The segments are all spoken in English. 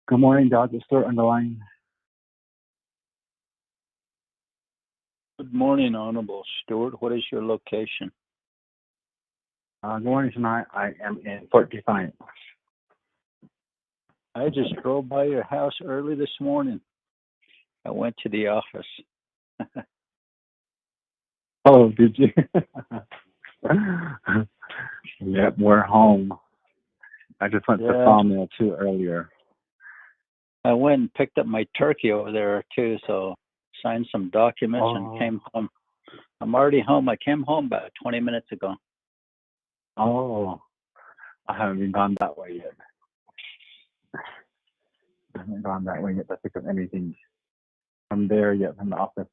Good morning, Dr. Stewart on the line. Good morning, Honorable Stewart. What is your location? Good morning tonight. I am in Fort Defiance. I just drove by your house early this morning. I went to the office. Oh, did you? Yep, we're home. I just went to Sawmill too earlier. I went and picked up my turkey over there too, so signed some documents and came home. I'm already home. I came home about 20 minutes ago. Oh, I haven't even gone that way yet. I haven't gone that way yet to pick up anything from there yet from the office.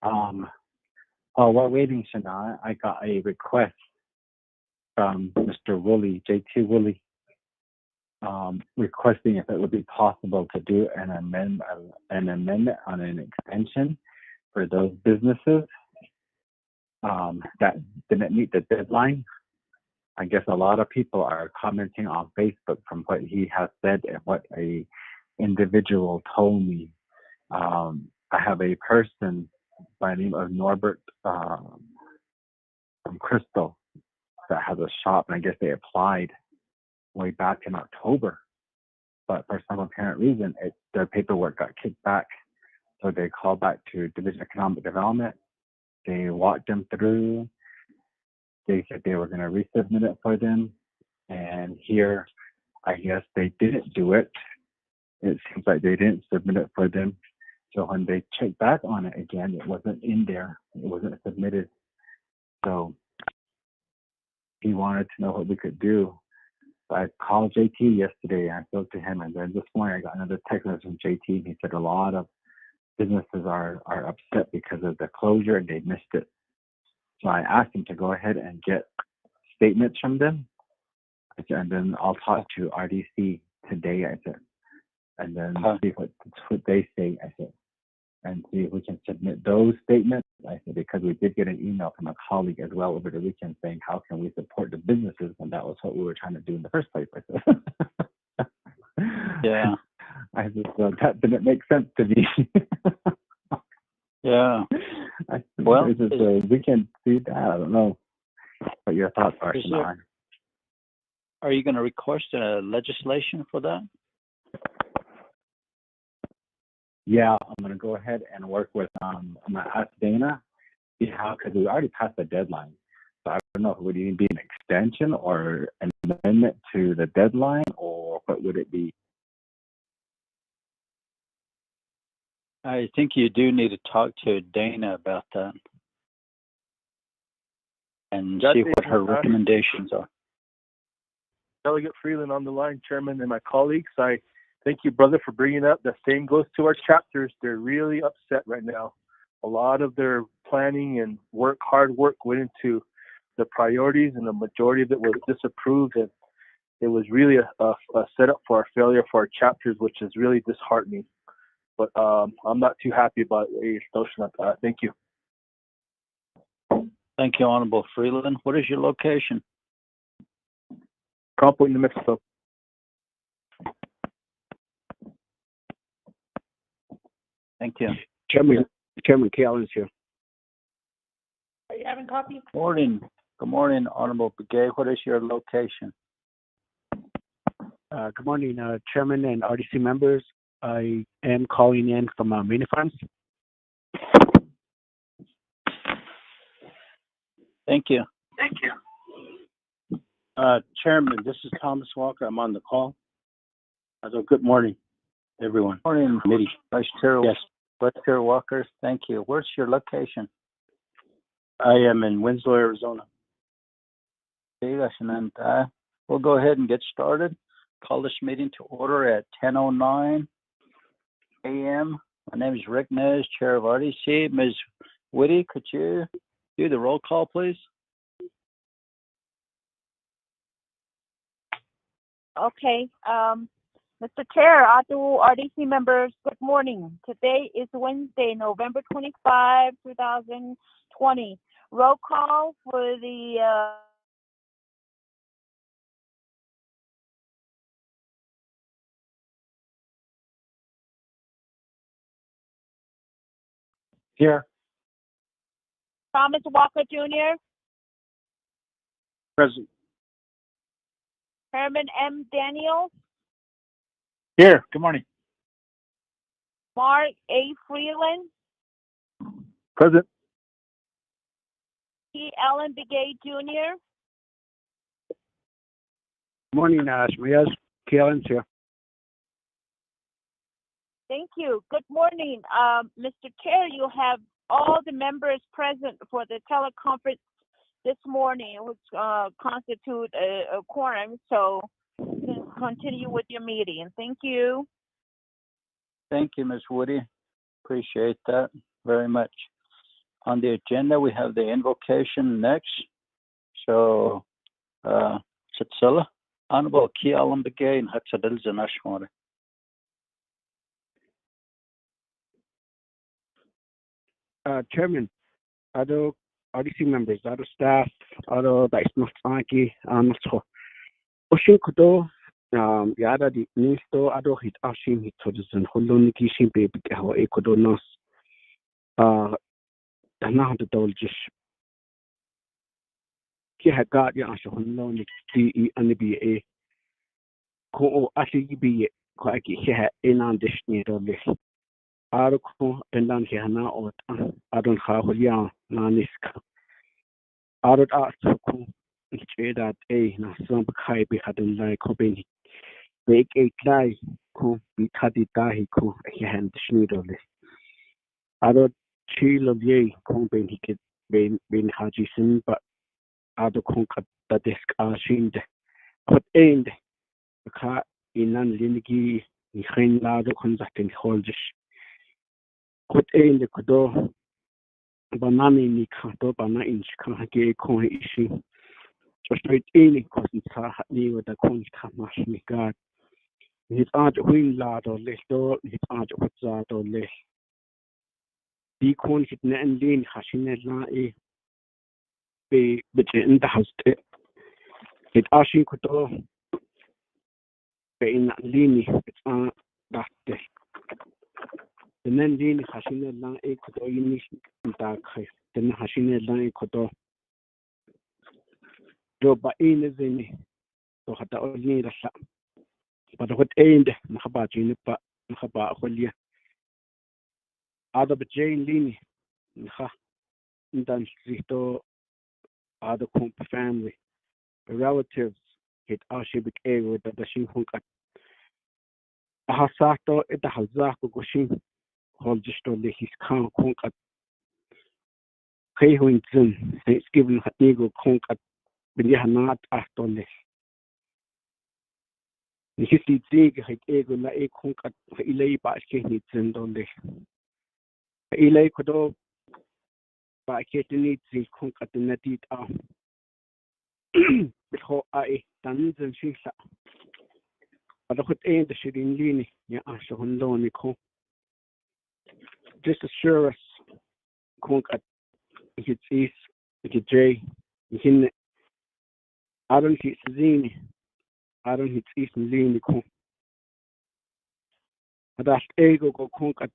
While waiting, Shana, I got a request from Mr. Woolley, JT Woolley, requesting if it would be possible to do an amendment on an extension for those businesses that didn't meet the deadline. I guess a lot of people are commenting on Facebook from what he has said and what a individual told me. I have a person by the name of Norbert from Crystal that has a shop, and I guess they applied way back in October, but for some apparent reason, their paperwork got kicked back. So they called back to Division of Economic Development. They walked them through. They said they were going to resubmit it for them. And here, I guess they didn't do it. It seems like they didn't submit it for them. So when they checked back on it again, it wasn't in there. It wasn't submitted. So he wanted to know what we could do. So I called JT yesterday. I spoke to him, and then this morning I got another text message from JT. He said a lot of businesses are upset because of the closure and they missed it. So I asked him to go ahead and get statements from them. I said, and then I'll talk to RDC today, I said, and then see what they say, I said, and see if we can submit those statements. I said, because we did get an email from a colleague as well over the weekend saying, how can we support the businesses? And that was what we were trying to do in the first place. I said, yeah. I said, well, that didn't make sense to me. Yeah. Well, we can see that. I don't know what your thoughts are. Are you going to request legislation for that? Yeah, I'm going to go ahead and work with, I'm going to ask Dana, see how, because we already passed the deadline. So I don't know if it would even be an extension or an amendment to the deadline, or what would it be? I think you do need to talk to Dana about that and see what her recommendations are. Delegate Freeland on the line, Chairman, and my colleagues. I thank you, brother, for bringing up. The same goes to our chapters. They're really upset right now. A lot of their planning and hard work went into the priorities, and the majority of it was disapproved. And it was really a setup for our failure for our chapters, which is really disheartening. But I'm not too happy about your notion. Thank you. Thank you, Honorable Freeland. What is your location? Compo, New Mexico. Thank you. Chairman Callan is here. Are you having coffee? Good morning, Honorable Begay. What is your location? Good morning, Chairman and RDC members. I am calling in from Mini Farms. Thank you. Chairman, this is Thomas Walker. I'm on the call. So good morning, everyone. Morning, Committee. Vice Chair. Yes. Vice Chair Walker. Thank you. Where's your location? I am in Winslow, Arizona. Okay, and we'll go ahead and get started. Call this meeting to order at 10:09 a.m. My name is Rick Nez, Chair of RDC. Ms. Whitty, could you do the roll call, please? Okay. Mr. Chair, to RDC members, good morning. Today is Wednesday, November 25, 2020. Roll call for the Here. Thomas Walker Jr., Present. Herman M. Daniels, Here, good morning. Mark A. Freeland, Present. T. Allen Begay Jr., Morning, Shmayaz. Kalen's here. Thank you. Good morning. Mr. Chair, you have all the members present for the teleconference this morning, which constitute a quorum. So you can continue with your meeting. Thank you. Thank you, Ms. Woody. Appreciate that very much. On the agenda, we have the invocation next. So, Tsatsila, Honorable Ki Alam Begay and Hatsadil Zanashmore. Chairman, other RDC members, other staff, other that's not funky, not so. Oshin Kudo, Yada the Nisto, other hit Ashim hit to the Holoniki Shimpe, how Ecuador nos. Now the Dolgish. He had got your Ashon DE and the BA. Ko actually be quite he had in on this near the Arco and then he had now I don't have ya Naniska. Arad art so cool. That a na some kai be had in like company. Make a lie cool be taddy dahi cool he had the schneedle. Arad chill of ye company he could be Hajison, but other conquer the desk are shined. But end the car in an linigi in Hain Lado conducting holders. Put end the Kodo banana in the canto banana in Chicago coin issue. Just straight in because it's a new with the coin machine guard. His aunt wing lad or less door, his aunt what's that or less. The coin hit and lean hashing it la a be in the house. It ashing Kodo be in Lini, it's that day. And then Lini hashing it la a Kodo in dark. Then hashing it la a Kodo. Do ba in is in to had the only the shop. But what aimed Nahabajin, but Nahaba Holia. Other but Jane Lini, Nha, Dan Strito, other comp family, relatives, hit Ashibik A with the Shinhunka. Hasato at the Hazako Goshin, hold just to his count Konkat. Kayhuinson, Thanksgiving Hatigo Konkat, Bilihanat Astole. His zig had ego la a concat for Ilay Basket and only. Ilay Kodo by Katie needs his concat in the deed arm. Before I done and she sat. But I could end the shit in Lini, ya Asha on Lonico. Just assure us concat if it's east, if it's J, in I don't hit Zini, I don't hit east and Linico. That's ego go concat.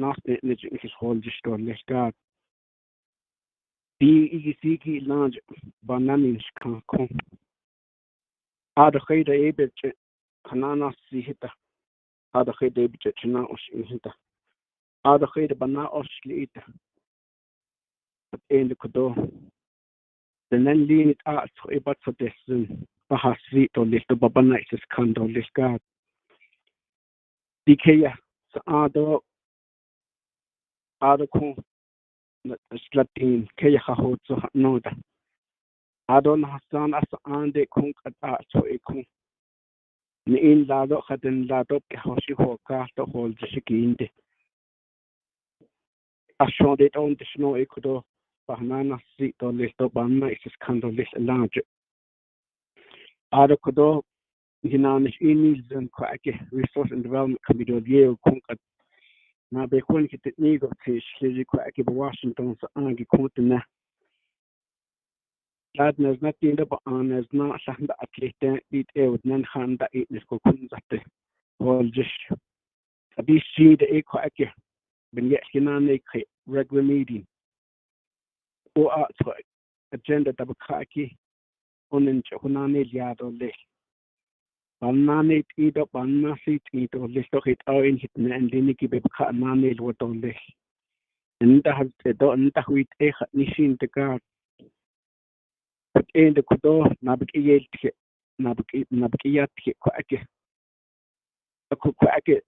Nasty in his whole just on this guard. The Iggy Lounge Bananin can come. Other head a bit, Hanana see hitter. Other head a bit, Chinaos in hitter. Other head Banaos later. But in the Kodo. The then lean it out for a but for this, Baha Street or list of Babanites candle this guard. DK, so other cool. Slatin Kaya Hoto Noda. Adon Hassan as Ande Kunk at so a kung. In Lado had in Lado Hoshi Hoka to hold the Shikinde. I showed it on the snow ecuador, banana seat or list of banana is candle list large. Ada Kodo Hinanish Inis and Quacky Resource and Development Committee of Yale Conquered. Now be quite at Nego Tish, Lizzie Quacky Washington's Angie Continent. Ladner's not the end up on as not Sanda Atlet, eat air with Nanhanda eat this cocoons at the whole dish. A BC the Equacky, but yet Hinani regular meeting. Or outside agenda Tabakaki on in Hunani Yard or Lake. Banana eat up on Nasi eat or list of it all in it and Liniki Bebka Nani what on this. And that has the done that with a Nishin the guard. But in the Kudo, Nabiki Nabikiyat Quacky. A Quacky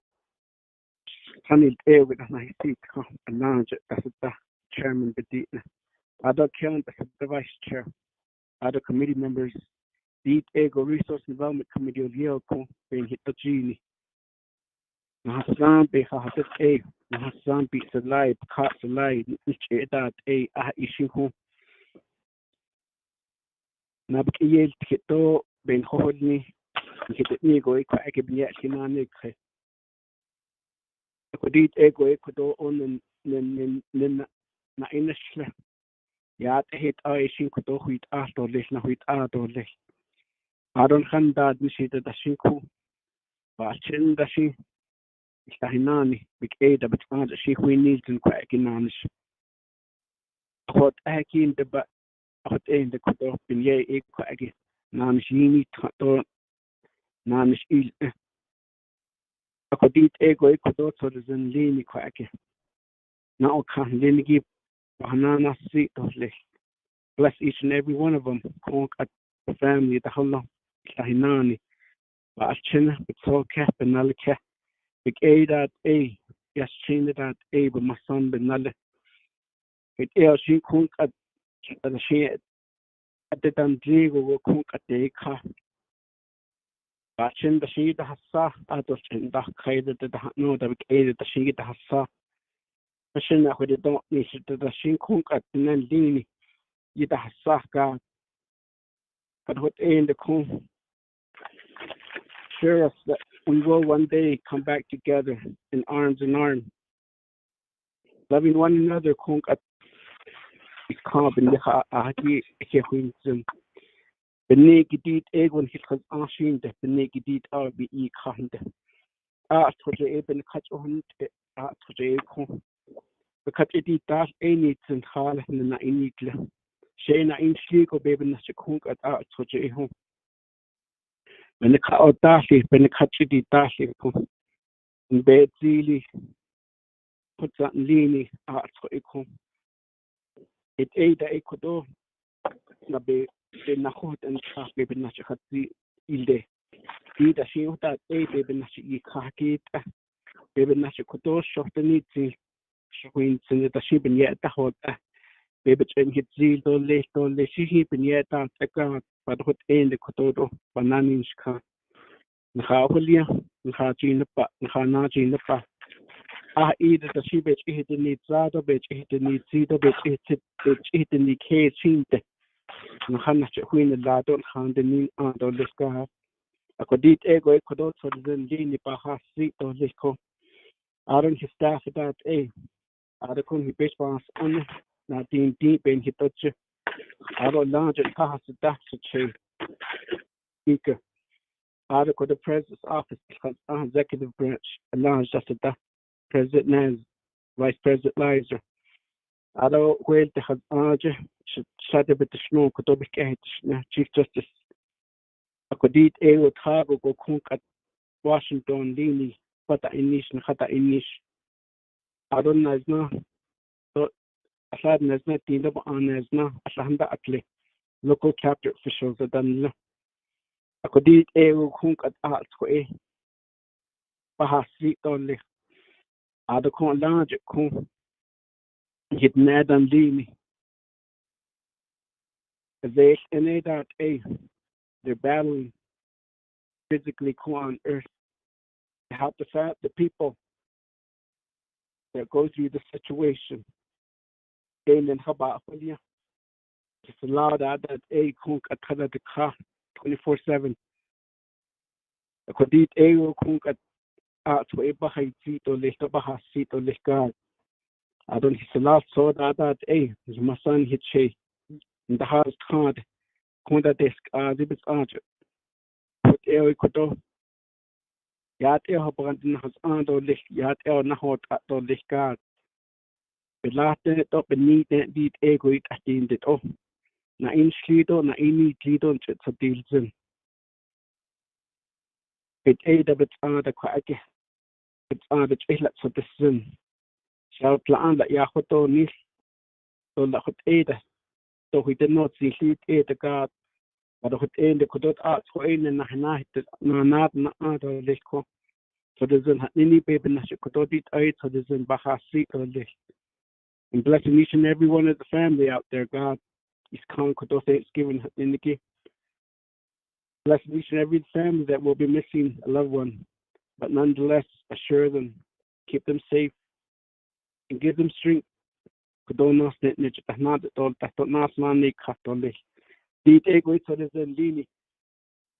Sunny air with a nice seat, a lounge as the chairman Bedina. Other count as the vice chair. Other committee members. The Ego Resource Development Committee of Yale being hit the genie. Nahasan be Hahat A. Nahasan be Salai, Kat Salai, which that A. Ishinho. Nabki Kito, Ben Hodney, hit the Ego Equa Akabiat Hinanic. I could eat Ego Ecuador on na Inishla. Yat hit I Shinko with after this, now with Ardo less. I don't hand that Nishi the Shinku, but Chin the Shi. Hinani, big Ada, but other she who needs and quack in Anish. What Aki in the but what in the Kudo, bin ye a quaggy, Nanish Yini Tato, Nanish Il. I could eat ego Ecuador so there's an leany quacky. Now can Lini give banana seat of list. Bless each and every one of them, conk at the family, the whole lot, Hinani, but China, but so cap and Nalika. Big A that A, yes, change that A, but my son, but not it air she cook at the shade at the Dandigo will cook at the car. But in the shade has saw, I don't think that kind of the no, the big A that the shade has saw. But she not with the don't need to the she cook at the Nandini, you the has saw God. But what A in the coon, sure us that we will one day come back together in arms and arms. Loving one another, Kong at carbon the Ahaki Hewinson. The naked deed egg when he has asking the naked deed RBE kind. Ask for the eben catch on at the echo. The cut it dash any and hall in the Nainitla. Shana in Schlegel baby Nashakunk at art for the home. When the cut dash it, when the catch it dash it. In bed really. Put that leany art for echo. It ate the Ecuador, the be Nahot and Chak baby Nashakati ilde. Either she would that a baby Nashi Kakit, baby Nashikodo, short the needs in Shwins in the ship and yet the hot baby chain hit zeal or late she heap and yet out the ground, but what end the Kotodo, bananin car. Nahawalia, Nahajin the Pat, Nahanaji the Pat. Either the she bitch hit the needs out of bitch hit the needs, see the bitch hit in the case, seen the Nahanacha Queen the Ladon, hand the knee under the sky. I could eat ego Ecuador for the Lini Baha seat or Lico. I don't his staff at that A. I don't he base pass on not deep in his touch. I don't launch a pass at that chain. Speaker. I don't the president's office because executive branch announced just that President Naz, Vice President Lizer. I don't wait to have Arja should shut a bit of snow could be Chief Justice. I could eat ego cargo go cook at Washington Lini, but Inish and Hata Inish. I don't know, no. So, aside as not the number on as no, Asahanda Atle, local chapter officials are done. I could eat a cook at Arts for a Baha Street only. I don't call large cook. Hit Ned and Lini. They in that A, they're battling physically on earth to help the people that go through the situation. And then how about you? Just allow that A cook at the car 24/7. ko dit ego kung kat to e bahay sito lehto baha sito lehka adon hisalat so that masan hitche the has card kunda desk dibs art put e ko yat e habranden has ando leh yat e na hot to lehka belate to benite dit ego it atin dit na inslido na ini lido so dilzen it dabit the kwake it's the chihlat so dissen shall plan that ya hoto ni so la hot so we did not see it the god but hot the kudot art so in na na the leko so dissen hat ni baby na kudot it so dissen bahasi the and blessing each and every one of the family out there, God. Is con kudot Thanksgiving in the blessing each and every family that will be missing a loved one, but nonetheless assure them, keep them safe, and give them strength. Kudonos net net tahnad tol tahtonas nani katole. Dit ego ito dezen lini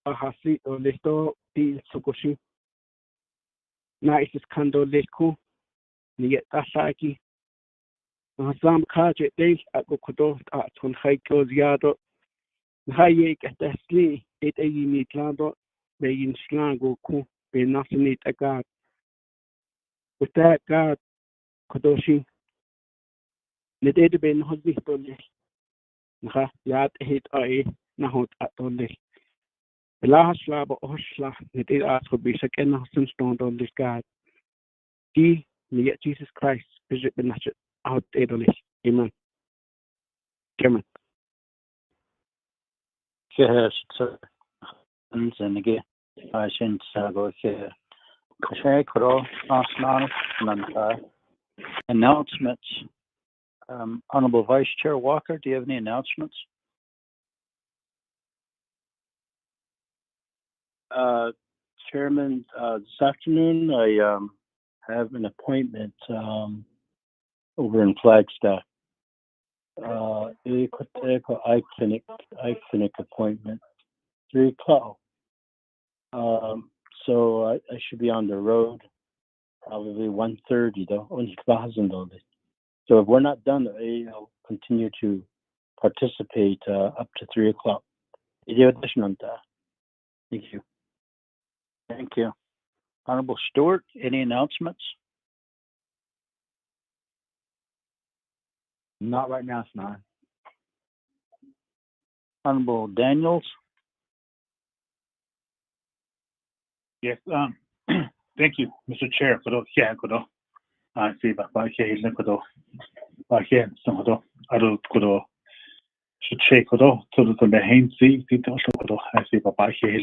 ahasi o lesto di sukoshi. Na isis kando leko ni yet tasaki. Mahasam kaje del ako kudo atun haiko ziado. Haye katasli it egi ni tlando begin slango ku be nasini tagat. With that, God, Kodoshi, the day to be in hospital, Yat hit Nahot Atole. The last slab of Oshla, the day asked would be second Hudson stone on this God. He, yet Jesus Christ, visit the Natchet out Edoli. Amen. Amen. Yes, sir. And again, I sent go here. Kashay Koro, Asnan, Nanta. Announcements. Honorable Vice Chair Walker, do you have any announcements? Chairman, this afternoon I have an appointment over in Flagstaff. Eye clinic appointment, 3:00. So I should be on the road probably 1:30 though. So if we're not done, I'll continue to participate up to 3:00. Thank you. Thank you. Honorable Stewart, any announcements? Not right now, Snan. Honorable Daniels? Yes, thank you, Mr. Chair. I see by here, by here, some of the other Kodo should check Kodo to the behind see, I see by here,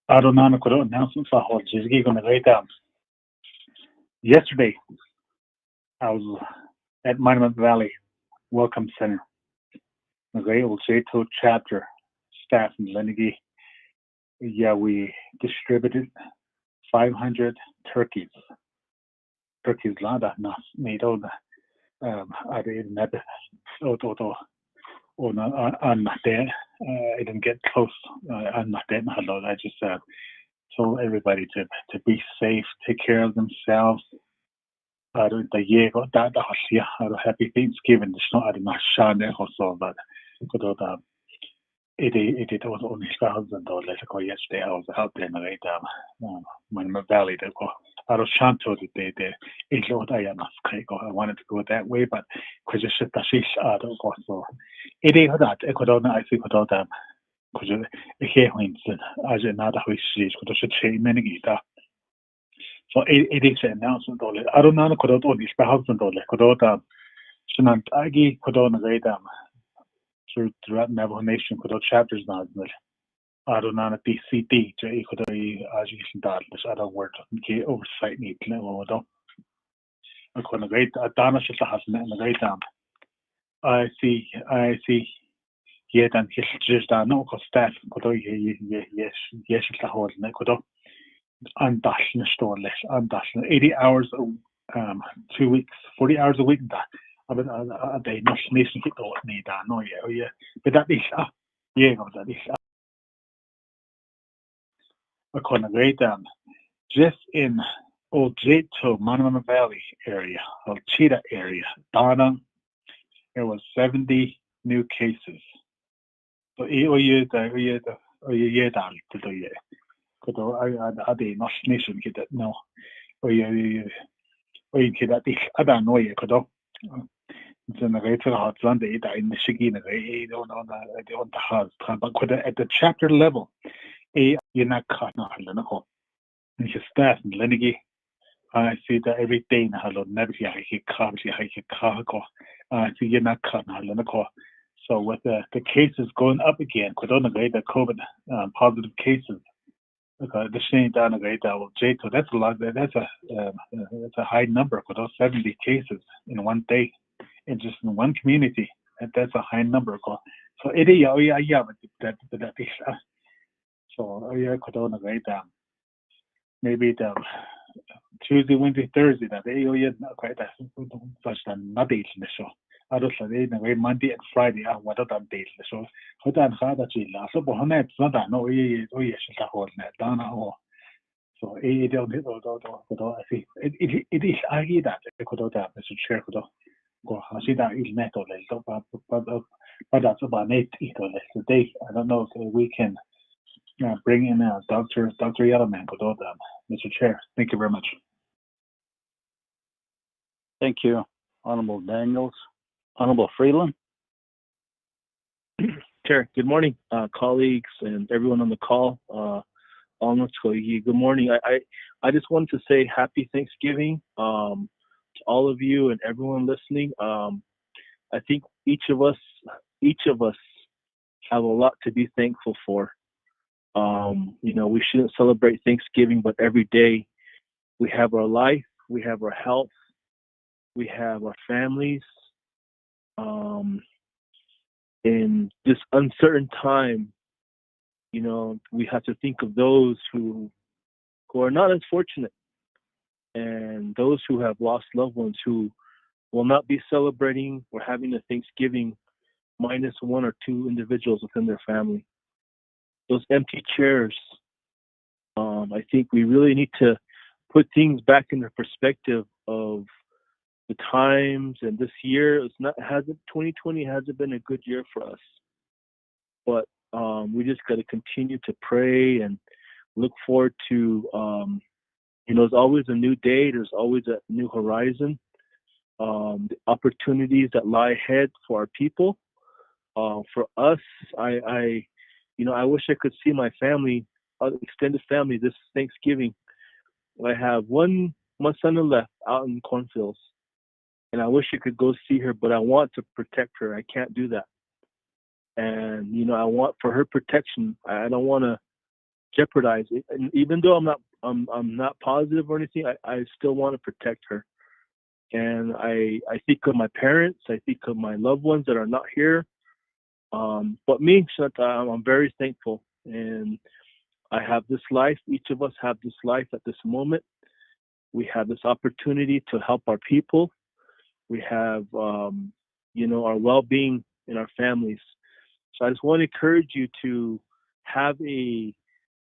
I don't know Kodo announcement for what is going to write down. Yesterday, I was at Monument Valley Welcome Center. The great old J2 chapter staff in Lenigi. Yeah, we distributed 500 turkeys. Turkeys lada nas made all the I didn't have I'm not there. I didn't get close. I'm not there. I just told everybody to be safe, take care of themselves. I don't the year got that happy Thanksgiving. It's not enough shine also, but it was only $1,000 yesterday. I was out there in the Monument Valley. I was shanto the I wanted to go that way, but because it's just a so it ain't that I could I think without them because it as another which could also change many so it is an announcement. I don't know could only $1,000 could Shanant Agi could on the throughout Navajo Nation could chapters now. I don't know DCD to could as you can that I don't work oversight need level though. I couldn't great Dana should have a great I see yeah then just no cost staff could yes the whole could undashing store less undashing 80 hours 2 weeks 40 hours a week that a day not nation hit all need that no yeah but that is yeah that is just in Old Jato, Monument Valley area, Cheetah area, Donna, there was 70 new cases. So nation get that no. At the chapter level, staff and I see that every day na halo never see so with the cases going up again, the COVID positive cases, the same down so that's a lot. That's a high number for those 70 cases in one day, in just in one community. That's a high number. So it is that so maybe the Tuesday, Wednesday, Thursday that they quite such than not days so. I don't say Monday and Friday are what other days so. Hold on, hard at Jilla. So, but on that, not that no, yes, a whole net down or so. It don't I see it is I hear that I could have Mr. Chair could go. I see that is net or less, but that's about it or less today. I don't know if we can bring in Dr. Yellowman could do that. Mr. Chair, thank you very much. Thank you, Honorable Daniels. Honorable Freeland. Chair, good morning, colleagues and everyone on the call. Good morning. I just wanted to say happy Thanksgiving to all of you and everyone listening. I think each of us have a lot to be thankful for. We shouldn't celebrate Thanksgiving, but every day we have our life, we have our health, we have our families. In this uncertain time, we have to think of those who are not as fortunate, and those who have lost loved ones who will not be celebrating or having a Thanksgiving minus one or two individuals within their family. Those empty chairs. I think we really need to put things back in the perspective of the times, and this year 2020 hasn't been a good year for us, but we just got to continue to pray and look forward to there's always a new day, there's always a new horizon, the opportunities that lie ahead for our people. For us, I wish I could see my family, extended family, this Thanksgiving. I have one son left out in the cornfields, and I wish I could go see her, but I want to protect her. I can't do that. And, I want for her protection. I don't want to jeopardize it. And even though I'm not positive or anything, I still want to protect her. And I think of my parents. I think of my loved ones that are not here. But me, I'm very thankful. And I have this life. Each of us have this life at this moment. We have this opportunity to help our people. We have, our well-being in our families. So I just want to encourage you to have a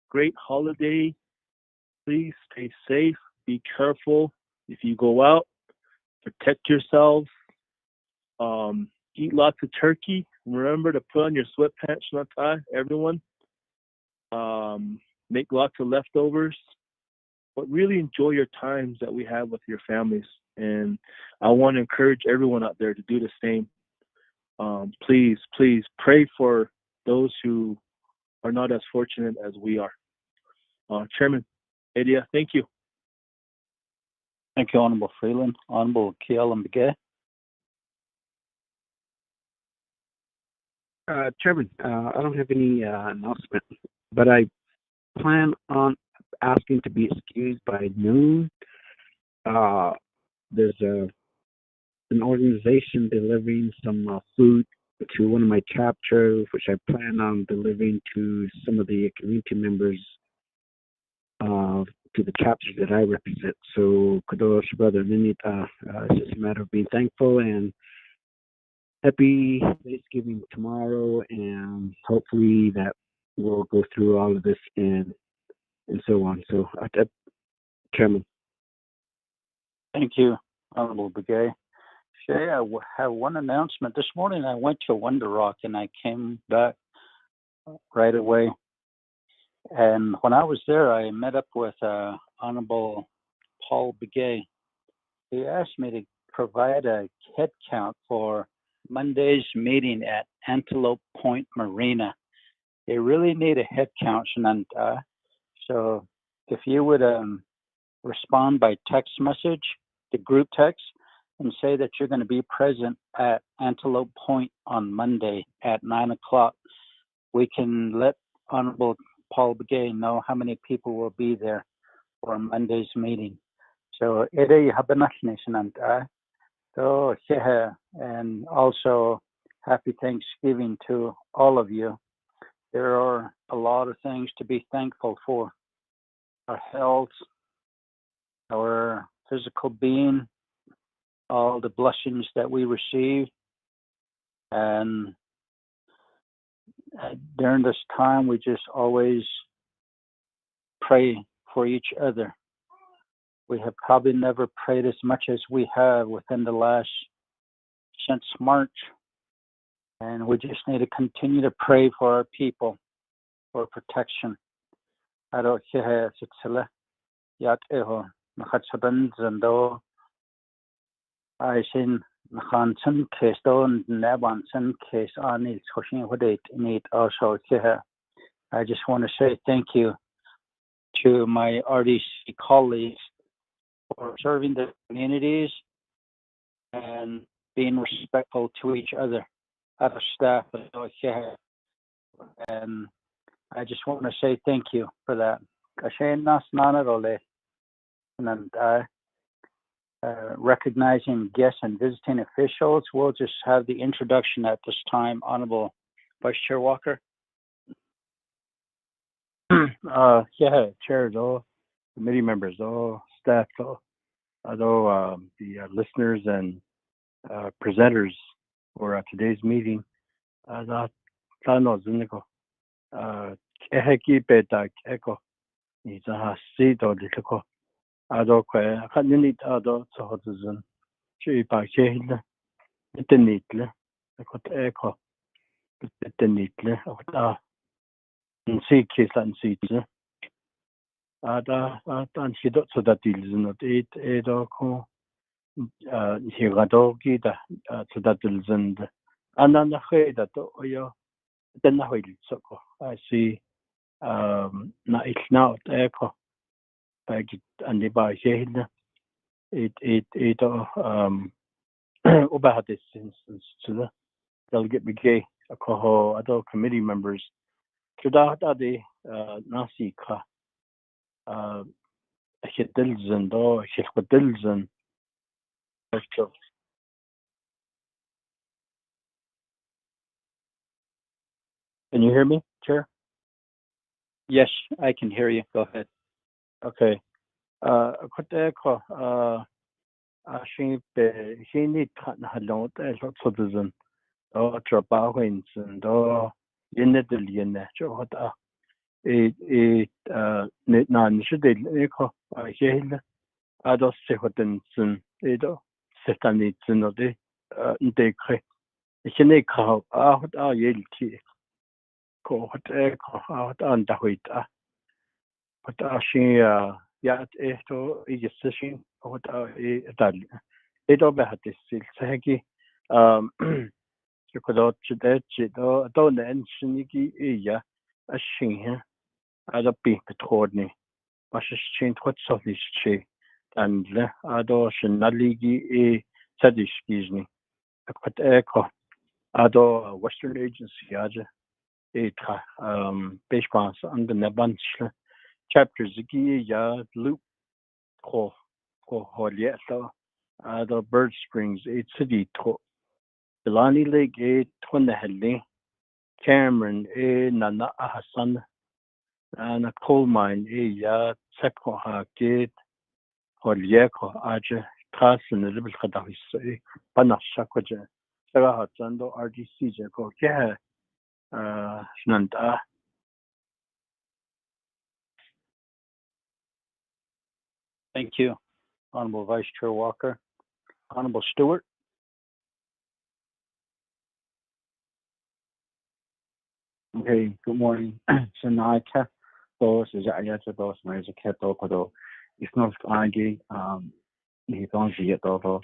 great holiday. Please stay safe. Be careful. If you go out, protect yourselves. Eat lots of turkey. Remember to put on your sweatpants, Shnatai, everyone. Make lots of leftovers. But really enjoy your times that we have with your families. And I want to encourage everyone out there to do the same. Please pray for those who are not as fortunate as we are. Chairman Edia, thank you. Thank you, Honorable Freeland. Honorable Kiel and Begay. Chairman, I don't have any announcement, but I plan on asking to be excused by noon. There's an organization delivering some food to one of my chapters, which I plan on delivering to some of the community members to the chapters that I represent. So, Kadosh Brother Ninita, it's just a matter of being thankful and happy Thanksgiving tomorrow, and hopefully that we'll go through all of this and and so on. So, Chairman. Thank you, Honorable Begay. Shay, I have one announcement. This morning I went to Wonder Rock and I came back right away. And when I was there, I met up with Honorable Paul Begay. He asked me to provide a head count for Monday's meeting at Antelope Point Marina. They really need a head count, Shananta. So if you would respond by text message, the group text, and say that you're going to be present at Antelope Point on Monday at 9 o'clock, we can let Honorable Paul Begay know how many people will be there for Monday's meeting. So, and also happy Thanksgiving to all of you. There are a lot of things to be thankful for. Our health, our physical being, all the blessings that we receive. And during this time, we just always pray for each other. We have probably never prayed as much as we have within the last, since March. And we just need to continue to pray for our people for protection. I don't hear yat eho nakhatsaban zando I seen Hansen case don Nabansen case on it need also here. I just want to say thank you to my RDC colleagues for serving the communities and being respectful to each other, other staff here. And I just want to say thank you for that. And recognizing guests and visiting officials, we'll just have the introduction at this time. Honorable Vice Chair Walker. Chairs, all committee members, all staff, all the listeners and presenters for today's meeting. I see na ilna eko pagit andi ba hehna it uba this instance to the delegate begay a coho adult committee members to that the nasi ka hidilzen do hidilzen. Can you hear me, Chair? Yes, I can hear you. Go ahead. Okay. She need halot citizen or trabawins and or yenedilian chota. It nan should echo by Hale. I don't say what in Edo Setanitsin of the Dekre. Ikineko out our yelty. Ko what echo out on the wita. But she yat eto is session what dal. It over had this silky. You could out to that don't end shiniki iya a shin at a big towardney. But she's changed what's of this she and ado shinaligi sadishkisni. A quite echo ado Western Agency aja eta base and the Nebanch chapters gi ya loop ho holieto ado Bird Springs 8 city to Delani Lake 8 Twinaheli Cameron Nana Hassan and a coal mine ya Sekwa gate holieko aja Carson a little Kadawi Panashakwaja Sarah Zando RDC go yeah Nanda Thank you, Honorable Vice Chair Walker. Honorable Stewart. Okay, good morning. Shanaka, boss, Ayata boss, Major Keto Kodo. It's not Agi, he's on the Yetovo,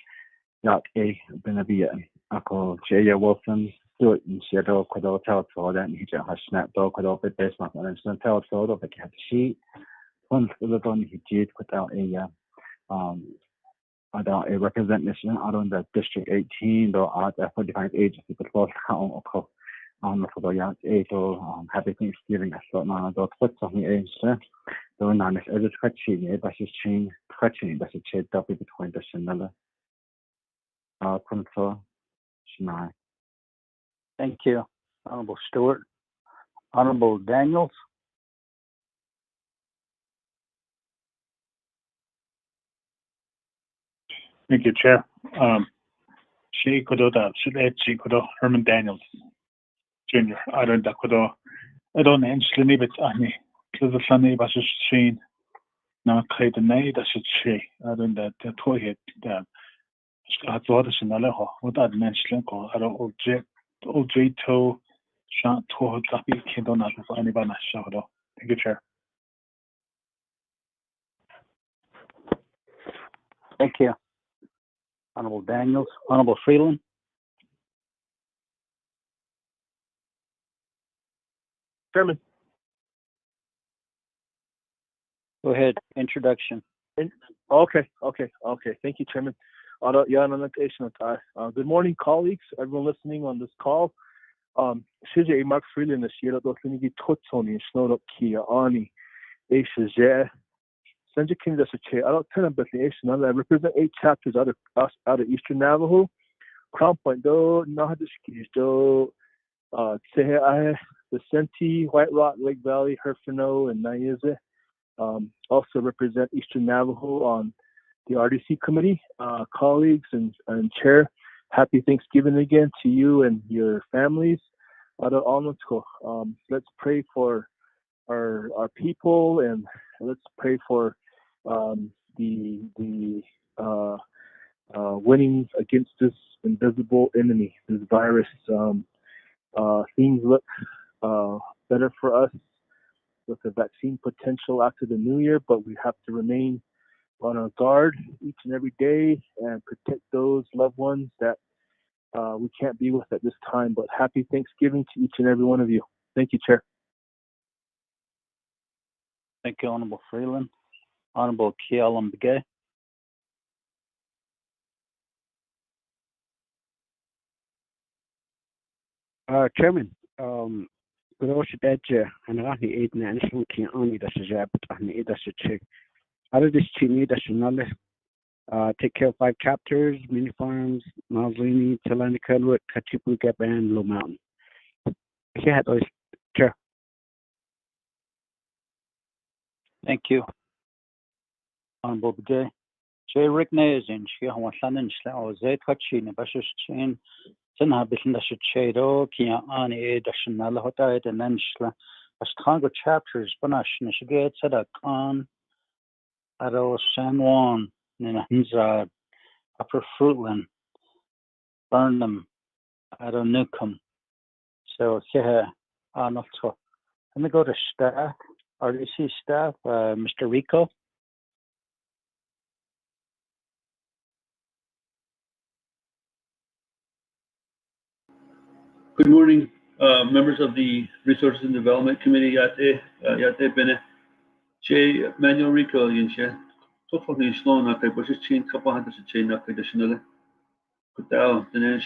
Yak A, Benabia, Ako, Jaya Wilson, Stewart, and Shadow Kodo Telto, then he just has snapped dog Kodo, the basement, and then Telto, the cat sheet. Once the one he did without a representation out on the District 18, though at a 45 agency, but both count for the young age or happy Thanksgiving. I thought, no, the foot of me age, though none is ever scratching, but she's chain scratching, but she chain double between the Chanel, Consul, Shanai. Thank you, Honorable Stewart. Honorable Daniels. Thank you, Chair. She could have she could have Herman Daniels Jr. I don't know. I don't know. Any bit any. Because the sunny was just seen. Now create the night. That's she. I don't know. The toy hit. I thought it's another. What I mentioned. I don't old J to shot to copy. Can't do nothing for anybody. Thank you, Chair. Thank you, Honorable Daniels. Honorable Freeland. Chairman. Go ahead. Introduction. Okay. Thank you, Chairman. Good morning, colleagues, everyone listening on this call. Shije Mark Freeland this year, those Linigi Totsoni, Snowdop Kia, Ani, Asia, Sanjay King, that's a chair. I don't turn up the nation. I represent 8 chapters out of Eastern Navajo. Crown Point, though, Nahadishkis, though, Tsehe, the Senti, White Rock, Lake Valley, Herfino, and Nayeze. Also represent Eastern Navajo on the RDC committee. Colleagues and chair, happy Thanksgiving again to you and your families. Let's pray for our people, and let's pray for the winning against this invisible enemy, this virus. Things look better for us with the vaccine potential after the new year, but we have to remain on our guard each and every day and protect those loved ones that we can't be with at this time. But happy Thanksgiving to each and every one of you. Thank you, Chair. Thank you, Honorable Freeland. Honorable Kialam Begay. Chairman, Grosh Edge and Rani Aid National King Ani, that's a jab, and that's a check. Out of this chini, that's another. Take care of 5 chapters, mini farms, Malzini, Talanika, Kachipu Gap, and Low Mountain. Yeah, those, Chair. Thank you, Honorable Begay. Jay Rick Nazin, she has one and slow, Zay Twatchin, Bashus Chain, Senha Bitin Shado, Kia Ani, Dashanala Hotite, and then Shla, Astango chapters, Banash, Nishigate, Sadak Khan, Ado San Juan, Ninahunza, Upper Fruitland, Burnham, Ado Newcomb. So here, not so. Let me go to staff, RDC staff, Mr. Rico. Good morning, members of the Resources and Development Committee. Yate Bene, Che Manuel Rico, Yinsha. So far, the Sloan, I was just chain couple hundred chain up additionally. Kutao, Dinesh.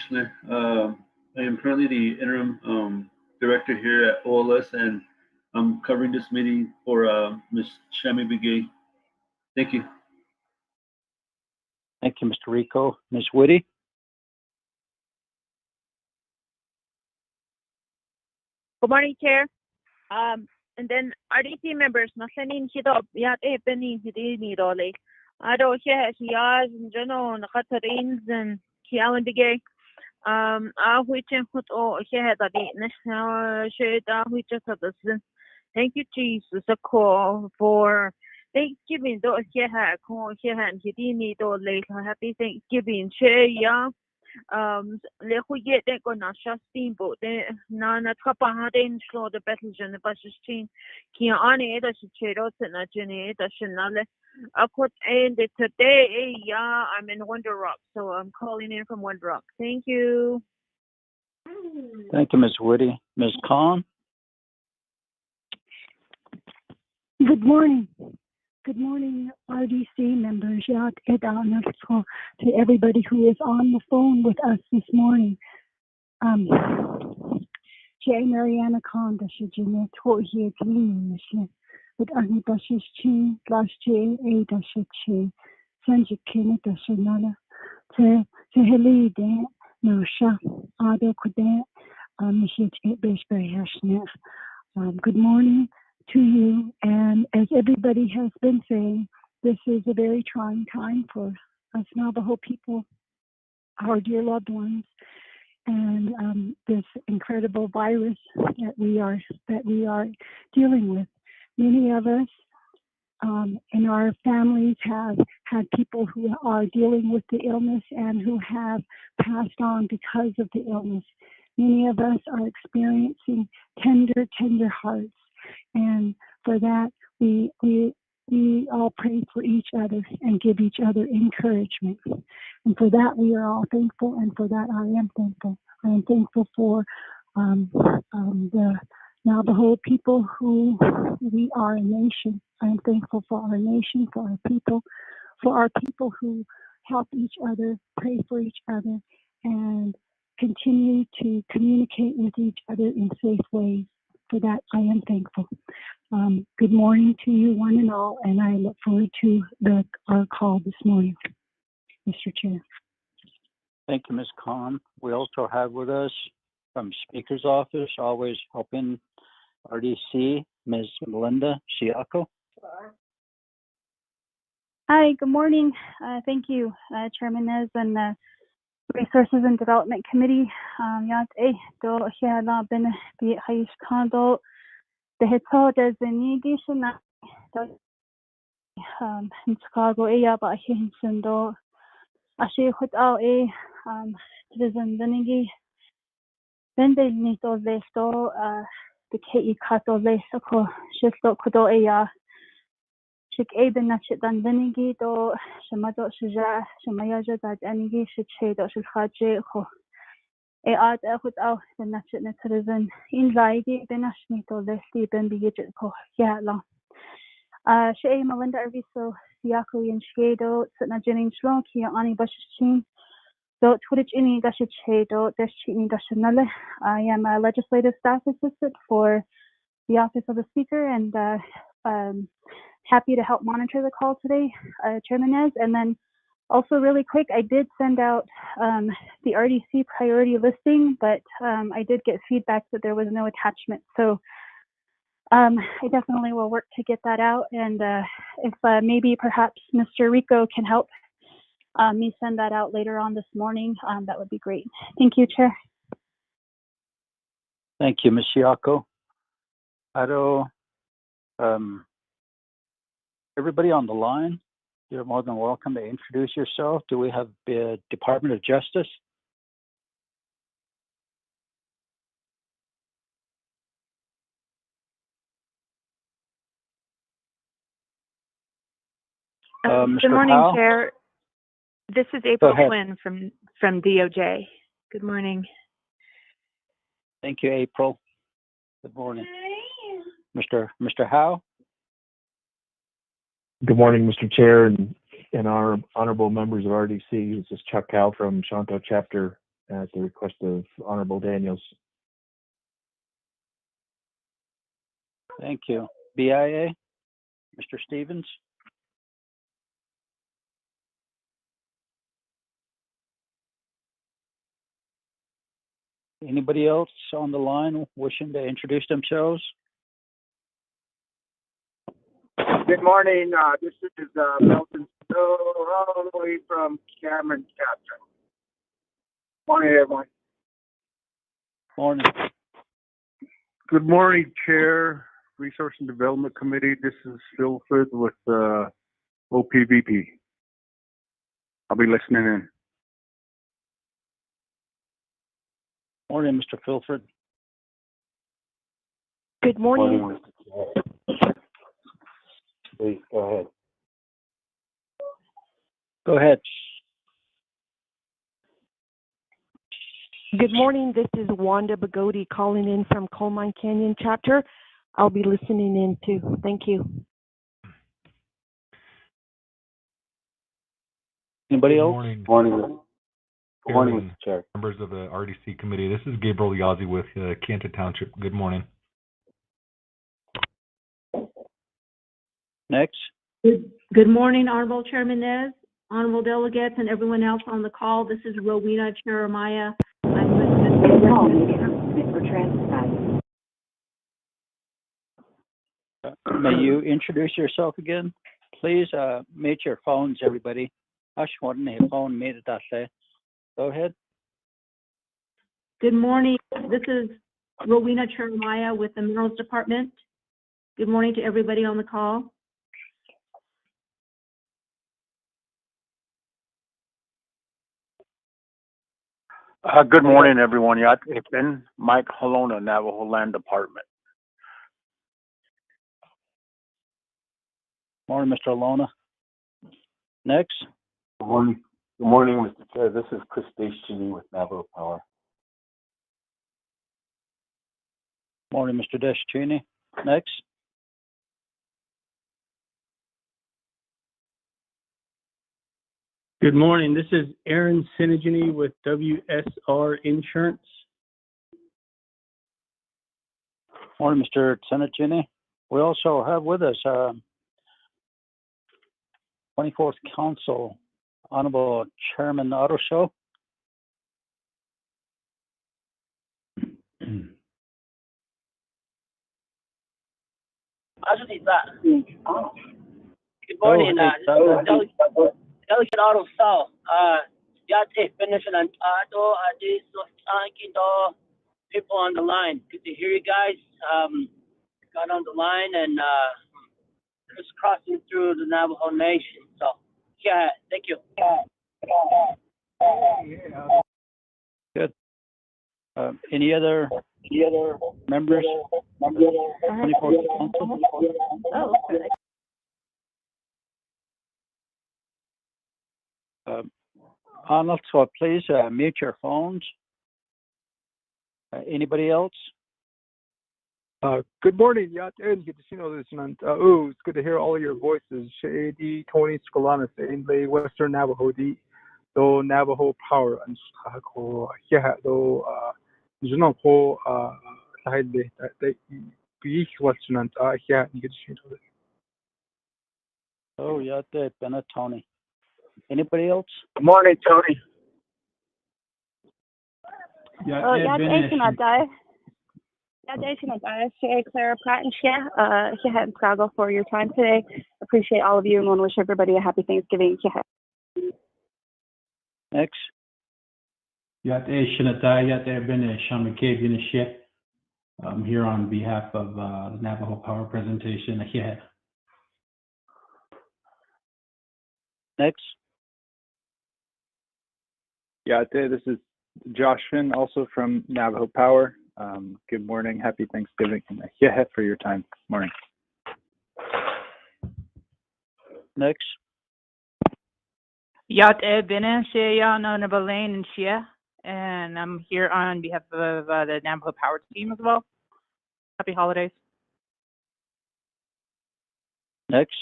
I am currently the interim director here at OLS, and I'm covering this meeting for Ms. Shami Begay. Thank you. Thank you, Mr. Rico. Ms. Woody. Good morning, Chair. And then RDC members, nothing hit up yet, happening hidini role. I don't hear Hiaz and Jano and Katarins and Kialan Begay. Which put all here that national shade, which is a thank you, Jesus, a call for Thanksgiving do here ko here han hidini do late happy Thanksgiving che ya le khu ye de ko na sha steamboat de na trapa ha de slo de battle je ne pas chin ki ane da shi che ro na jene da shinale akot and today yeah I'm in Wonder Rock, so I'm calling in from Wonder Rock. Thank you. Thank you, Ms. Woody. Ms. Khan? Good morning. Good morning, RDC members. Yat Edan to everybody who is on the phone with us this morning. Jay Mariana Khan, the Shijina, Tohi, Glean, with Ani Bashis Chi, last Jay, A. Dashachi, Sanjik Kenneth, the Sonala, to Heli, de Nosha, Ada Kude, Mishit Bishbay Hashner. Good morning to you, and as everybody has been saying, this is a very trying time for us Navajo people, our dear loved ones, and this incredible virus that we are dealing with. Many of us in our families have had people who are dealing with the illness and who have passed on because of the illness. Many of us are experiencing tender hearts, and for that we all pray for each other and give each other encouragement. And for that we are all thankful, and for that I am thankful. I am thankful for the Navajo people who we are a nation. I am thankful for our nation, for our people who help each other, pray for each other, and continue to communicate with each other in safe ways. For that, I am thankful. Good morning to you, one and all, and I look forward to our call this morning, Mr. Chair. Thank you, Ms. Khan. We also have with us from Speaker's Office, always helping RDC, Ms. Melinda Siako. Hi, good morning. Thank you, Chairman Nez and the Resources and Development Committee. Do hiala ben bi haish kando the hito designation in Chicago ba hinson do ashi hut al citizen benigi bende nito lesto the kei kato lesako shisto kudo shik ben nachit dan benigi do shamato shija shamayaja that anigi shiche do shilhaje ho ad hut al the nachit net citizen in laigi benashni to lesti ben bigit ko yala Shay Melinda Arviso Siako and Shiedo Sitna Jennings Loki Ani Bashin do Twitch ini Dashichedo Deshini Dashanale. I am a legislative staff assistant for the Office of the Speaker, and happy to help monitor the call today, Chairman Nez. And then also really quick, I did send out the RDC priority listing, but I did get feedback that there was no attachment. So I definitely will work to get that out. And if maybe perhaps Mr. Rico can help me send that out later on this morning, that would be great. Thank you, Chair. Thank you, Ms. Siako. Everybody on the line, you're more than welcome to introduce yourself. Do we have the Department of Justice? Good morning, Howe? Chair. This is April Quinn from DOJ. Good morning. Thank you, April. Good morning. Mr. Howe? Good morning, Mr. Chair, and our honorable members of RDC. This is Chuck Howe from Shanto Chapter at the request of Honorable Daniels. Thank you. BIA, Mr. Stevens? Anybody else on the line wishing to introduce themselves? Good morning. This is Milton all the way from Cameron Chapter. Morning, everyone. Morning. Good morning, Chair, Resource and Development Committee. This is Philford with OPVP. I'll be listening in. Morning, Mr. Philford. Good morning. Morning, Mr. Chair. Please go ahead. Go ahead. Good morning. This is Wanda Bagodi calling in from Coal Mine Canyon chapter. I'll be listening in too. Thank you. Anybody Good else? morning. Good morning, Mr. Chair. Members of the RDC committee. This is Gabriel Yazzie with Canton Township. Good morning. Next. Good morning, Honorable Chairman Nez, Honorable Delegates, and everyone else on the call. This is Rowena Jeremiah. I'm with May you introduce yourself again? Please mute your phones, everybody. Go ahead. Good morning. This is Rowena Jeremiah with the Minerals Department. Good morning to everybody on the call. Good morning, everyone. It's been Mike Halona, Navajo Land Department. Morning, Mr. Alona. Next. Good morning. Good morning, Mr. Chair. This is Chris Deschini with Navajo Power. Morning, Mr. Deschini. Next. Good morning. This is Aaron Sinigini with WSR Insurance. Morning, Mr. Sinigini. We also have with us 24th Council, Honorable Chairman Otto Show. Good morning, Delegate Otto Sau. Yate finishing and people on the line. Good to hear you guys. Got on the line and just crossing through the Navajo Nation. So yeah, thank you. Good. Any other members? 24th Council? Oh, okay. Arnold, so please mute your phones. Anybody else? Good morning, Yaten. Good to see you this month. It's good to hear all of your voices. Shady, Tony Scolanis, Ainlay, Western Navajo, do Navajo Power, and Stako, do Junoko, Side, the Western, and you get to see you. Oh, Yate, Bennett, Tony. Anybody else? Good morning, Tony. Clara Pratt and Shea Prago for your time today. Appreciate all of you and want to wish everybody a happy Thanksgiving. Next. I'm here on behalf of the Navajo Power presentation. Next. This is Josh Finn, also from Navajo Power. Good morning, happy Thanksgiving, and for your time. Morning. Next. Yate Bene Shea Honorable Lane and Shea, and I'm here on behalf of the Navajo Power team as well. Happy holidays. Next.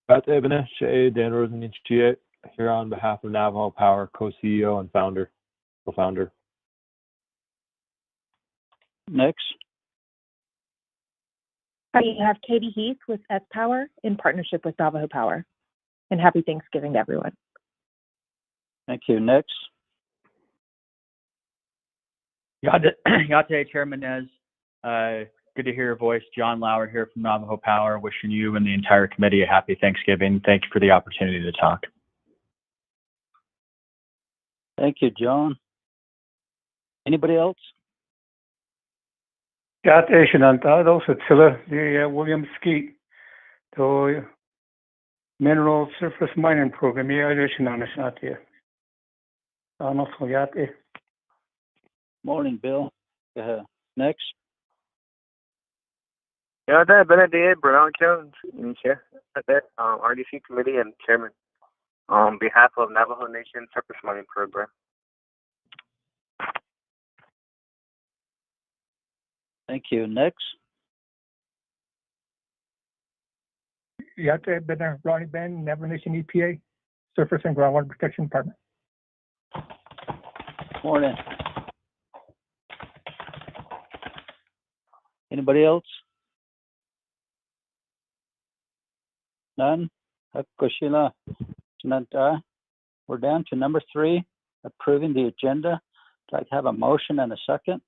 Yate Bene Shea Dan Rosen and Shea, here on behalf of Navajo Power, co-CEO and co-founder. Next. You have Katie Heath with S Power in partnership with Navajo Power. And happy Thanksgiving to everyone. Thank you. Next. Yate Chairman Nez. Good to hear your voice. John Lauer here from Navajo Power, wishing you and the entire committee a happy Thanksgiving. Thank you for the opportunity to talk. Thank you, John. Anybody else? Got Ashananta, those are Tilla, the William Skeet, the Mineral Surface Mining Program, yeah, Ashananta. Also, Yate. Morning, Bill. Next. Yeah, that Benedict Brown Jones, Chair, RDC Committee and Chairman, on behalf of Navajo Nation Surface Mining Program. Thank you. Next. Yate Benedict Ronnie Ben, Navajo Nation EPA, Surface and Groundwater Protection Department. Morning. Anybody else? None? Hakushila. We're down to number 3, approving the agenda. I'd like to have a motion and a second.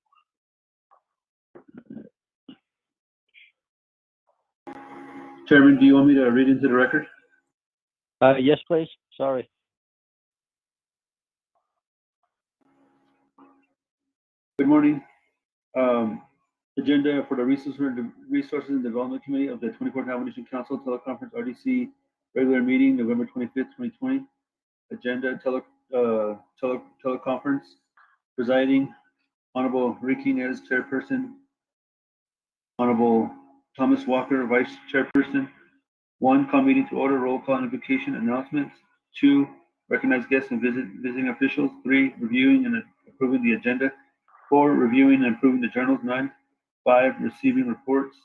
Chairman, do you want me to read into the record? Yes, please. Sorry. Good morning. Agenda for the Resources and Development Committee of the 24th Navajo Nation Council Teleconference RDC regular meeting, November 25th, 2020. Agenda teleconference. Presiding, Honorable Ricky Nez, Chairperson. Honorable Thomas Walker, Vice Chairperson. 1, call meeting to order, roll call, invocation, announcements. 2, recognize guests and visiting officials. 3, reviewing and approving the agenda. 4, reviewing and approving the journals. 9, 5, receiving reports.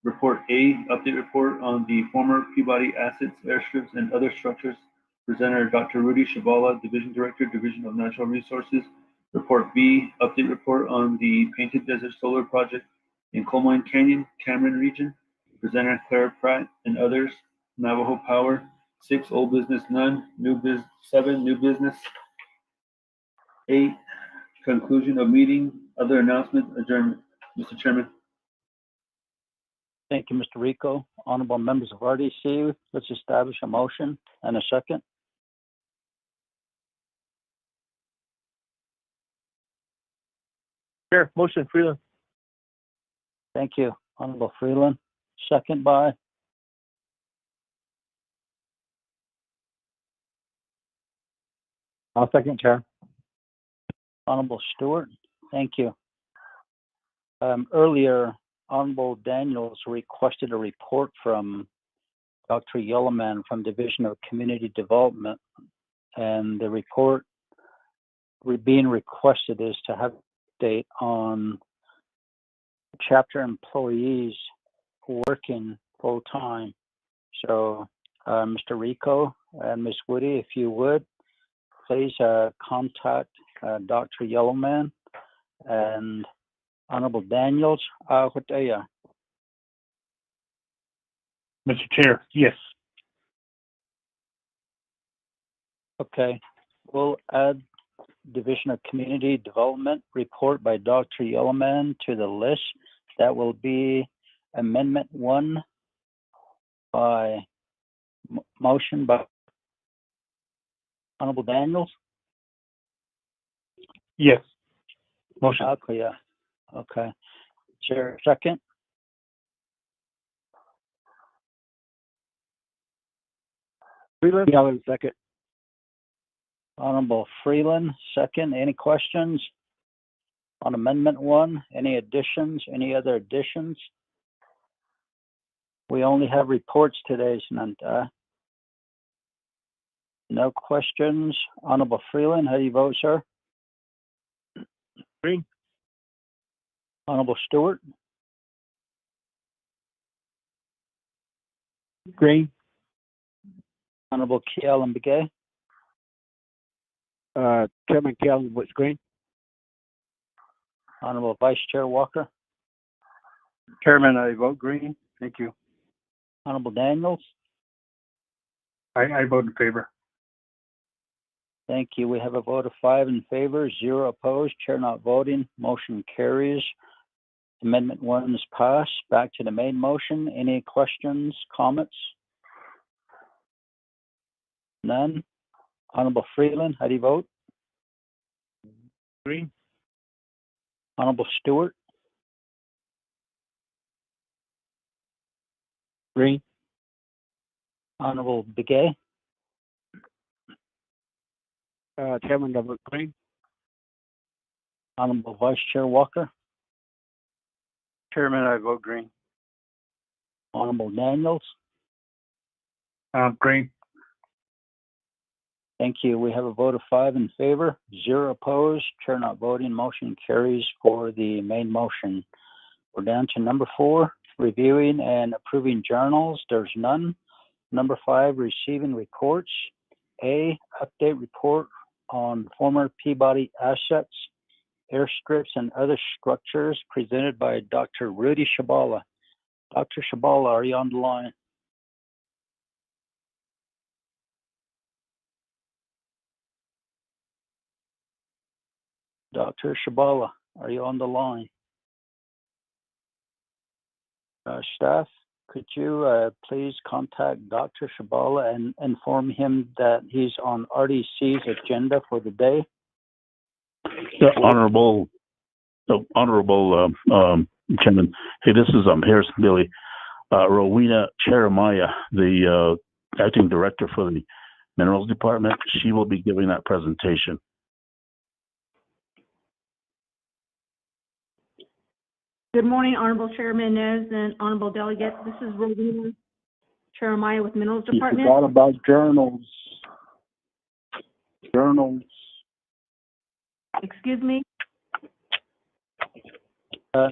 Report A, update report on the former Peabody assets, airstrips, and other structures. Presenter Dr. Rudy Shabala, Division Director, Division of Natural Resources. Report B, update report on the Painted Desert Solar Project in Coal Mine Canyon, Cameron region. Presenter Clara Pratt and others. Navajo Power. 6, old business, none. 7, new business. 8, conclusion of meeting. Other announcements, adjournment. Mr. Chairman. Thank you, Mr. Rico. Honorable members of RDC, let's establish a motion and a second. Chair, motion, Freeland. Thank you, Honorable Freeland. Second by? I'll second, Chair. Honorable Stewart. Thank you. Earlier, Honorable Daniels requested a report from Dr. Yellowman from Division of Community Development, and the report being requested is to have an update on chapter employees working full time. So, Mr. Rico and Ms. Woody, if you would, please contact Dr. Yellowman and Honorable Daniels. Mr. Chair, yes. Okay, we'll add Division of Community Development report by Dr. Yellowman to the list. That will be Amendment 1 by motion by Honorable Daniels. Yes. Motion. Okay, yeah. Okay. Chair, second. Freeland? Yeah, second. Honorable Freeland, second. Any questions on Amendment 1? Any additions? Any other additions? We only have reports today, Samantha. No questions. Honorable Freeland, how do you vote, sir? Green. Honorable Stewart? Green. Honorable Kealan Begay? Chairman Kealan, what's green? Honorable Vice Chair Walker? Chairman, I vote green. Thank you. Honorable Daniels? I vote in favor. Thank you. We have a vote of 5 in favor, 0 opposed. Chair not voting. Motion carries. Amendment 1 is passed. Back to the main motion. Any questions, comments? None. Honorable Freeland, how do you vote? Green. Honorable Stewart? Green. Honorable Begay. Chairman, I vote green. Honorable Vice Chair Walker. Chairman, I vote green. Honorable Daniels. Green. Thank you. We have a vote of 5 in favor, 0 opposed, chair not voting. Motion carries for the main motion. We're down to number 4, reviewing and approving journals. There's none. Number 5, receiving reports. A, update report on former Peabody assets, airstrips, and other structures presented by Dr. Rudy Shabala. Dr. Shabala, are you on the line? Dr. Shabala, are you on the line? Staff, could you please contact Dr. Shabala and inform him that he's on RDC's agenda for the day? Yeah, Honorable Chairman. Hey, this is Harrison Billy. Rowena Cheremiah, the acting director for the Minerals Department, she will be giving that presentation. Good morning, Honorable Chairman Nez and Honorable Delegates. This is Rowena Cheremiah with Minerals Department. You forgot about journals. Journals. Excuse me?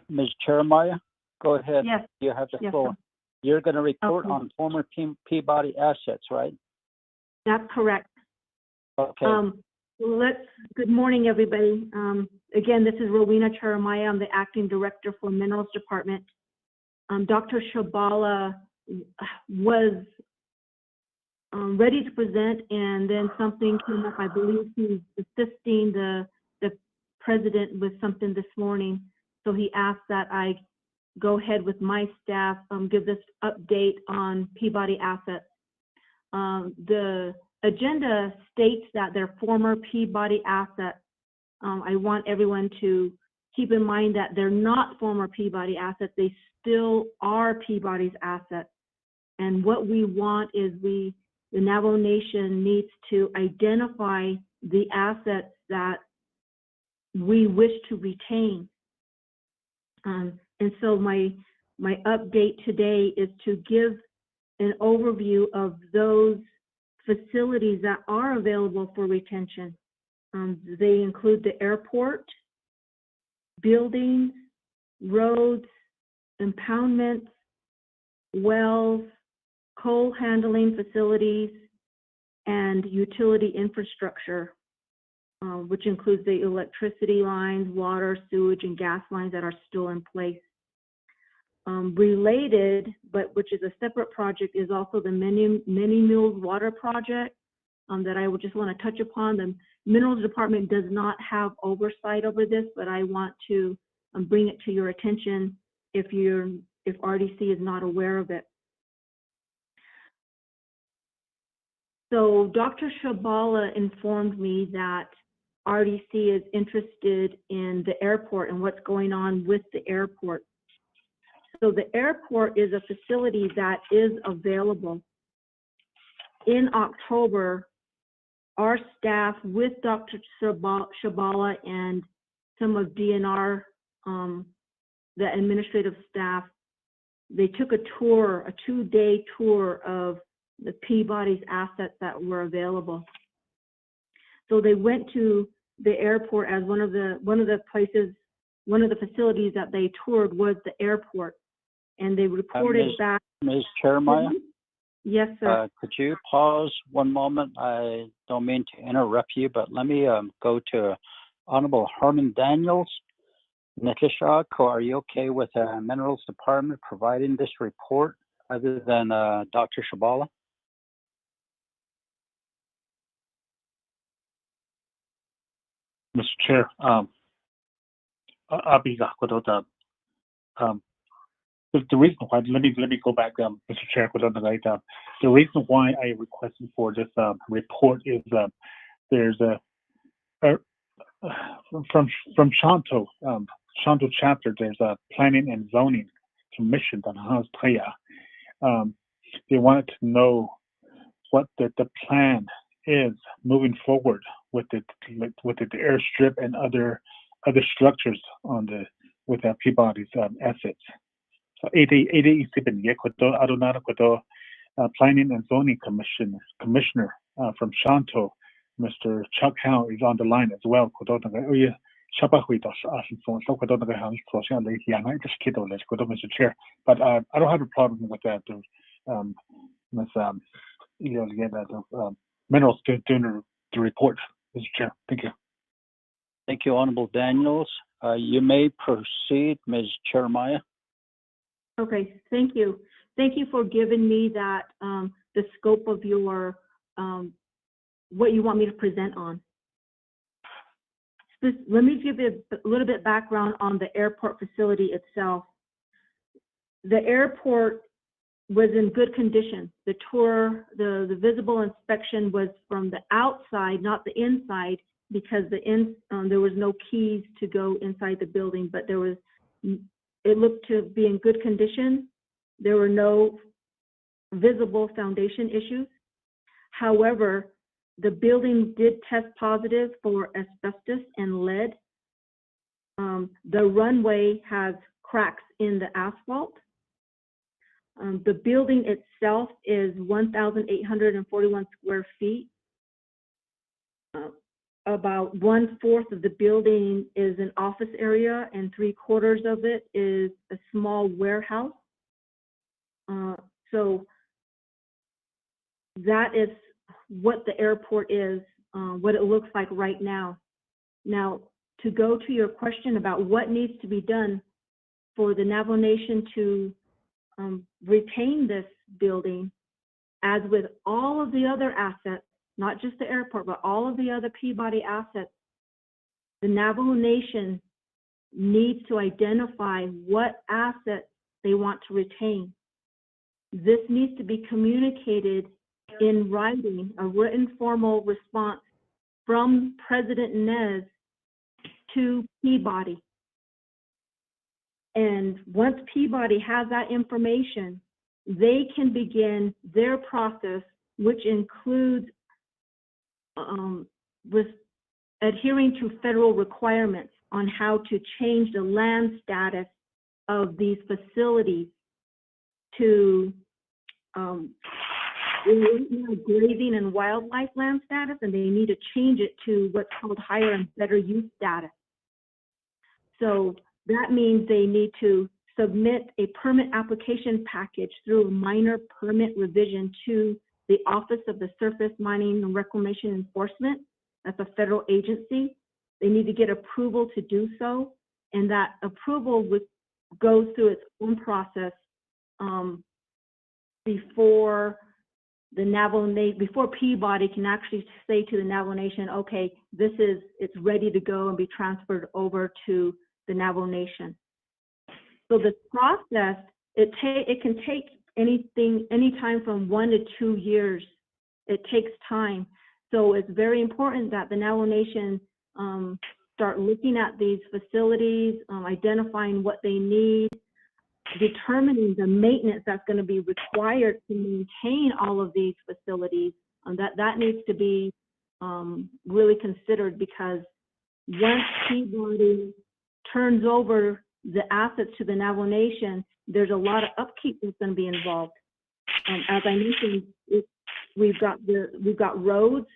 Ms. Cheremiah, go ahead. Yes. You have the Yes, floor. sir. You're going to report Okay. on former Peabody assets, right? That's correct. Okay. Good morning, everybody. Again, this is Rowena Cheremiah. I'm the acting director for Minerals Department. Dr. Shabala was ready to present, and then something came up. I believe he's assisting the president with something this morning. So he asked that I go ahead with my staff, give this update on Peabody assets. The agenda states that they're former Peabody assets. I want everyone to keep in mind that they're not former Peabody assets. They still are Peabody's assets. And what we want is the Navajo Nation needs to identify the assets that we wish to retain. And so my update today is to give an overview of those facilities that are available for retention. They include the airport, buildings, roads, impoundments, wells, coal handling facilities, and utility infrastructure, which includes the electricity lines, water, sewage, and gas lines that are still in place. Related, but which is a separate project, is also the Many Mills Water Project that I would just want to touch upon. The Minerals Department does not have oversight over this, but I want to bring it to your attention if RDC is not aware of it. So Dr. Shabala informed me that RDC is interested in the airport and what's going on with the airport. So the airport is a facility that is available. In October, our staff with Dr. Shabala and some of DNR, the administrative staff, they took a tour, a 2-day tour of the Peabody's assets that were available. So they went to the airport as one of the facilities that they toured was the airport, and they reported back. Ms. Cheremiah? Yes, sir. Could you pause one moment? I don't mean to interrupt you, but let me go to Honorable Herman Daniels. Nikishak, are you okay with the Minerals Department providing this report other than Dr. Shabala? Mr. Chair, I'll be without the reason why. Let me go back, Mr. Chair, without the right. The reason why I requested for this report is there's from Shanto chapter. There's a planning and zoning commission on Hans Playa. They wanted to know what the plan is moving forward with the airstrip and other structures on with Peabody's assets. So Planning and Zoning Commissioner from Shanto, Mr. Chuck Howe, is on the line as well. Mr. Chair, but I don't have a problem with that. Ms. Minerals doing the report, Mr. Chair. Thank you. Thank you, Honorable Daniels. You may proceed, Ms. Jeremiah. Okay, thank you. Thank you for giving me that, the scope of your, what you want me to present on. Let me give you a little bit background on the airport facility itself. The airport was in good condition. The tour, the visible inspection was from the outside, not the inside, because there was no keys to go inside the building, but it looked to be in good condition. There were no visible foundation issues. However, the building did test positive for asbestos and lead. The runway has cracks in the asphalt. The building itself is 1,841 square feet. About 1/4 of the building is an office area and 3/4 of it is a small warehouse. So that is what the airport is, what it looks like right now. Now, to go to your question about what needs to be done for the Navajo Nation to retain this building, as with all of the other assets, not just the airport, but all of the other Peabody assets, the Navajo Nation needs to identify what assets they want to retain. This needs to be communicated in writing, a written formal response from President Nez to Peabody. And once Peabody has that information, they can begin their process, which includes with adhering to federal requirements on how to change the land status of these facilities to grazing and wildlife land status, and they need to change it to what's called higher and better use status. So that means they need to submit a permit application package through a minor permit revision to the Office of the Surface Mining and Reclamation Enforcement. That's a federal agency. They need to get approval to do so, and that approval goes through its own process before before Peabody can actually say to the Navajo Nation, okay, it's ready to go and be transferred over to the Navajo Nation. So the process, it can take any time from 1 to 2 years. It takes time. So it's very important that the Navajo Nation start looking at these facilities, identifying what they need, determining the maintenance that's going to be required to maintain all of these facilities. That needs to be really considered, because once Peabody turns over the assets to the Navajo Nation, there's a lot of upkeep that's going to be involved. As I mentioned, we've got roads,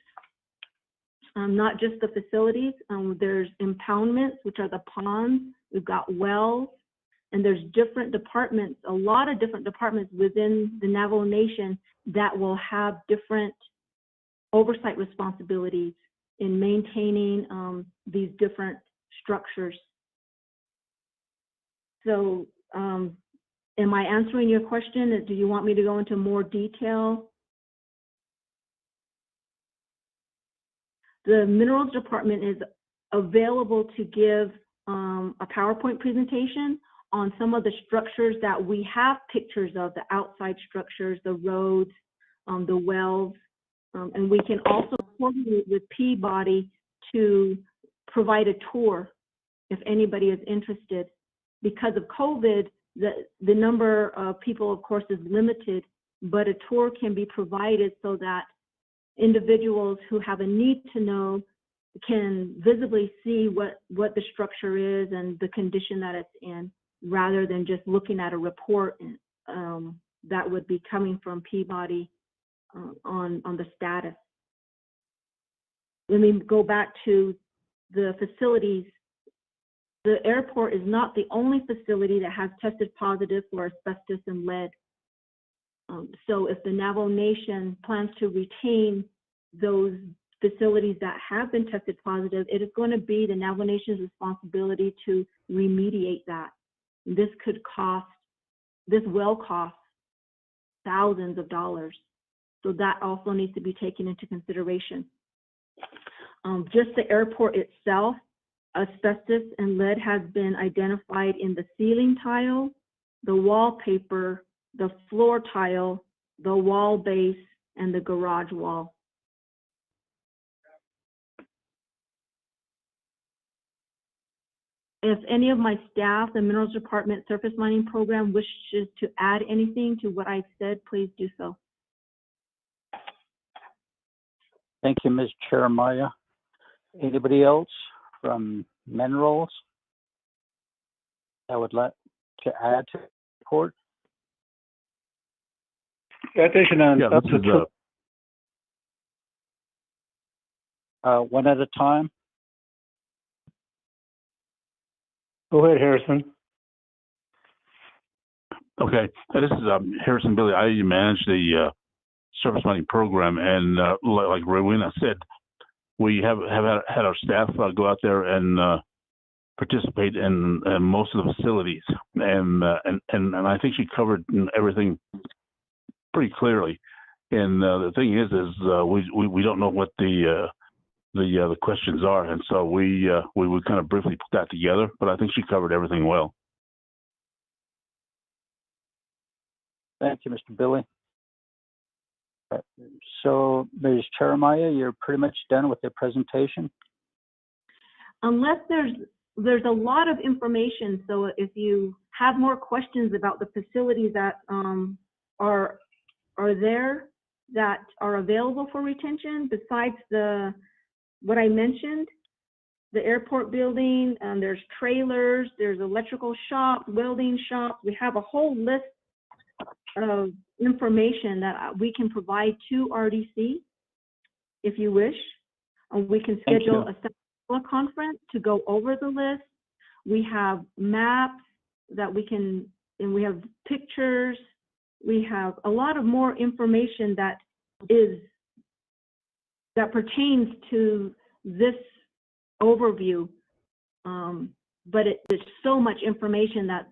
not just the facilities. There's impoundments, which are the ponds. We've got wells, and there's different departments, a lot of different departments within the Navajo Nation that will have different oversight responsibilities in maintaining these different structures. So, am I answering your question? Do you want me to go into more detail? The Minerals Department is available to give a PowerPoint presentation on some of the structures that we have pictures of, the outside structures, the roads, the wells, and we can also coordinate with Peabody to provide a tour if anybody is interested. Because of COVID, the number of people, of course, is limited, but a tour can be provided so that individuals who have a need to know can visibly see what the structure is and the condition that it's in, rather than just looking at a report that would be coming from Peabody on the status. Let me go back to the facilities. The airport is not the only facility that has tested positive for asbestos and lead. So if the Navajo Nation plans to retain those facilities that have been tested positive, it is going to be the Navajo Nation's responsibility to remediate that. This will cost thousands of dollars. So that also needs to be taken into consideration. Just the airport itself, asbestos and lead has been identified in the ceiling tile, the wallpaper, the floor tile, the wall base, and the garage wall. If any of my staff, the Minerals Department Surface Mining Program, wishes to add anything to what I've said, please do so. Thank you, Ms. Cheremiah. Anybody else from Minerals that would like to add to the report? One at a time. Go ahead, Harrison. Okay, this is Harrison Billy. I manage the surface mining program, and like Rowena said, we have had our staff go out there and participate in most of the facilities, and I think she covered everything pretty clearly. And the thing is we don't know what the questions are, and so we would kind of briefly put that together. But I think she covered everything well. Thank you, Mr. Billy. So, Ms. Cheremiah, you're pretty much done with the presentation? Unless there's a lot of information, so if you have more questions about the facilities that are there that are available for retention, besides what I mentioned, the airport building, there's trailers, there's electrical shop, welding shop. We have a whole list of information that we can provide to RDC if you wish. We can schedule a conference to go over the list. We have maps that we can, and we have pictures. We have a lot of more information that pertains to this overview. But there's so much information that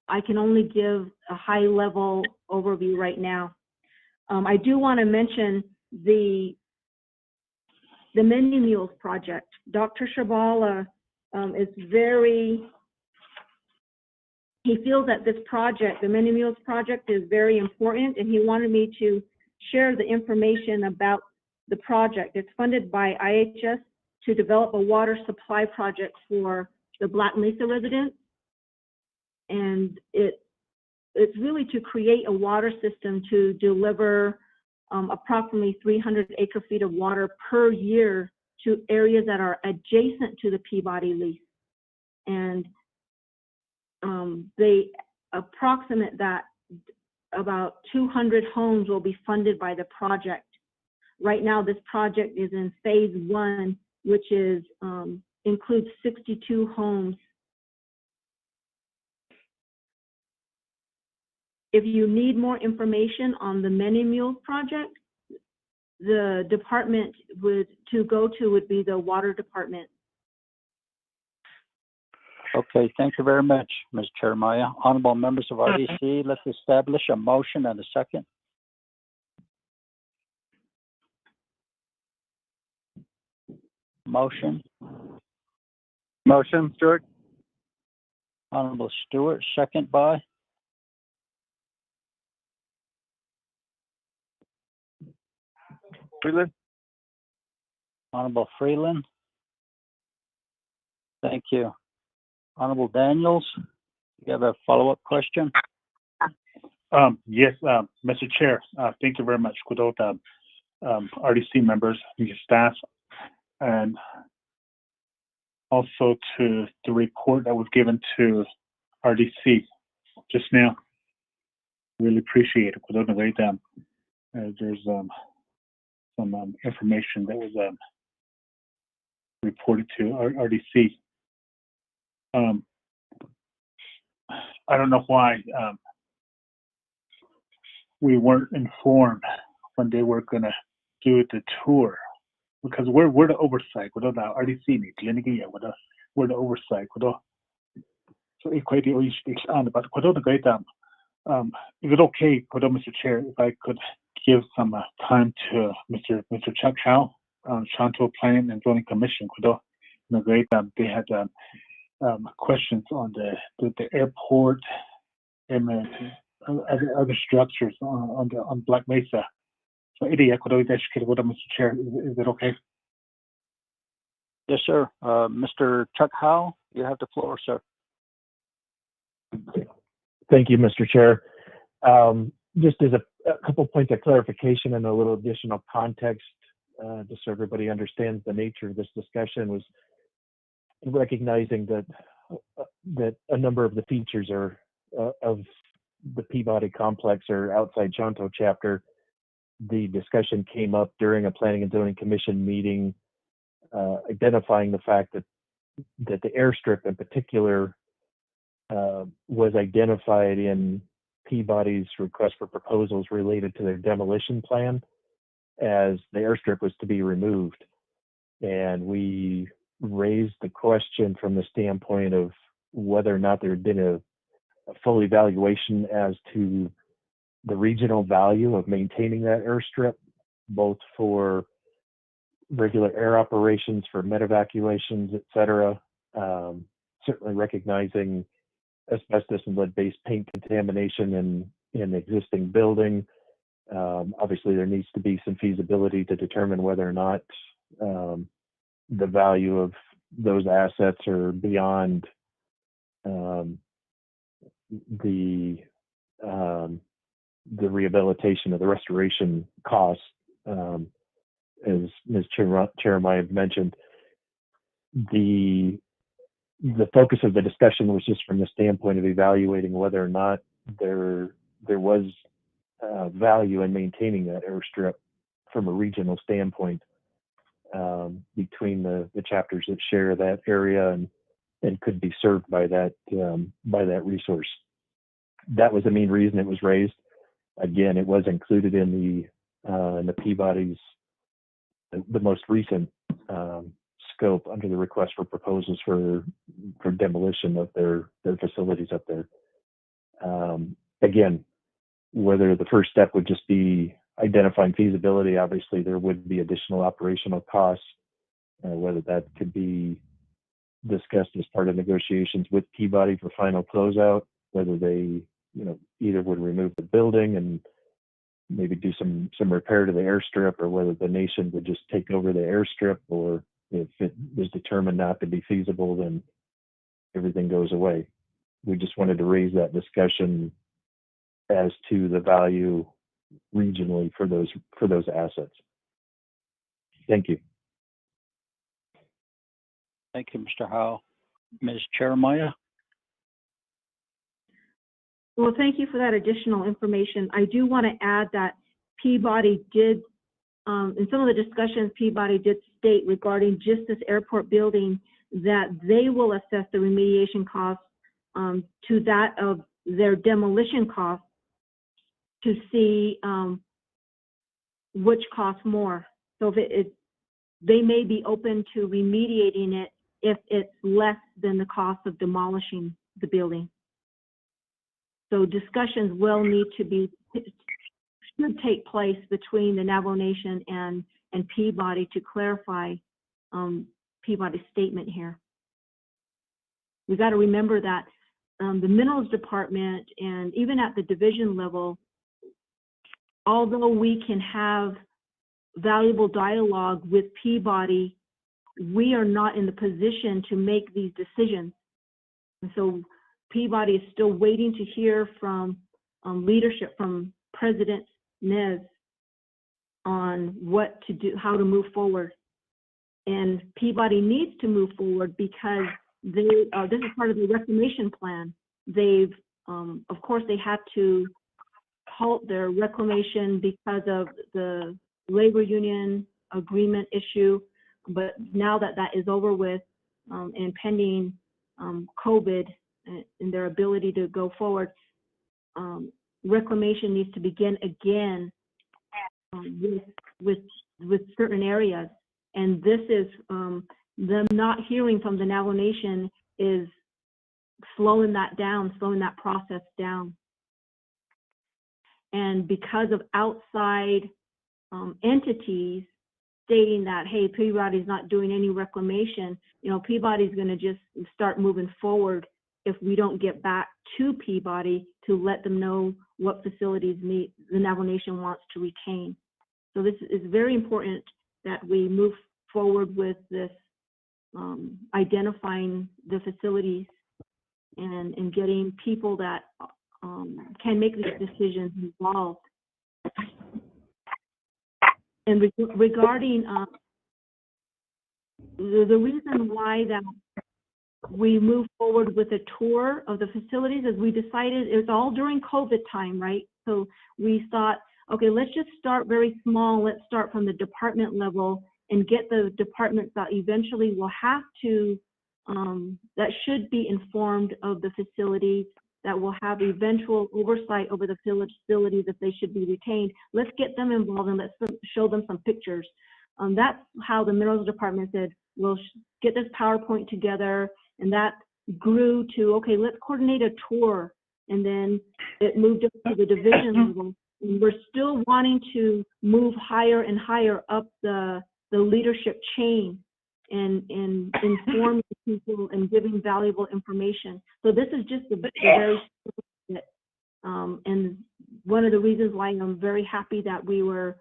I can only give a high-level overview right now. I do want to mention the Many Mules project. Dr. Shabala he feels that this project, the Many Mules project, is very important, and he wanted me to share the information about the project. It's funded by IHS to develop a water supply project for the Black Mesa residents. And it's really to create a water system to deliver approximately 300 acre-feet of water per year to areas that are adjacent to the Peabody lease. And they approximate that about 200 homes will be funded by the project. Right now, this project is in phase 1, which includes 62 homes. If you need more information on the Many Mules project, the department to go to would be the Water Department. Okay, thank you very much, Ms. Cheremiah. Honorable members of RDC, let's establish a motion and a second. Motion. Motion, Stewart. Honorable Stewart, second by. Freeland. Honorable Freeland. Thank you. Honorable Daniels. You have a follow-up question? Yes, Mr. Chair. Thank you very much. Kudos, RDC members, your staff, and also to the report that was given to RDC just now. Really appreciate it. Kudos, there's some information that was reported to RDC. I don't know why we weren't informed when they were gonna do the tour, because we're the oversight. We're the RDC ni clinic ya. We're the oversight. So equate each on, but is it okay, Mr. Chair, if I could give some time to Mr. Chuck Howe, Shanto Planning and Zoning Commission? They had questions on the airport and other structures on Black Mesa. So, Mr. Chair, is it okay? Yes, sir. Mr. Chuck Howe, you have the floor, sir. Thank you, Mr. Chair. Just as a couple points of clarification and a little additional context, just so everybody understands the nature of this discussion, was recognizing that a number of the features of the Peabody complex are outside Shanto chapter. The discussion came up during a Planning and Zoning Commission meeting, identifying the fact that the airstrip in particular was identified in Peabody's request for proposals related to their demolition plan as the airstrip was to be removed. And we raised the question from the standpoint of whether or not there had been a full evaluation as to the regional value of maintaining that airstrip, both for regular air operations, for med evacuations, et cetera. Certainly recognizing asbestos and lead-based paint contamination in the existing building. Obviously, there needs to be some feasibility to determine whether or not the value of those assets are beyond the rehabilitation or the restoration costs, as Ms. Cheremiah mentioned. The focus of the discussion was just from the standpoint of evaluating whether or not there was value in maintaining that airstrip from a regional standpoint between the chapters that share that area and could be served by that resource. That was the main reason it was raised. Again, it was included in the Peabody's the most recent scope under the request for proposals for demolition of their facilities up there. Again, whether the first step would just be identifying feasibility, obviously there would be additional operational costs, whether that could be discussed as part of negotiations with Peabody for final closeout, whether they either would remove the building and maybe do some repair to the airstrip, or whether the nation would just take over the airstrip, or if it was determined not to be feasible, then everything goes away. We just wanted to raise that discussion as to the value regionally for those assets. Thank you. Thank you, Mr. Howe. Ms. Cheremiah? Well, thank you for that additional information. I do want to add that Peabody did, in some of the discussions, Peabody did state regarding just this airport building that they will assess the remediation costs to that of their demolition costs to see which costs more. So if they may be open to remediating it if it's less than the cost of demolishing the building. So discussions will need to should take place between the Navajo Nation and Peabody to clarify Peabody's statement here. We got to remember that the Minerals Department, and even at the division level, although we can have valuable dialogue with Peabody, we are not in the position to make these decisions. And so Peabody is still waiting to hear from leadership from President Nez on what to do, how to move forward. And Peabody needs to move forward because this is part of the reclamation plan. They've, of course, they had to halt their reclamation because of the labor union agreement issue. But now that that is over with and pending COVID and their ability to go forward, reclamation needs to begin again with certain areas. And this is them not hearing from the Navajo Nation is slowing that down, slowing that process down. And because of outside entities stating that, hey, Peabody's not doing any reclamation, you know, Peabody's going to just start moving forward if we don't get back to Peabody to let them know what facilities the Navajo Nation wants to retain. So this is very important that we move forward with this, identifying the facilities and getting people that can make these decisions involved. And regarding the reason why that we move forward with a tour of the facilities is we decided it was all during COVID time, right? So we thought, okay, let's just start very small. Let's start from the department level and get the departments that eventually will have to, that should be informed of the facilities, that will have eventual oversight over the facilities if they should be retained. Let's get them involved and let's show them some pictures. That's how the Minerals Department said, we'll get this PowerPoint together, and that grew to, okay, let's coordinate a tour. And then it moved up to the division level. And we're still wanting to move higher and higher up the leadership chain and informing people and giving valuable information. So this is just the very bit. And one of the reasons why I'm very happy that we were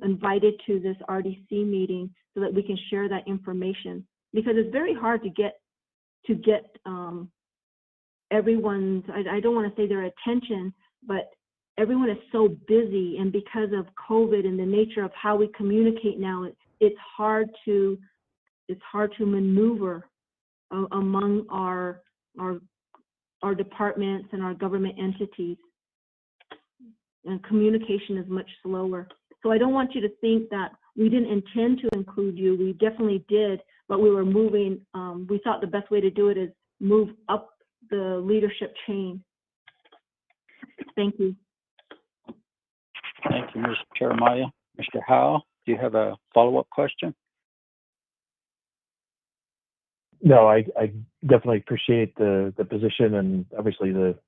invited to this RDC meeting so that we can share that information, because it's very hard to get everyone's, I don't want to say their attention, but everyone is so busy, and because of COVID and the nature of how we communicate now, it's hard to maneuver among our departments and our government entities, and communication is much slower. So I don't want you to think that we didn't intend to include you. We definitely did, but we were moving. We thought the best way to do it is move up the leadership chain. Thank you. Thank you, Ms. Jeremiah. Mr. Howe, do you have a follow-up question? No, I definitely appreciate the position, and obviously the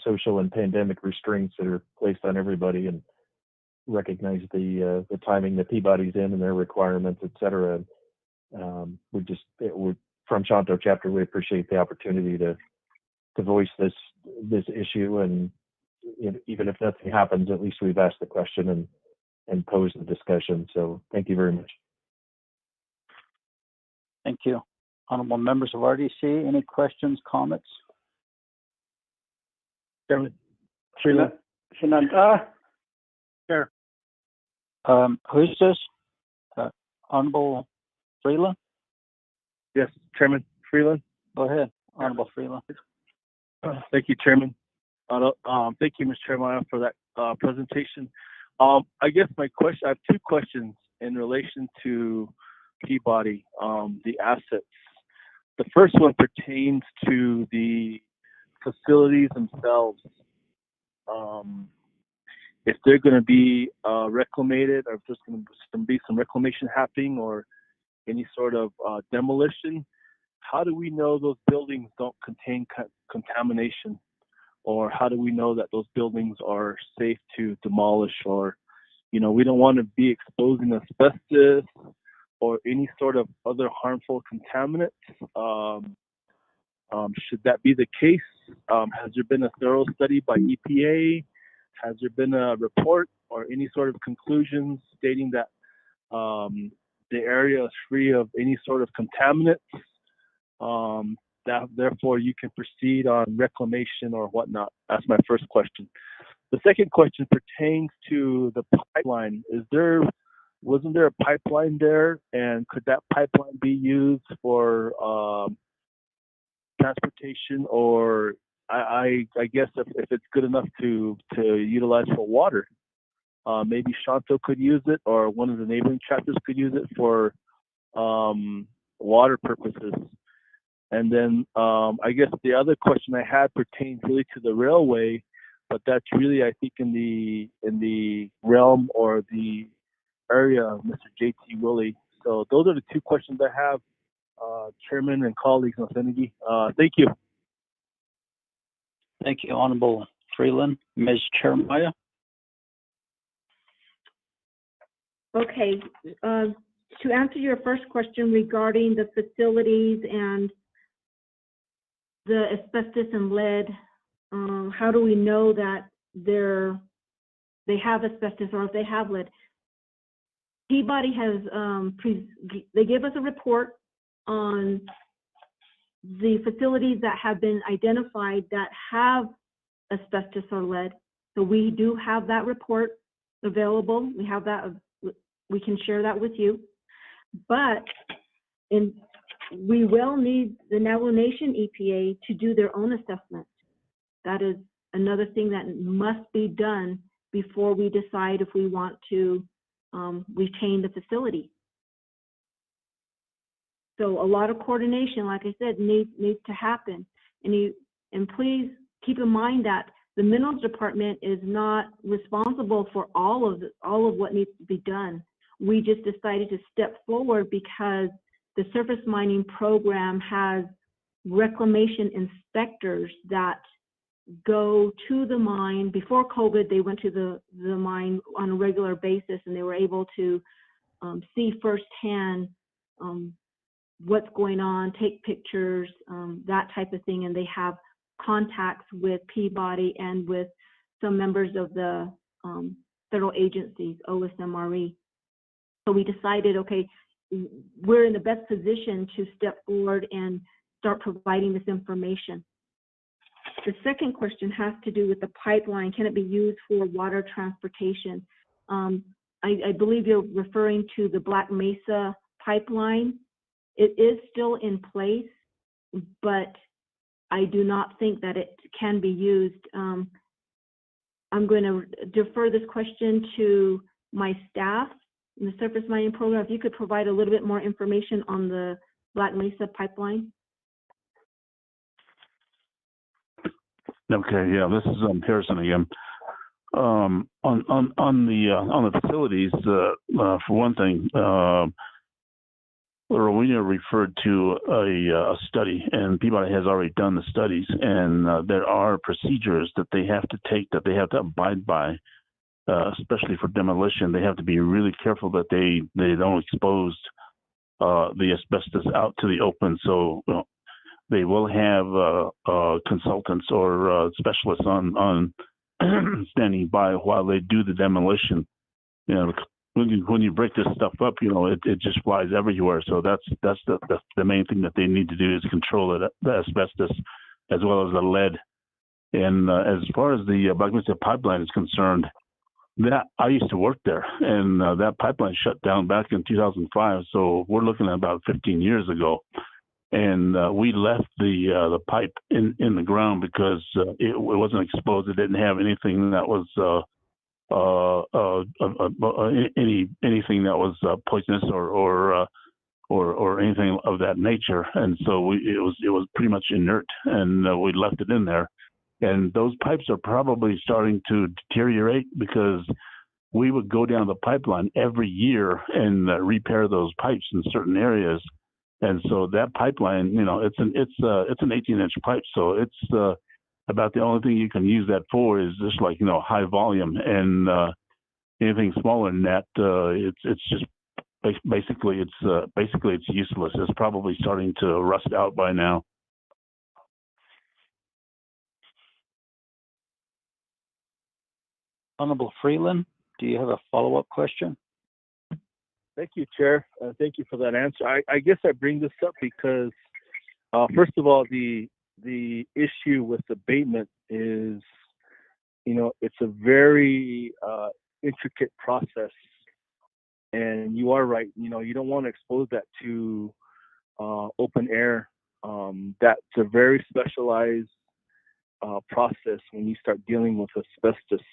social and pandemic restraints that are placed on everybody, and recognize the timing that Peabody's in and their requirements, et cetera. We're from Shanto chapter, we appreciate the opportunity to voice this issue, and even if nothing happens, at least we've asked the question and posed the discussion. So thank you very much. Thank you. Honorable members of RDC, any questions, comments? Chairman. Shinanta. Chair. Who's this? Honorable Freeland? Yes, Chairman Freeland. Go ahead, Honorable Freeland. Thank you, Chairman. Thank you, Ms. Jeremiah, for that presentation. I guess my question, I have two questions in relation to Peabody, the assets. The first one pertains to the facilities themselves. If they're going to be reclamated, or if there's going to be some reclamation happening or any sort of demolition, how do we know those buildings don't contain contamination? Or how do we know that those buildings are safe to demolish? Or, we don't want to be exposing asbestos or any sort of other harmful contaminants. Should that be the case? Has there been a thorough study by EPA? Has there been a report or any sort of conclusions stating that the area is free of any sort of contaminants? therefore you can proceed on reclamation or whatnot? That's my first question. The second question pertains to the pipeline. Wasn't there a pipeline there, and could that pipeline be used for transportation, or I guess if it's good enough to utilize for water, maybe Shanto could use it, or one of the neighboring chapters could use it for water purposes. And then I guess the other question I had pertains really to the railway, but that's really, I think, in the realm or the area of Mr. J.T. Willie. So those are the two questions I have, Chairman and colleagues on Senate. Thank you. Thank you, Honorable Freeland. Ms. Chermaya? Okay. To answer your first question regarding the facilities and the asbestos and lead, how do we know that they have asbestos or if they have lead? Peabody has, they gave us a report on the facilities that have been identified that have asbestos or lead. So we do have that report available. We have that, we can share that with you. But we will need the Navajo Nation EPA to do their own assessment. That is another thing that must be done before we decide if we want to retain the facility. So a lot of coordination, like I said, needs to happen. And please keep in mind that the Minerals Department is not responsible for all of what needs to be done. We just decided to step forward because the surface mining program has reclamation inspectors that go to the mine. Before COVID, they went to the mine on a regular basis, and they were able to see firsthand what's going on, take pictures, that type of thing. And they have contacts with Peabody and with some members of the federal agencies, OSMRE. So we decided, okay, we're in the best position to step forward and start providing this information. The second question has to do with the pipeline. Can it be used for water transportation? I believe you're referring to the Black Mesa pipeline. It is still in place, but I do not think that it can be used. I'm going to defer this question to my staff in the surface mining program. If you could provide a little bit more information on the Black Mesa pipeline. Okay, yeah, this is Harrison again. On the facilities, for one thing, Rowena referred to a study, and Peabody has already done the studies, and there are procedures that they have to take, that they have to abide by, especially for demolition. They have to be really careful that they don't expose the asbestos out to the open. So they will have consultants or specialists on standing by while they do the demolition. You know, when you break this stuff up, you know, it just flies everywhere. So that's the main thing that they need to do is control it, the asbestos as well as the lead. And as far as the Black Mesa pipeline is concerned, that I used to work there, and that pipeline shut down back in 2005. So we're looking at about 15 years ago. And we left the pipe in the ground because it wasn't exposed. It didn't have anything that was anything that was poisonous or anything of that nature. And so it was pretty much inert, and we left it in there. And those pipes are probably starting to deteriorate because we would go down the pipeline every year and repair those pipes in certain areas. And so that pipeline, you know, it's an 18-inch pipe, so it's about the only thing you can use that for is just like, you know, high volume, and anything smaller than that, it's just basically it's useless. It's probably starting to rust out by now. Honorable Freeland, do you have a follow-up question? Thank you, Chair. Thank you for that answer. I guess I bring this up because First of all, the issue with abatement is, it's a very intricate process, and you are right. You don't want to expose that to open air. That's a very specialized process when you start dealing with asbestos.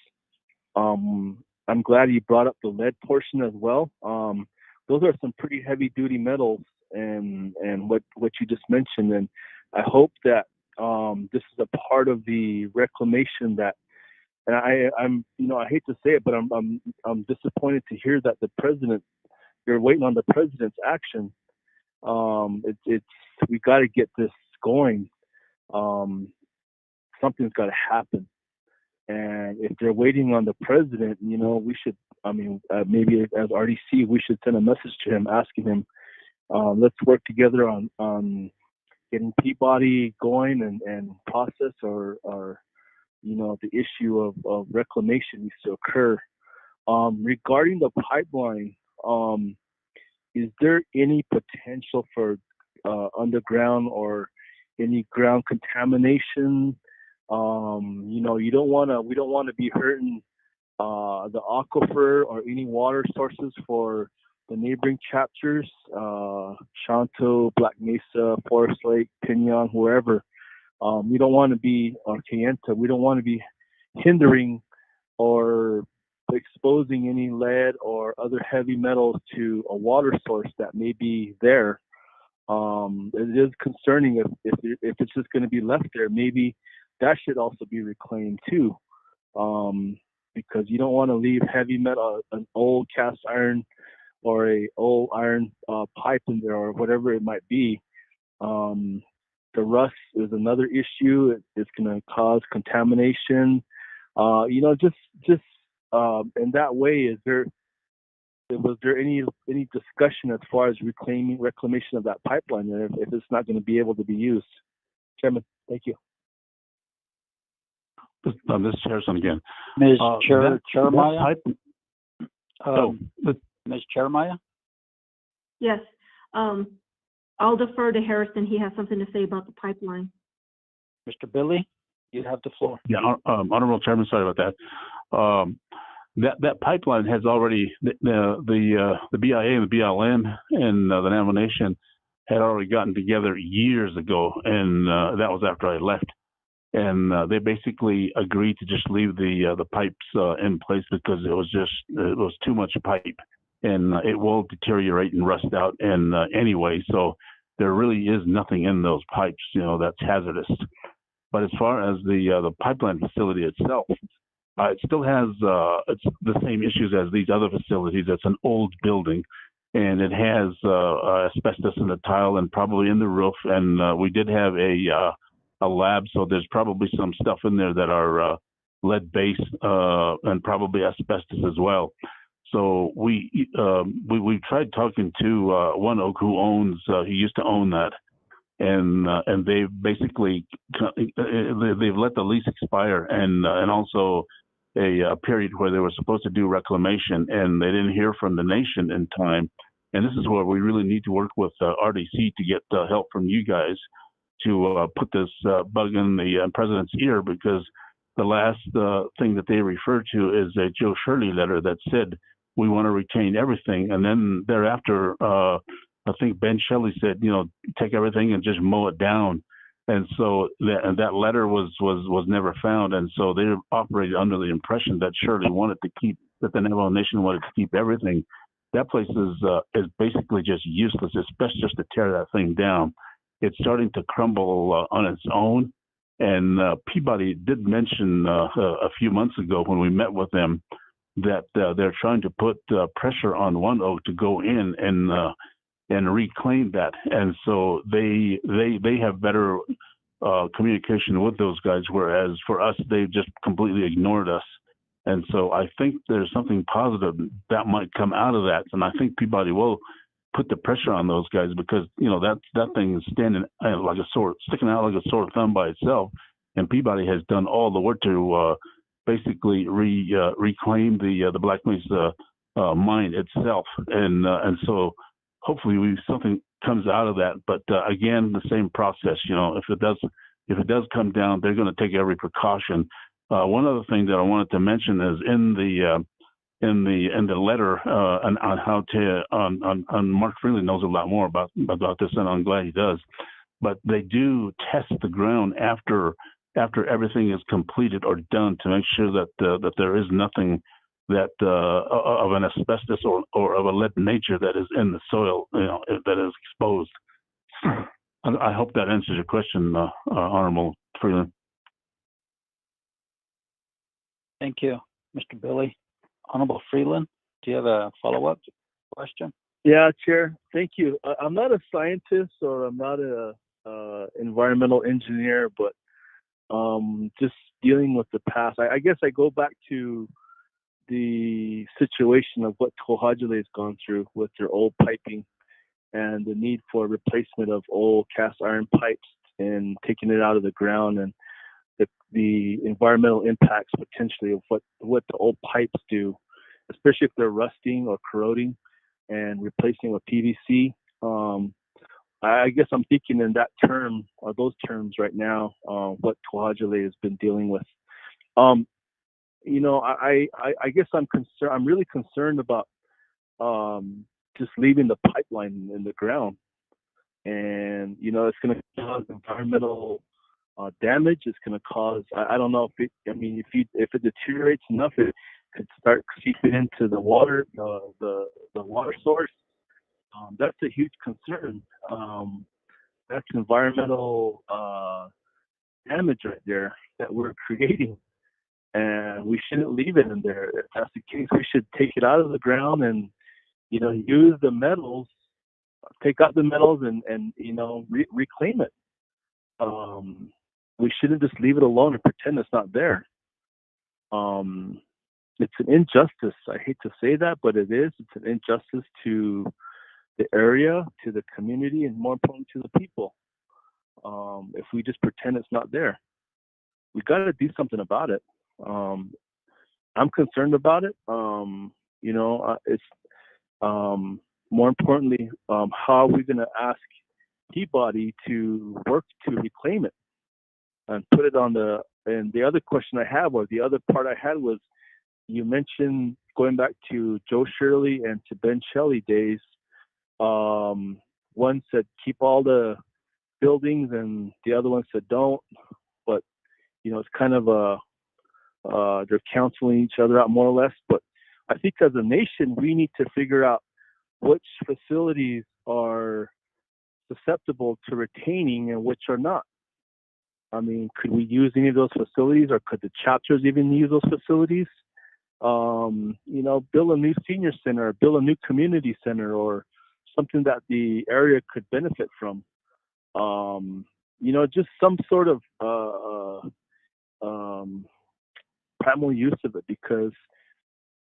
I'm glad you brought up the lead portion as well. Those are some pretty heavy duty metals, and what you just mentioned. And I hope that this is a part of the reclamation that. And I'm I hate to say it, but I'm disappointed to hear that you're waiting on the president's action. It's we got to get this going. Something's got to happen. And if they're waiting on the president, we should, maybe as RDC, we should send a message to him asking him, let's work together on getting Peabody going and process or the issue of reclamation needs to occur. Regarding the pipeline, is there any potential for underground or any ground contamination? We don't want to be hurting the aquifer or any water sources for the neighboring chapters, Shanto, Black Mesa, Forest Lake, Pinyon, wherever. We don't want to be, or Kayenta, we don't want to be hindering or exposing any lead or other heavy metals to a water source that may be there. It is concerning if it's just going to be left there. Maybe that should also be reclaimed too, because you don't want to leave heavy metal, an old cast iron or a old iron pipe in there or whatever it might be. The rust is another issue. It's going to cause contamination. Just in that way, was there any discussion as far as reclamation of that pipeline, and if it's not going to be able to be used? Chairman, thank you. This is Harrison again. Ms. Cheremiah? Ms. Cheremiah? Yes. I'll defer to Harrison. He has something to say about the pipeline. Mr. Billy, you have the floor. Yeah, Honorable Chairman, sorry about that. That pipeline has already, the BIA and the BLM and the Navajo Nation had already gotten together years ago, and that was after I left. And they basically agreed to just leave the pipes in place because it was too much pipe, and it will deteriorate and rust out. And anyway, so there really is nothing in those pipes, that's hazardous. But as far as the pipeline facility itself, it still has it's the same issues as these other facilities. It's an old building, and it has asbestos in the tile and probably in the roof. And we did have a lab, so there's probably some stuff in there that are lead-based and probably asbestos as well. So we've tried talking to One Oak, who used to own that, and they've basically they've let the lease expire and also a period where they were supposed to do reclamation, and they didn't hear from the nation in time. And this is where we really need to work with RDC to get help from you guys to put this bug in the president's ear, because the last thing that they refer to is a Joe Shirley letter that said we want to retain everything, and then thereafter I think Ben Shelley said, take everything and just mow it down. And so that letter was never found, and so they operated under the impression that Shirley wanted to keep, that the Navajo Nation wanted to keep everything. That place is basically just useless. It's best just to tear that thing down. It's starting to crumble on its own. And Peabody did mention a few months ago when we met with them that they're trying to put pressure on One Oak to go in and reclaim that. And so they have better communication with those guys, whereas for us, they've just completely ignored us. And so I think there's something positive that might come out of that. And I think Peabody will put the pressure on those guys, because that thing is sticking out like a sore thumb by itself, and Peabody has done all the work to basically reclaim the Black Mesa mine itself, and so hopefully comes out of that. But again, the same process. If it does come down, they're going to take every precaution. One other thing that I wanted to mention is in the letter on how to on Mark Freeland knows a lot more about this, and I'm glad he does. But they do test the ground after everything is completed or done to make sure that there is nothing that of an asbestos or of a lead nature that is in the soil, that is exposed. I hope that answers your question, Honorable Freeland. Thank you, Mr. Billy. Honorable Freeland, do you have a follow-up question? Yeah, Chair. Thank you. I'm not a scientist or I'm not a environmental engineer, but just dealing with the past, I guess I go back to the situation of what To'Hajiilee has gone through with their old piping and the need for replacement of old cast iron pipes and taking it out of the ground, and the environmental impacts potentially of what the old pipes do, especially if they're rusting or corroding, and replacing with PVC. I guess I'm thinking in that term or those terms right now, what To'Hajiilee has been dealing with. I guess I'm concerned. I'm really concerned about just leaving the pipeline in the ground, and it's going to cause environmental damage. It's going to cause. I don't know if it deteriorates enough, it could start seeping into the water, the water source. That's a huge concern. That's environmental damage right there that we're creating, and we shouldn't leave it in there. If that's the case, we should take it out of the ground and use the metals, take out the metals and reclaim it. We shouldn't just leave it alone and pretend it's not there. It's an injustice. I hate to say that, but it is. It's an injustice to the area, to the community, and more importantly to the people. If we just pretend it's not there, we got to do something about it. I'm concerned about it. It's more importantly, how are we going to ask Peabody to work to reclaim it and put it on the? And the other question I have, or the other part I had, was you mentioned going back to Joe Shirley and to Ben Shelley days. One said keep all the buildings, and the other one said don't. But it's kind of they're counseling each other out more or less. But I think as a nation, we need to figure out which facilities are susceptible to retaining and which are not. I mean, could we use any of those facilities, or could the chapters even use those facilities? Build a new senior center, build a new community center, or something that the area could benefit from. Just some sort of primal use of it, because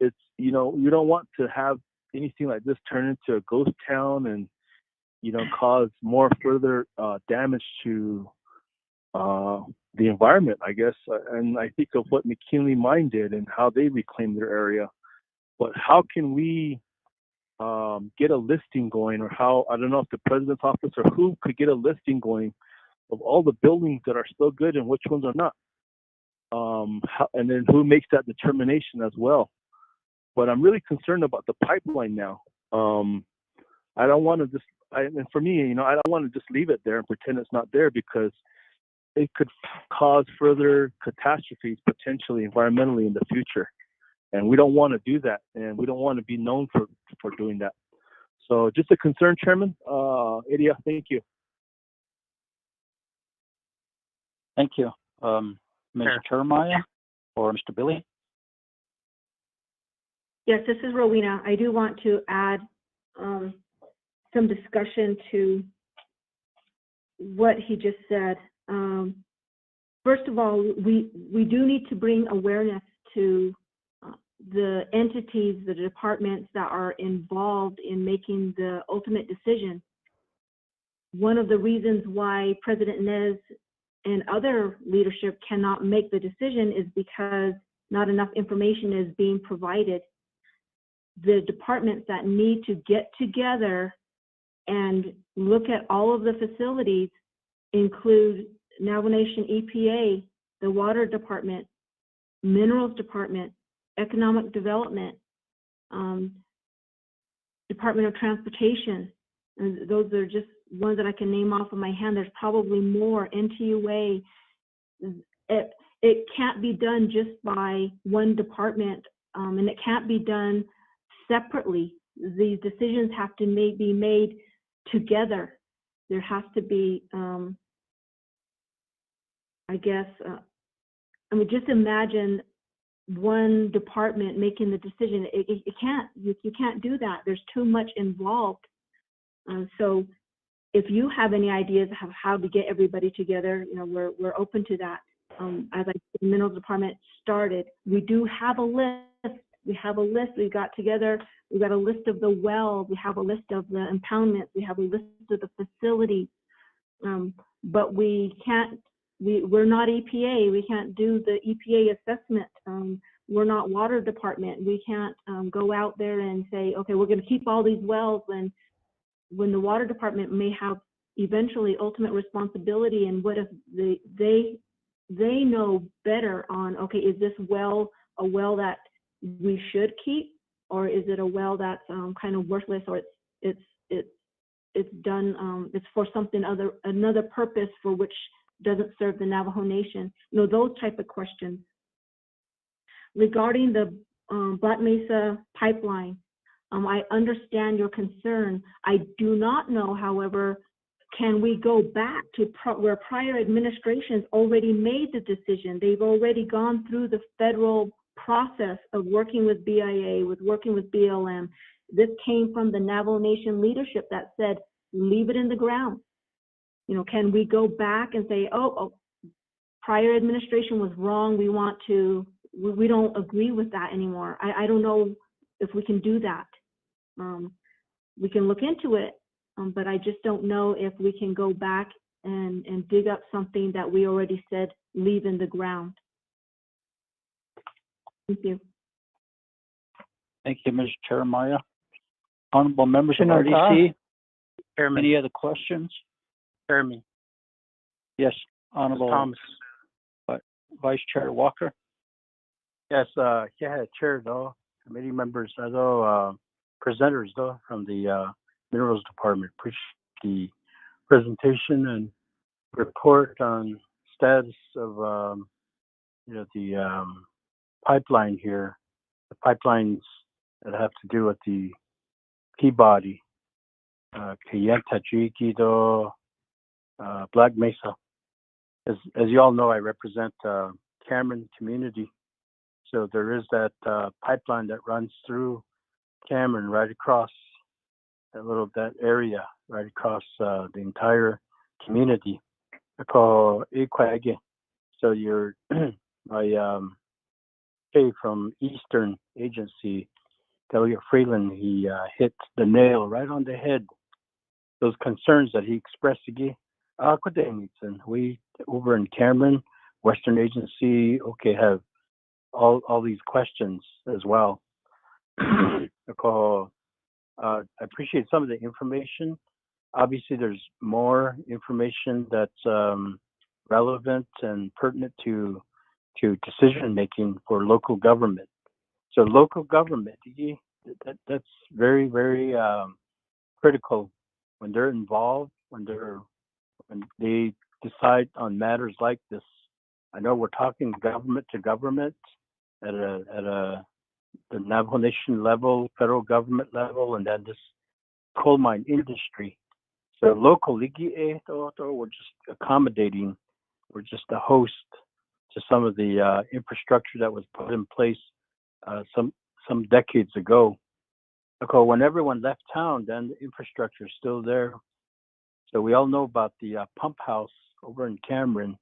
it's, you don't want to have anything like this turn into a ghost town and, cause more further damage to the environment, I guess. And I think of what McKinley Mine did and how they reclaimed their area. But how can we get a listing going, or how, I don't know if the president's office or who could get a listing going of all the buildings that are still good and which ones are not. And then who makes that determination as well. But I'm really concerned about the pipeline now. I don't want to just, and for me, I don't want to just leave it there and pretend it's not there, because it could cause further catastrophes potentially environmentally in the future. And we don't want to do that, and we don't want to be known for doing that. So just a concern, Chairman. Idia, thank you. Thank you. Ms. Termeyer or Mr. Billy? Yes, this is Rowena. I do want to add some discussion to what he just said. First of all, we do need to bring awareness to the entities, the departments that are involved in making the ultimate decision. One of the reasons why President Nez and other leadership cannot make the decision is because not enough information is being provided. The departments that need to get together and look at all of the facilities, include Navajo Nation EPA, the Water Department, Minerals Department, Economic Development, Department of Transportation. And those are just ones that I can name off of my hand. There's probably more. NTUA. It can't be done just by one department, and it can't be done separately. These decisions have to be made together. There has to be, just imagine one department making the decision. You can't do that. There's too much involved. So if you have any ideas of how to get everybody together, we're open to that. As I said, the Minerals Department started. We do have a list. We have a list. We got together. We got a list of the wells. We have a list of the impoundments. We have a list of the facilities. But we can't. We're not EPA. We can't do the EPA assessment. We're not Water Department. We can't go out there and say, okay, we're going to keep all these wells when the Water Department may have eventually ultimate responsibility. And what if they know better on, okay, is this well a well that we should keep, or is it a well that's kind of worthless, or it's done, it's for something another purpose for which doesn't serve the Navajo Nation? Those type of questions. Regarding the Black Mesa pipeline, I understand your concern. I do not know, however, can we go back to where prior administrations already made the decision? They've already gone through the federal process of working with BIA, working with BLM. This came from the Navajo Nation leadership that said, leave it in the ground. Can we go back and say, oh, prior administration was wrong. We don't agree with that anymore. I don't know if we can do that. We can look into it, but I just don't know if we can go back and dig up something that we already said leave in the ground. Thank you. Thank you, Ms. Jeremiah. Honorable members of Chairman, RDC, Chairman. any other questions? Chairman. Yes, Honorable Thomas. Vice Chair Walker. Yes, Chair, though, committee members, though, presenters, though, from the Minerals Department. Appreciate the presentation and report on status of, the pipeline here, the pipelines that have to do with the Peabody, Kayenta, Black Mesa. As you all know, I represent Cameron community. So there is that pipeline that runs through Cameron right across that area, right across the entire community. I call Equag. So you're my from Eastern Agency, Elliot Freeland, he hit the nail right on the head. Those concerns that he expressed again. We over in Cameron, Western Agency, have all these questions as well. I appreciate some of the information. Obviously, there's more information that's relevant and pertinent to decision making for local government. So local government, that's very, very critical when they're involved, when they decide on matters like this. I know we're talking government to government at the Navajo Nation level, federal government level, and then this coal mine industry. So local, we're just accommodating. We're just a host to some of the infrastructure that was put in place some decades ago. When everyone left town, then the infrastructure is still there. So we all know about the pump house over in Cameron,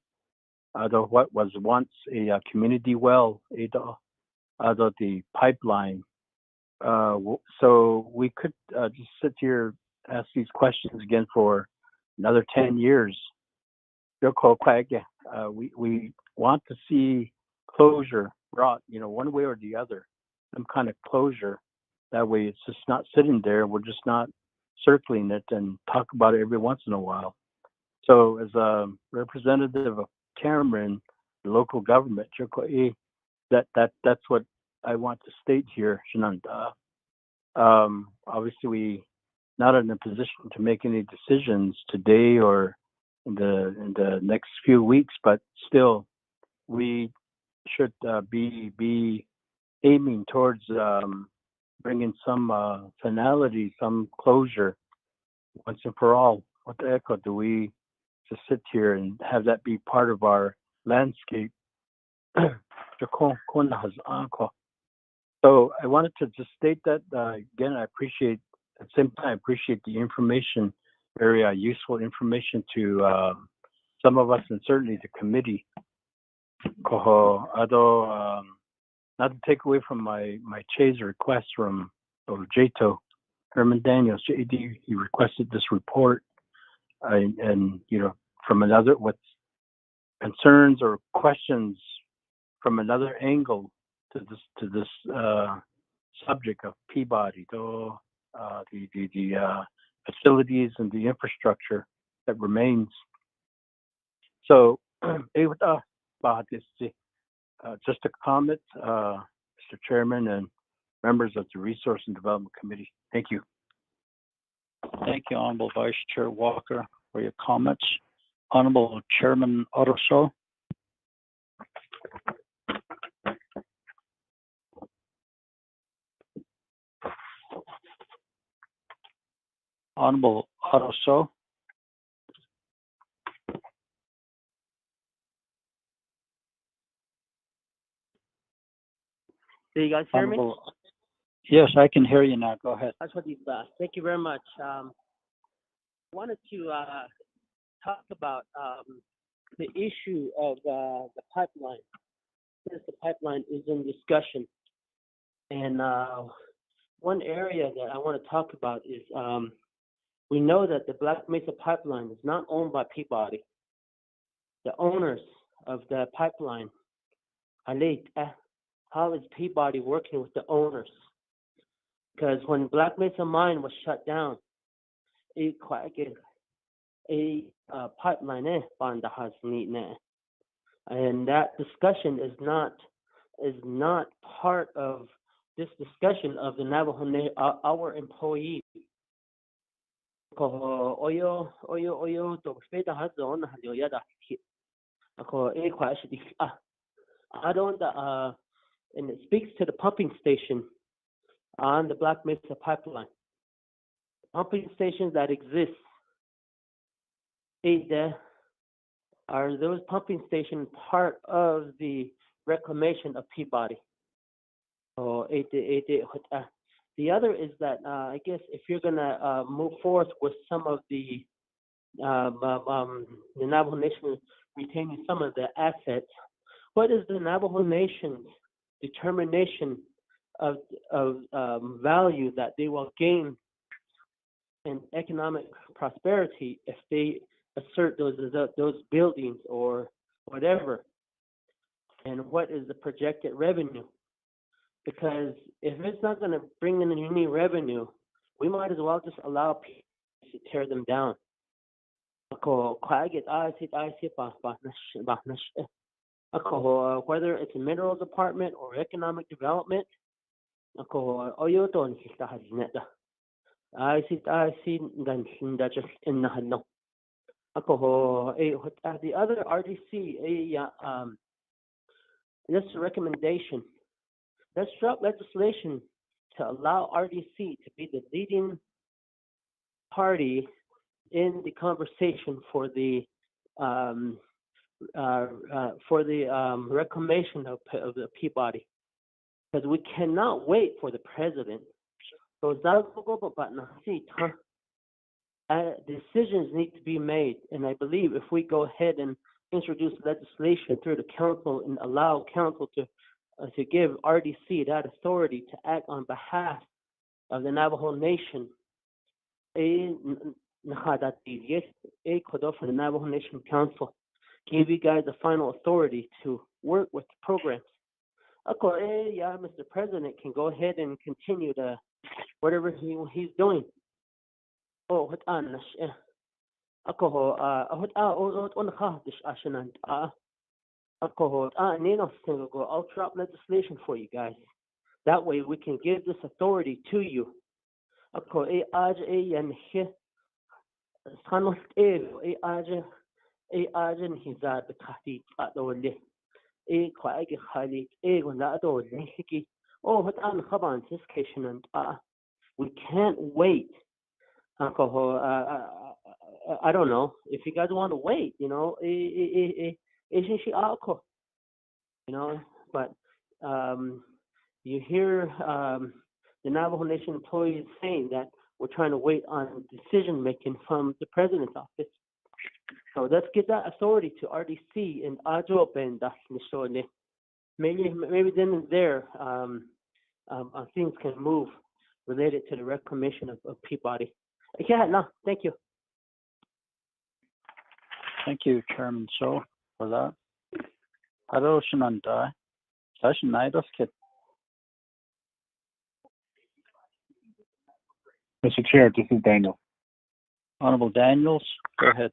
what was once a community well, the pipeline. So we could just sit here, ask these questions again for another 10 years. We want to see closure brought, one way or the other, some kind of closure. That way it's just not sitting there. We're just not circling it and talk about it every once in a while. So as a representative of Cameron, the local government, that's what I want to state here, Shananta. Obviously, we not in a position to make any decisions today or in the next few weeks, but still, we should be aiming towards bringing some finality, some closure once and for all. What the echo do we just sit here and have that be part of our landscape? So I wanted to just state that again. I appreciate at the same time. I appreciate the information, very useful information to some of us and certainly the committee. Not to take away from my Chase request from Jato Herman Daniels, JD, he requested this report, and from another with concerns or questions from another angle to this subject of Peabody, the facilities and the infrastructure that remains. So, just a comment, Mr. Chairman and members of the Resource and Development Committee. Thank you. Thank you, Honorable Vice Chair Walker, for your comments. Honorable Chairman Ottoso. Honorable Ottoso. Do you guys hear me? Yes, I can hear you now. Go ahead. Thank you very much. Wanted to talk about the issue of the pipeline. Since the pipeline is in discussion, and one area that I want to talk about is we know that the Black Mesa pipeline is not owned by Peabody. The owners of the pipeline, how is Peabody working with the owners? Because when Black Mesa mine was shut down, a pipeline and that discussion is not part of this discussion of the Navajo our employees. And it speaks to the pumping station on the Black Mesa pipeline. Pumping stations that exist, are those pumping stations part of the reclamation of Peabody? The other is that I guess if you're gonna move forth with some of the Navajo Nation retaining some of the assets, what is the Navajo Nation's determination of value that they will gain in economic prosperity if they assert those buildings or whatever? And what is the projected revenue? Because if it's not going to bring in any revenue, we might as well just allow people to tear them down. Whether it's a minerals department or economic development, the other RDC, this recommendation, let's drop legislation to allow RDC to be the leading party in the conversation for the reclamation of the Peabody, because we cannot wait for the president. So decisions need to be made, and I believe if we go ahead and introduce legislation through the council and allow council to give RDC that authority to act on behalf of the Navajo Nation, for the Navajo Nation Council, give you guys the final authority to work with the programs. Mr. President can go ahead and continue to whatever he's doing. hot an ako ho hot on khahdish ashanant ako ho nino go. I'll drop legislation for you guys. That way we can give this authority to you. Ako aj yan he sanos aj hizad khati adole kwa khali wala adole hiki hot an khaban tiskation and we can't wait. Alcohol. I don't know if you guys want to wait. Isn't she alcohol? But you hear the Navajo Nation employees saying that we're trying to wait on decision making from the president's office. So let's give that authority to RDC and Ajob and maybe then and there things can move related to the reclamation of Peabody. Yeah, no, thank you. Thank you, Chairman So, for that. Adoshananda, Sashanaidos Kit. Mr. Chair, this is Daniel. Honorable Daniels, go ahead.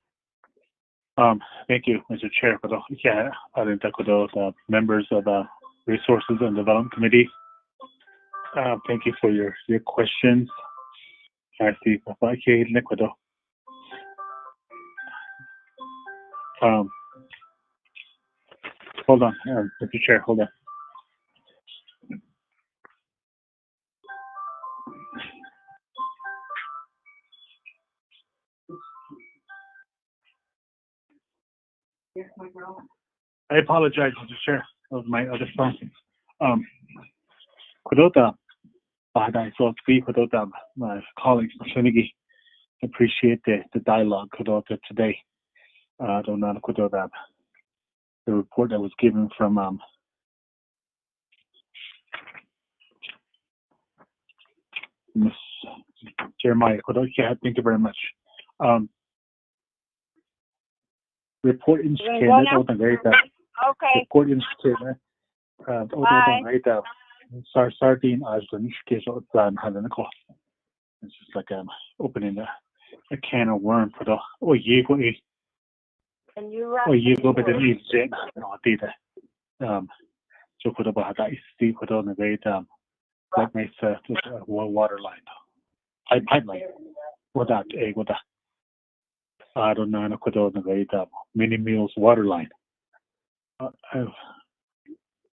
Thank you, Mr. Chair, for the members of the Resources and Development Committee. Thank you for your questions. I see Ecuador. Hold on, Mr. Chair, hold on. I apologize, Mr. Chair, of my other phone. Kudota, my colleagues, appreciate the dialogue Kudota today. The report that was given from Ms. Jeremiah Kudota. Thank you very much. Report in report in Sardine as the schedule plan had an it's just like opening a can of worm for the but the leaves did so could about that is put on the great like makes water line pipeline without with that I don't know could on the great mini meals water line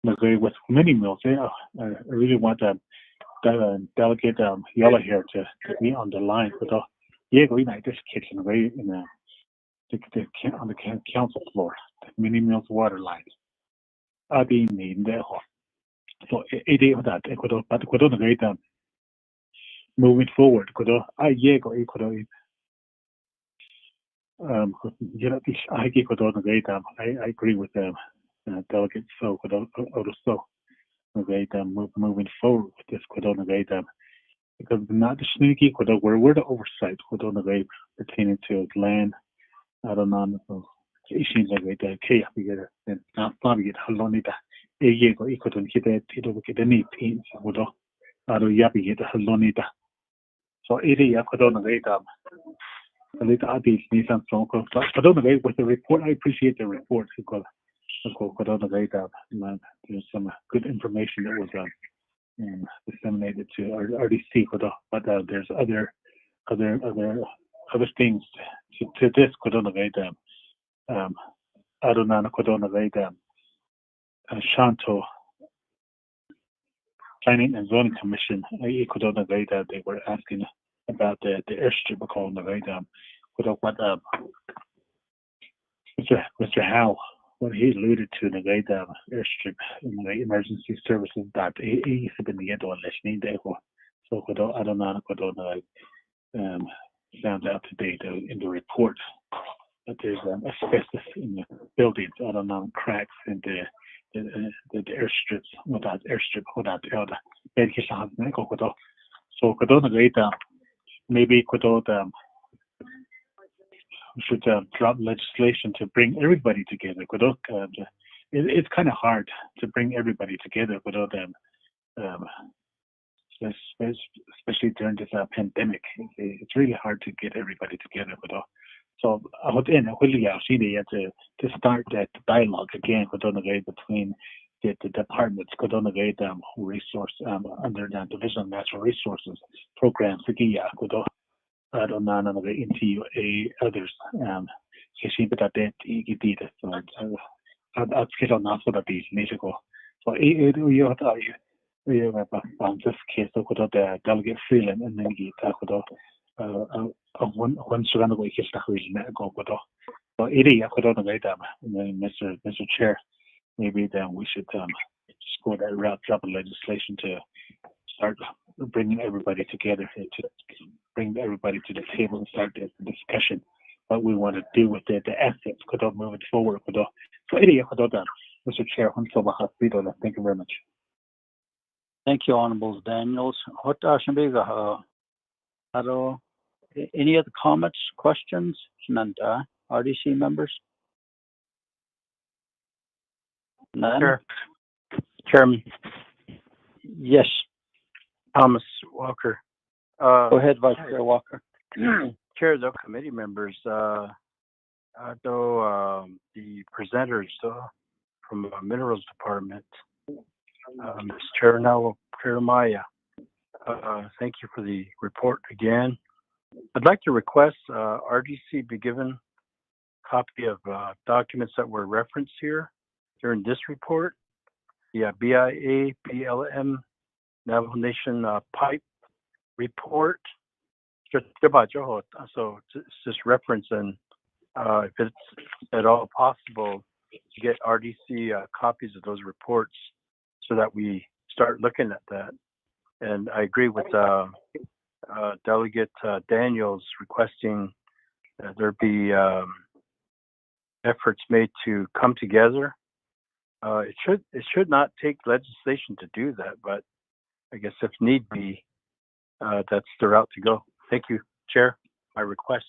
with mini meals I really want to delegate yellow hair to be on the line for the this kitchen right in on the council floor mini meals water lines being made there so it of that Ecuador but Ecuador the great moving forward Ecuador I agree with them delegates so so great moving forward with this Ecuador great because not the sneaky Ecuador we're the oversight Ecuador great pertaining to land I don't know issues like that okay and not probably get halonita Ecuador get any teams Ecuador yapi get halonita so it is Ecuador great with the report. I appreciate the report because there's some good information that was disseminated to RDC, but there's other things to this Shanto Planning and Zoning Commission. They were asking about the airstrip called the what Mr. Howe, what he alluded to the airstrip in the emergency services that he been the end listening there. So I don't know found out today in the report that there's asbestos in the buildings. I don't know cracks in the airstrips without airstrip without the medication. So maybe we should drop legislation to bring everybody together. It's kind of hard to bring everybody together without them especially during this pandemic. It's really hard to get everybody together. So I would end really to start that dialogue again between the departments resource under the Division of Natural Resources programs I don't know into others so I'd get on that for the beach so you this case the delegate Freeland and then get one surrounded with his go so Mr. Chair, maybe then we should just go that route, drop a legislation to start bringing everybody together, to bring everybody to the table and start the discussion what we want to do with the assets moving forward. So Mr. Chair, thank you very much. Thank you, Honorable Daniels. Any other comments, questions, RDC members? None? Sure. Chairman. Yes. Thomas Walker. Go ahead, Vice Chair Walker. Chair of the committee members, the presenters from the Minerals Department, Ms. Chair Maya, thank you for the report again. I'd like to request RDC be given a copy of documents that were referenced here during this report. The BIA, BLM, Navajo Nation pipe report. So it's just reference, and if it's at all possible to get RDC copies of those reports so that we start looking at that. And I agree with Delegate Daniels requesting that there be efforts made to come together. It should not take legislation to do that, but I guess if need be, that's the route to go. Thank you, Chair. My request.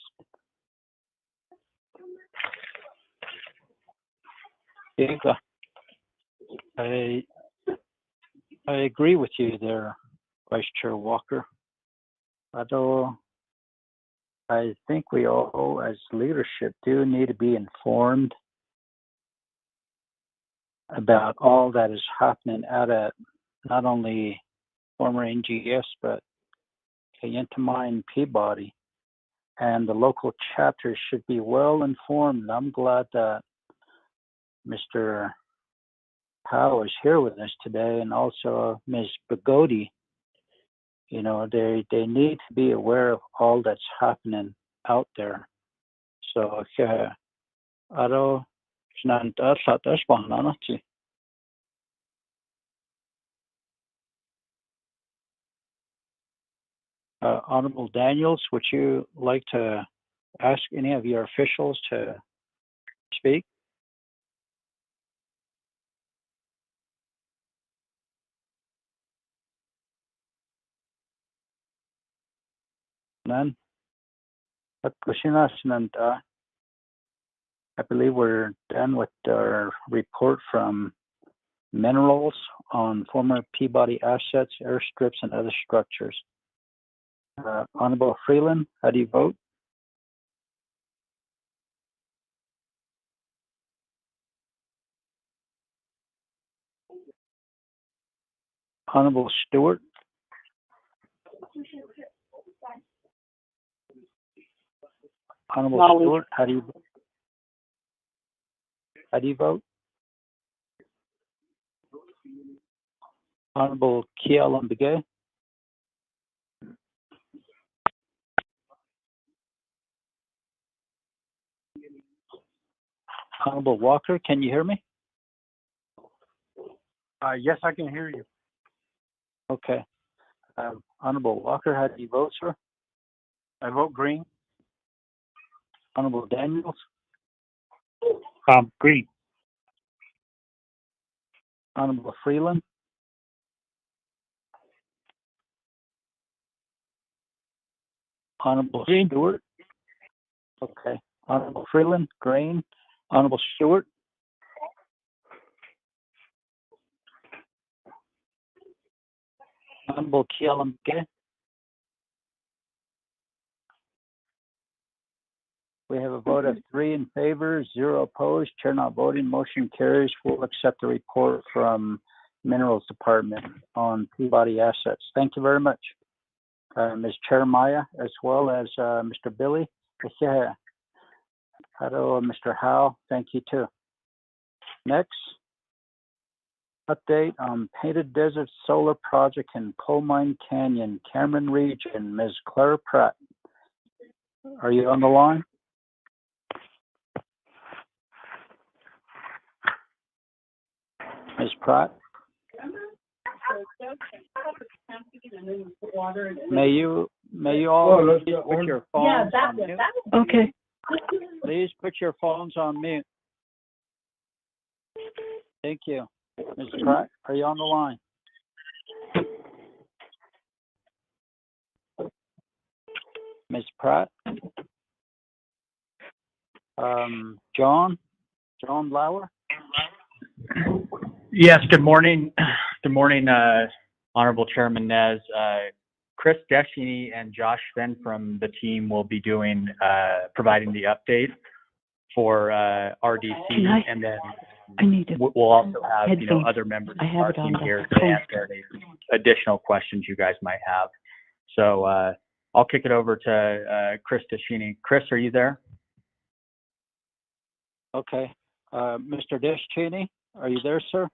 I agree with you there, Vice Chair Walker. Although I think we all, as leadership, do need to be informed about all that is happening out at not only former NGS, but Kayenta and Peabody. And the local chapters should be well informed. And I'm glad that Mr. Howe is here with us today, and also Ms. Bagodi. You know, they need to be aware of all that's happening out there. So, Honorable Daniels, would you like to ask any of your officials to speak? None? I believe we're done with our report from Minerals on former Peabody assets, airstrips, and other structures. Honorable Freeland, how do you vote? Honorable Stewart? Honorable Molly. Stewart, how do you vote? How do you vote? Honorable Kiel Mbege? Honorable Walker, can you hear me? Yes, I can hear you. Okay. Honorable Walker, how do you vote, sir? I vote green. Honorable Daniels? Green. Honorable Freeland? Honorable Green. Stewart? Okay. Honorable Freeland, green. Honorable Stewart? Honorable Kialamke. We have a vote of 3 in favor, 0 opposed, chair not voting. Motion carries. We'll accept the report from Minerals Department on Peabody assets. Thank you very much, Ms. Chair Maya, as well as Mr. Billy. Hello, Mr. Howe. Thank you too. Next, update on Painted Desert Solar Project in Coal Mine Canyon, Cameron Region. Ms. Claire Pratt, are you on the line? Ms. Pratt? May you all put your phones on mute? Okay. Please put your phones on mute. Thank you. Ms. Pratt, are you on the line? Ms. Pratt? John Lauer? Yes, good morning. Good morning, Honorable Chairman Nez. Chris Deschini and Josh Fenn from the team will be providing the update for RDC, and then we'll also have other members of our team here to answer any additional questions you guys might have. So I'll kick it over to Chris Deschini. Chris, are you there? Okay. Mr. Deschini, are you there, sir?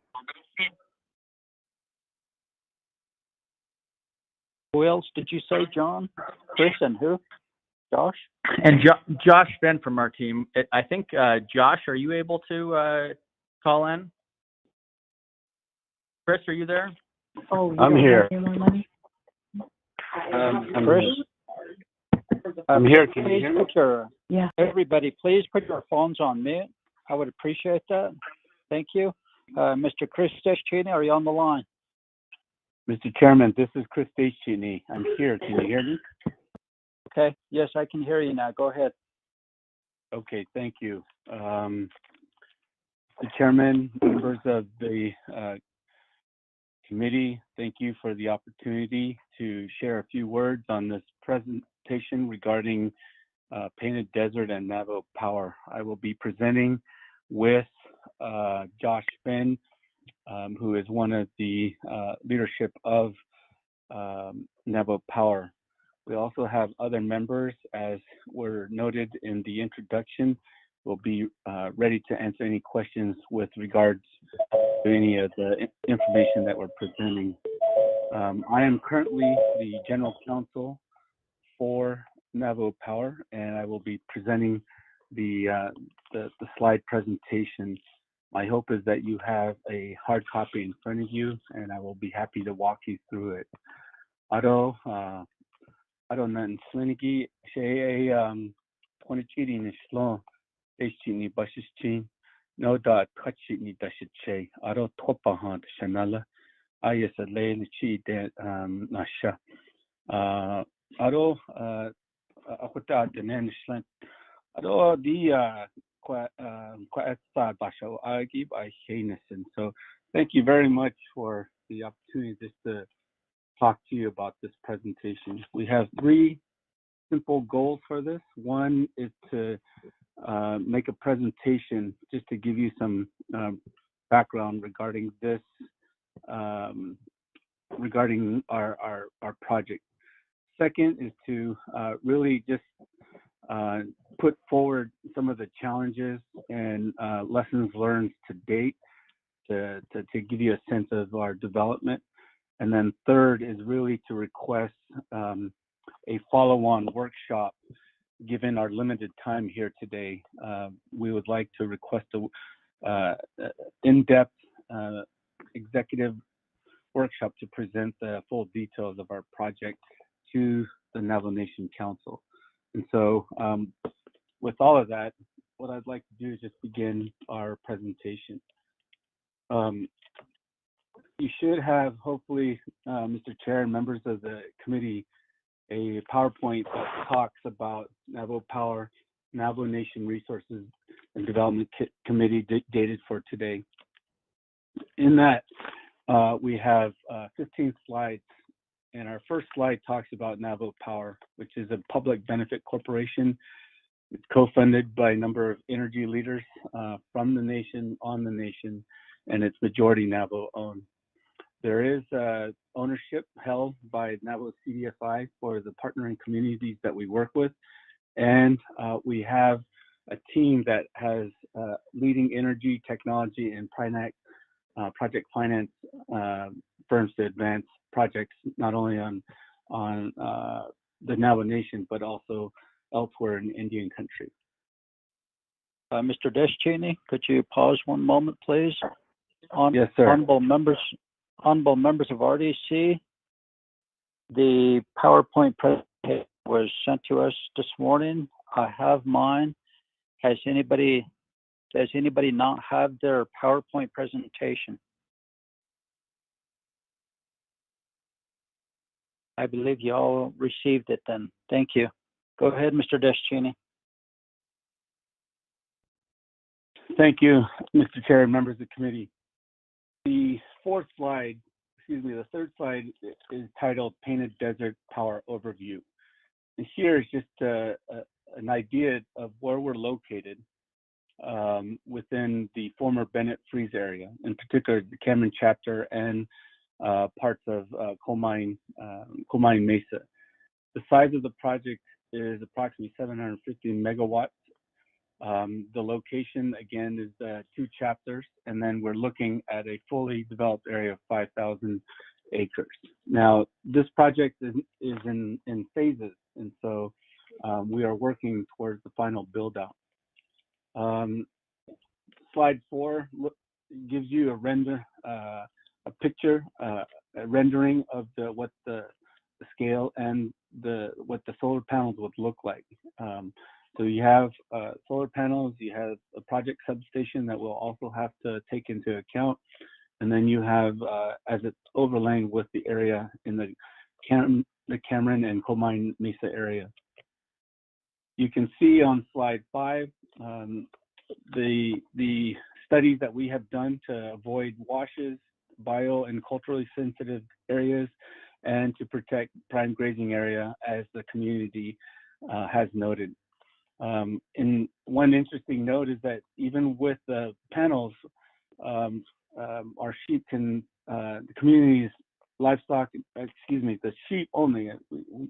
Who else did you say, John? Chris and who? Josh? And Josh Fenn from our team. I think, Josh, are you able to call in? Chris, are you there? Oh, I'm here. Chris? I'm here. Can you hear me? Everybody, please put your phones on mute. I would appreciate that. Thank you. Mr. Chris Deschini, are you on the line? Mr. Chairman, this is Chris Deschini. I'm here. Can you hear me? Okay. Yes, I can hear you now. Go ahead. Okay. Thank you. Mr. Chairman, members of the committee, thank you for the opportunity to share a few words on this presentation regarding Painted Desert and Navajo Power. I will be presenting with Josh Fenn, who is one of the leadership of Navajo Power. We also have other members, as were noted in the introduction. We'll be ready to answer any questions with regards to any of the information that we're presenting. I am currently the General Counsel for Navajo Power, and I will be presenting the slide presentation. My hope is that you have a hard copy in front of you, and I will be happy to walk you through it. Ado nan swinigi she ponichiri ni shlo ni bashichi no da kachi ni dashiche ado topa han shanala ayes a lay chi de nasha ado akuta de nan shlan ado di kwa basho I give I and so thank you very much for the opportunity just to talk to you about this presentation. We have 3 simple goals for this. One is to make a presentation just to give you some background regarding this, regarding our project. Second is to really just put forward some of the challenges and lessons learned to date to give you a sense of our development. And then third is really to request a follow-on workshop. Given our limited time here today, we would like to request a in-depth executive workshop to present the full details of our project to the Navajo Nation Council. And so with all of that, what I'd like to do is just begin our presentation. You should have, hopefully, Mr. Chair and members of the committee, a PowerPoint that talks about Navajo Power, Navajo Nation Resources and Development Committee dated for today. In that, we have 15 slides And our first slide talks about Navajo Power, which is a public benefit corporation. It's co-funded by a number of energy leaders from the nation, on the nation, and it's majority Navajo owned. There is ownership held by Navajo CDFI for the partnering communities that we work with. And we have a team that has leading energy, technology, and project finance firms to advance projects not only on the Navajo Nation, but also elsewhere in Indian country. Mr. Deschini, could you pause one moment, please? Yes, sir. Honorable members of RDC, the PowerPoint presentation was sent to us this morning. I have mine. Does anybody not have their PowerPoint presentation? I believe you all received it then. Thank you. Go ahead, Mr. Deschini. Thank you, Mr. Chair and members of the committee. The third slide is titled Painted Desert Power Overview. And here is just an idea of where we're located within the former Bennett Freeze area, in particular the Cameron chapter and parts of Coal Mine Mesa. The size of the project is approximately 750 megawatts. The location, again, is 2 chapters, and then we're looking at a fully developed area of 5,000 acres. Now, this project is in phases, and so we are working towards the final build-out. Slide 4 gives you a picture, a rendering of what the scale and what the solar panels would look like. So you have solar panels, you have a project substation that we'll also have to take into account, and then you have, as it's overlaying with the area in the Cameron and Coal Mine Mesa area. You can see on slide 5 the studies that we have done to avoid washes, bio and culturally sensitive areas, and to protect prime grazing area, as the community has noted. And one interesting note is that even with the panels, our sheep can, the community's livestock, the sheep only, we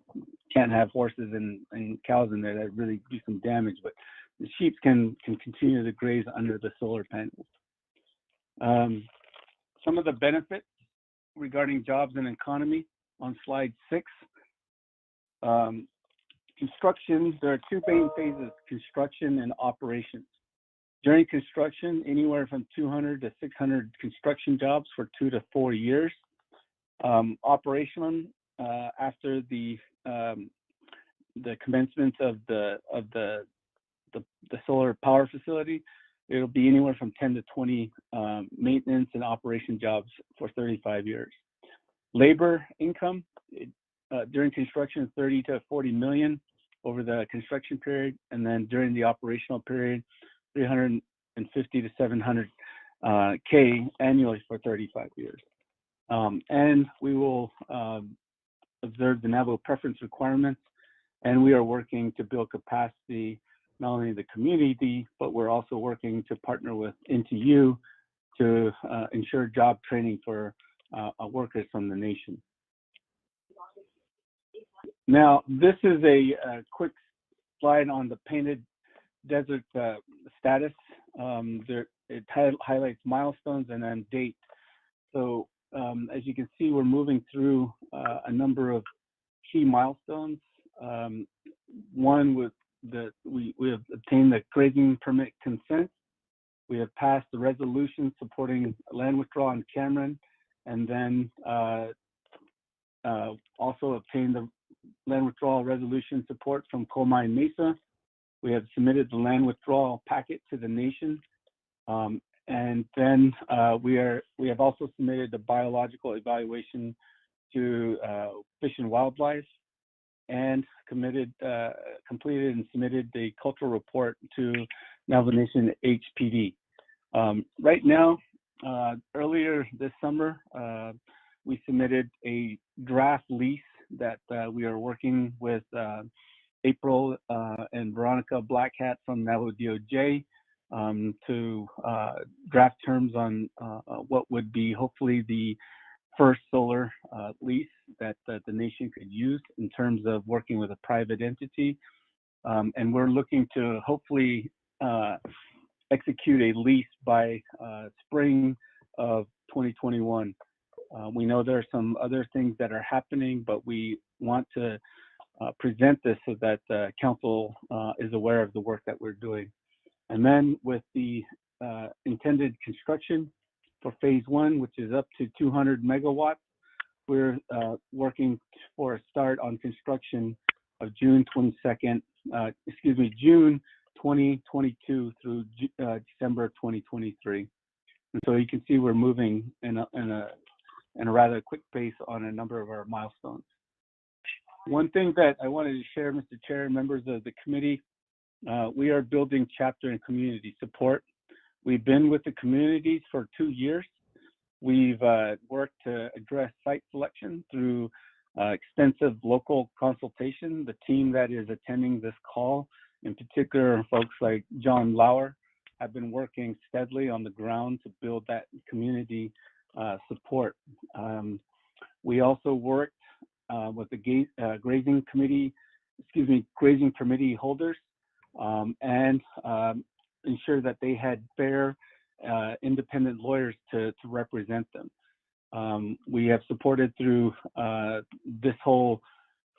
can't have horses and cows in there that really do some damage, but the sheep can continue to graze under the solar panels. Some of the benefits regarding jobs and economy on slide 6. Construction, there are 2 main phases, construction and operations. During construction, anywhere from 200 to 600 construction jobs for 2 to 4 years. Operation, after the commencement of the solar power facility, it'll be anywhere from 10 to 20 maintenance and operation jobs for 35 years. Labor income, during construction, 30 to 40 million over the construction period, and then during the operational period, 350 to 700 K annually for 35 years. And we will observe the Navajo preference requirements, and we are working to build capacity not only in the community, but we're also working to partner with NTU to ensure job training for workers from the nation. Now, this is a quick slide on the Painted Desert status. It highlights milestones and then date. So as you can see, we're moving through a number of key milestones. One with we have obtained the grazing permit consent. We have passed the resolution supporting land withdrawal in Cameron, and then also obtained the land withdrawal resolution support from Coal Mine Mesa. We have submitted the land withdrawal packet to the nation. And then we have also submitted the biological evaluation to Fish and Wildlife, and completed and submitted the cultural report to Navajo Nation HPD. Right now, earlier this summer, we submitted a draft lease that we are working with April and Veronica Blackhat from Navajo DOJ to draft terms on what would be hopefully the first solar lease that the nation could use in terms of working with a private entity. And we're looking to hopefully execute a lease by spring of 2021. We know there are some other things that are happening, but we want to present this so that the council is aware of the work that we're doing. And then with the intended construction for phase 1, which is up to 200 megawatts, we're working for a start on construction of June 2022 through December 2023. And so you can see we're moving in a rather quick pace on a number of our milestones. One thing that I wanted to share, Mr. Chair and members of the committee, we are building chapter and community support. We've been with the communities for 2 years. We've worked to address site selection through extensive local consultation. The team that is attending this call, in particular, folks like John Lauer, have been working steadily on the ground to build that community support. We also worked with the grazing committee holders and ensure that they had fair, independent lawyers to represent them. We have supported through this whole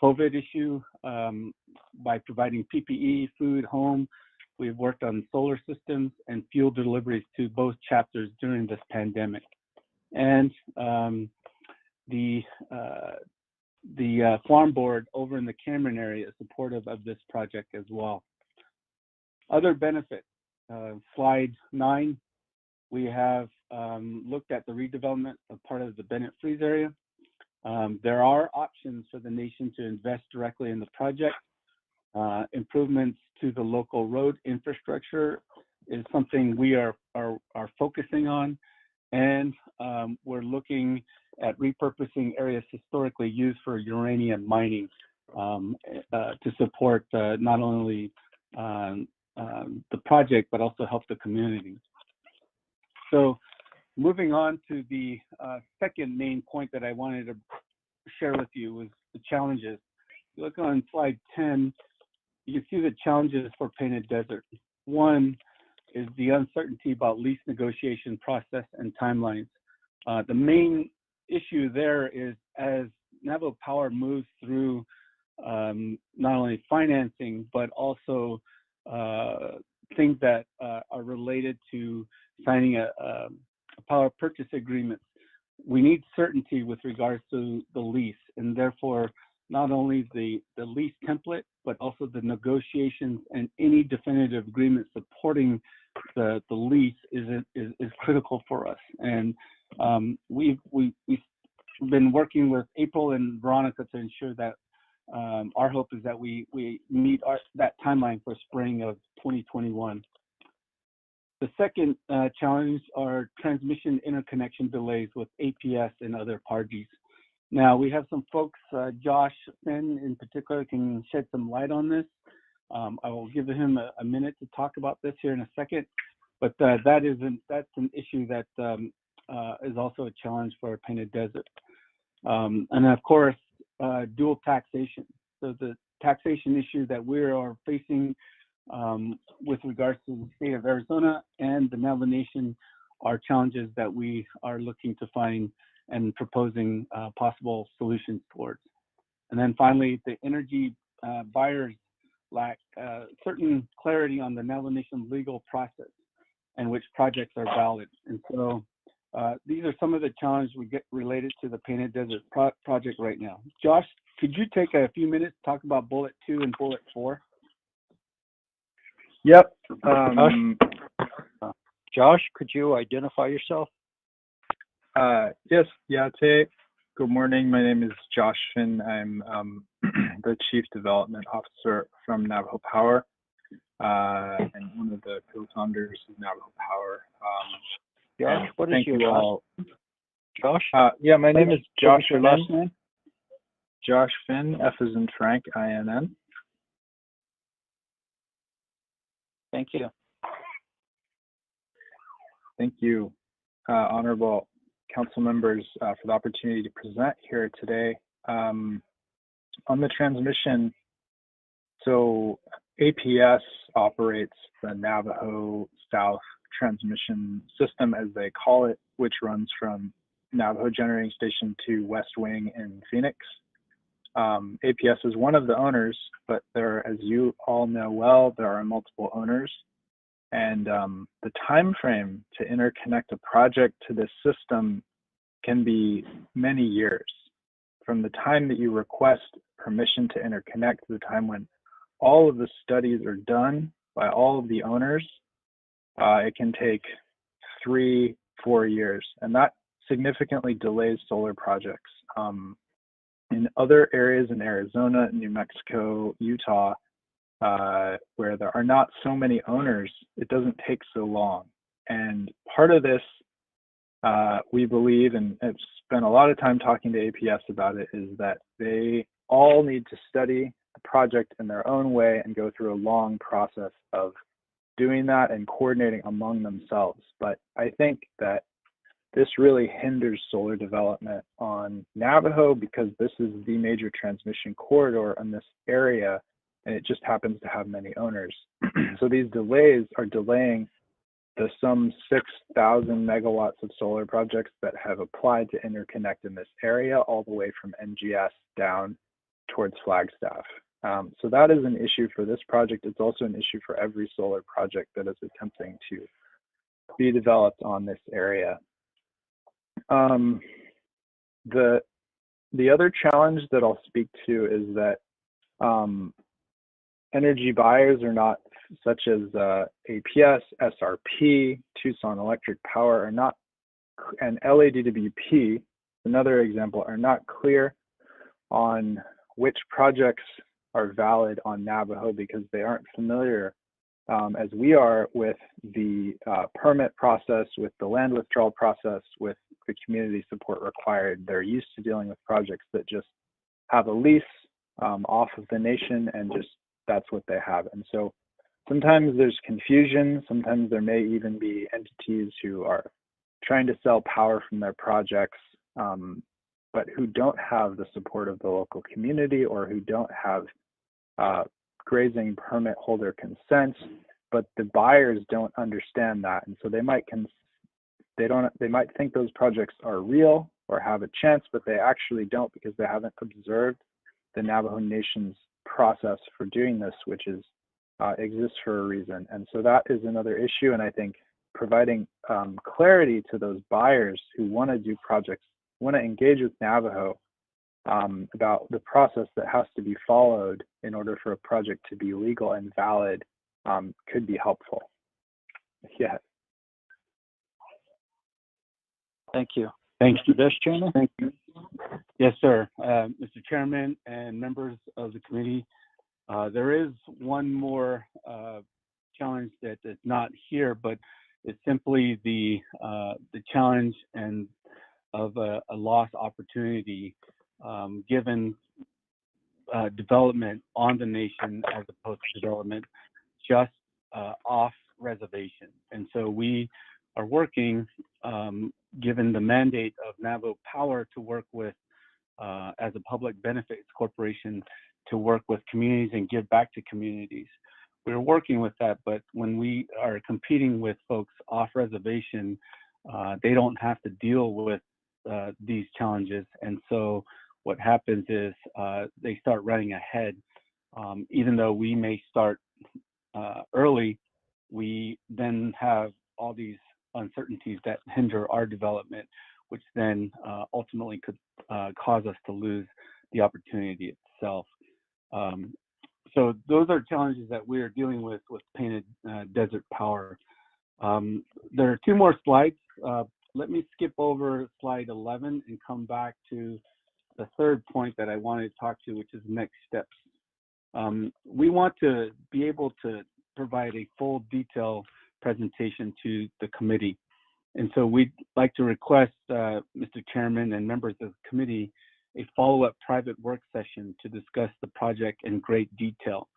COVID issue by providing PPE, food, home. We've worked on solar systems and fuel deliveries to both chapters during this pandemic. And the farm board over in the Cameron area is supportive of this project as well. Other benefits, slide 9, we have looked at the redevelopment of part of the Bennett Freeze area. There are options for the nation to invest directly in the project. Improvements to the local road infrastructure is something we are focusing on, and we're looking at repurposing areas historically used for uranium mining to support not only the project, but also help the community. So moving on to the second main point that I wanted to share with you was the challenges. If you look on slide 10, you can see the challenges for Painted Desert. One is the uncertainty about lease negotiation process and timelines. The main issue there is as Navajo Power moves through not only financing, but also things that are related to signing a power purchase agreement. We need certainty with regards to the lease, and therefore not only the lease template, but also the negotiations and any definitive agreement supporting the lease is critical for us. And we've been working with April and Veronica to ensure that our hope is that we meet that timeline for spring of 2021. The second challenge are transmission interconnection delays with APS and other parties. Now, we have some folks, Josh Finn in particular, can shed some light on this. I will give him a minute to talk about this here in a second, but that's an issue that is also a challenge for Painted Desert. And of course, dual taxation. So the taxation issue that we are facing with regards to the state of Arizona and the Navajo Nation are challenges that we are looking to find and proposing possible solutions towards. And then finally, the energy buyers lack certain clarity on the Navajo Nation legal process and which projects are valid. And so these are some of the challenges we get related to the Painted Desert project right now. Josh, could you take a few minutes to talk about bullet 2 and bullet 4? Yep. Josh, could you identify yourself? Yes, Yate. Good morning. My name is Josh Finn. I'm the Chief Development Officer from Navajo Power and one of the co-founders of Navajo Power. Josh, what is your Josh? Yeah, my name is Josh Your Finn. last name? Josh Finn, F as in Frank, INN. Thank you. Thank you, honorable council members, for the opportunity to present here today. On the transmission, so APS operates the Navajo South transmission system, as they call it, which runs from Navajo Generating Station to West Wing in Phoenix. APS is one of the owners, but there, as you all know well, there are multiple owners. And the time frame to interconnect a project to this system can be many years. From the time that you request permission to interconnect to the time when all of the studies are done by all of the owners, it can take 3-4 years, and that significantly delays solar projects. In other areas in Arizona, New Mexico, Utah, where there are not so many owners, it doesn't take so long. And part of this, we believe, and I've spent a lot of time talking to APS about it, is that they all need to study the project in their own way and go through a long process of doing that and coordinating among themselves. But I think that this really hinders solar development on Navajo because this is the major transmission corridor in this area, and it just happens to have many owners. So these delays are delaying the some 6,000 megawatts of solar projects that have applied to interconnect in this area, all the way from NGS down towards Flagstaff. So that is an issue for this project. It's also an issue for every solar project that is attempting to be developed on this area. The other challenge that I'll speak to is that energy buyers are not, such as APS, SRP, Tucson Electric Power, are not, and LADWP, another example, are not clear on which projects are valid on Navajo because they aren't familiar, as we are, with the permit process, with the land withdrawal process, with the community support required. They're used to dealing with projects that just have a lease off of the nation, and just that's what they have. And so sometimes there's confusion. Sometimes there may even be entities who are trying to sell power from their projects, but who don't have the support of the local community, or who don't have grazing permit holder consent, but the buyers don't understand that, and so they might think those projects are real or have a chance, but they actually don't, because they haven't observed the Navajo Nation's process for doing this, which is exists for a reason. And so that is another issue, and I think providing clarity to those buyers who want to do projects, want to engage with Navajo about the process that has to be followed in order for a project to be legal and valid could be helpful. Yeah. Thank you. Thank you. Mr. Chairman? Thank you. Yes, sir. Mr. Chairman and members of the committee, there is one more challenge that is not here, but it's simply the challenge and of a lost opportunity given development on the nation as opposed to development just off reservation. And so we are working, given the mandate of Navajo Power, to work with, as a public benefits corporation, to work with communities and give back to communities. We're working with that, but when we are competing with folks off reservation, they don't have to deal with these challenges. And so what happens is they start running ahead. Even though we may start early, we then have all these uncertainties that hinder our development, which then ultimately could cause us to lose the opportunity itself. So those are challenges that we are dealing with Painted Desert Power. There are two more slides. Let me skip over slide 11 and come back to the third point that I wanted to talk to, which is next steps. We want to be able to provide a full detailed presentation to the committee. And so we'd like to request, Mr. Chairman and members of the committee, a follow-up private work session to discuss the project in great detail.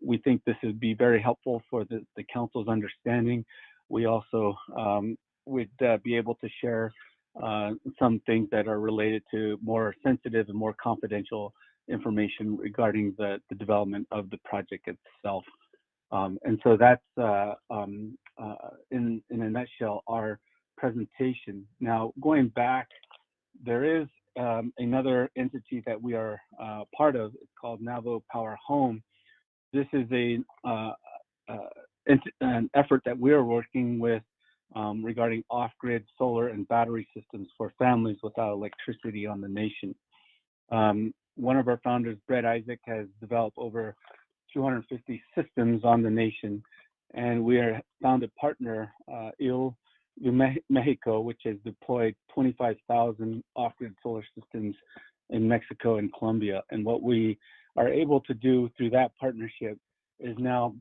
We think this would be very helpful for the council's understanding. We also would be able to share some things that are related to more sensitive and more confidential information regarding the development of the project itself. And so that's, in a nutshell, our presentation. Now, going back, there is another entity that we are part of. It's called Navajo Power Home. This is an effort that we are working with regarding off-grid solar and battery systems for families without electricity on the nation. One of our founders, Brett Isaac, has developed over 250 systems on the nation, and we are founded partner, Il Mexico, which has deployed 25,000 off-grid solar systems in Mexico and Colombia. And what we are able to do through that partnership is now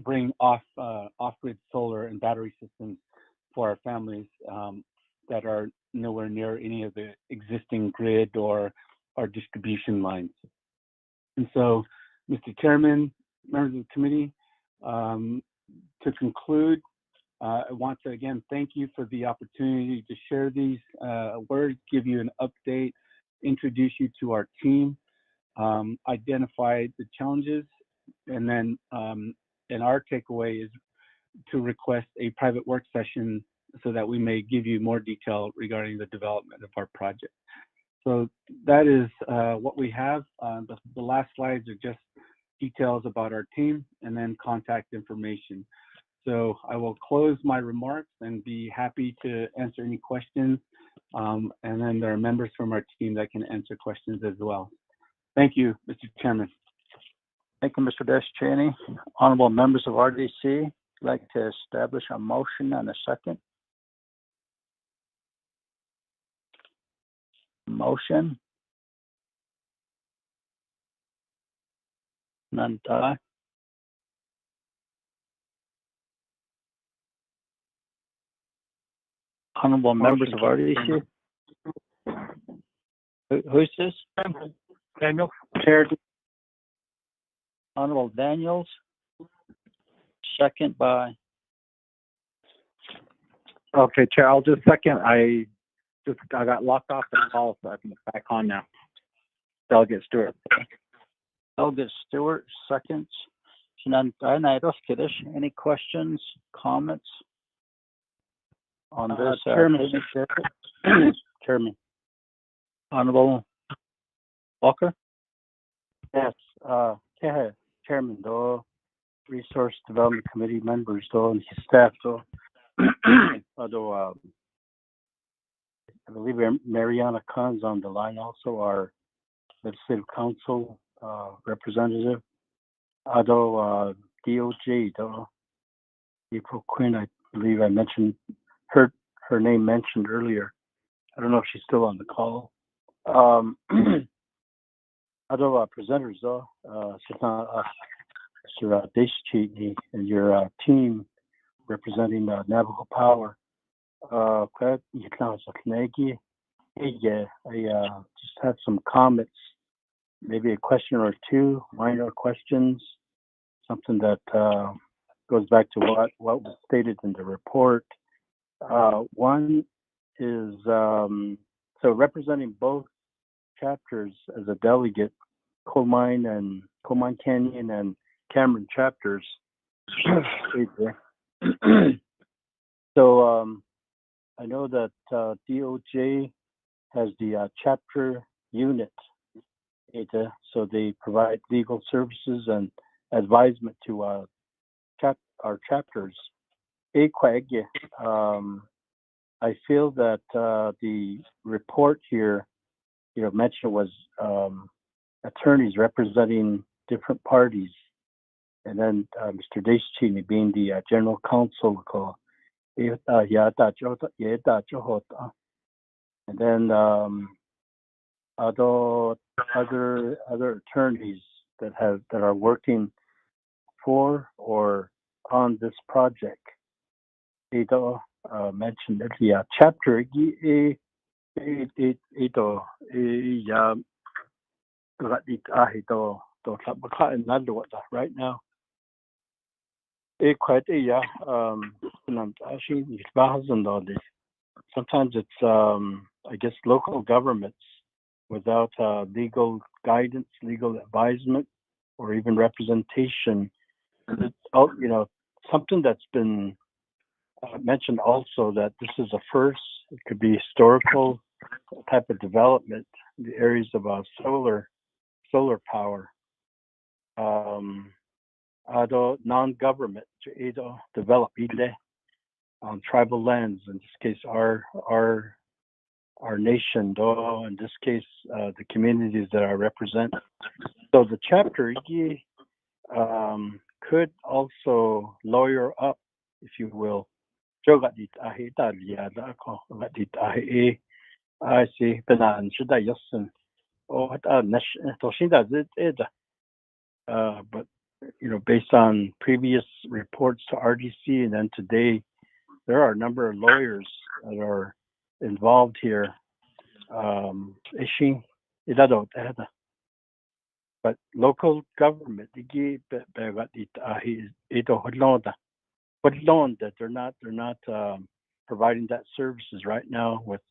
bring off-grid solar and battery systems for our families that are nowhere near any of the existing grid or our distribution lines. And so, Mr. Chairman, members of the committee, to conclude, I want to again thank you for the opportunity to share these words, give you an update, introduce you to our team, identify the challenges, and then and our takeaway is to request a private work session so that we may give you more detail regarding the development of our project. So that is what we have. The last slides are just details about our team and then contact information. So I will close my remarks and be happy to answer any questions. And then there are members from our team that can answer questions as well. Thank you, Mr. Chairman. Thank you, Mr. Deschaney. Honorable members of RDC, I'd like to establish a motion and a second. Motion. None. Honorable members of RDC. Who's this? Daniel. Chair. Honorable Daniels. Second by. Okay, Chair, I'll just second. I got locked off the call, so I can get back on now. Delegate Stewart. Delegate Stewart, seconds. Any questions, comments on this? Chairman. Honorable Walker? Yes, Chairman, though, Resource Development Committee members, though, and staff, though, although I believe Mariana Khan's on the line, also our legislative council representative. Although DOJ, though, April Quinn, I believe I mentioned her name mentioned earlier. I don't know if she's still on the call. Other presenters, though, Mr. Deschaney and your team representing Navajo Power. I just have some comments, maybe a question or two, minor questions, something that goes back to what was stated in the report. One is, so representing both chapters as a delegate, Coal Mine Canyon and Cameron chapters. So I know that DOJ has the chapter unit, so they provide legal services and advisement to our chapters. I feel that the report here, mentioned was attorneys representing different parties, and then Mr. Deschaney being the general counsel. And then other attorneys that are working for or on this project. mentioned that the chapter ito right now. Sometimes it's I guess local governments without legal guidance, legal advisement, or even representation. Something that's been mentioned also that this is a first. It could be historical type of development in the areas of solar power. Non-government to develop on tribal lands. In this case, our nation, in this case, the communities that I represent. So the chapter could also lawyer up, if you will. I see. But based on previous reports to RDC and then today, there are a number of lawyers that are involved here. But local government, that they're not providing that services right now with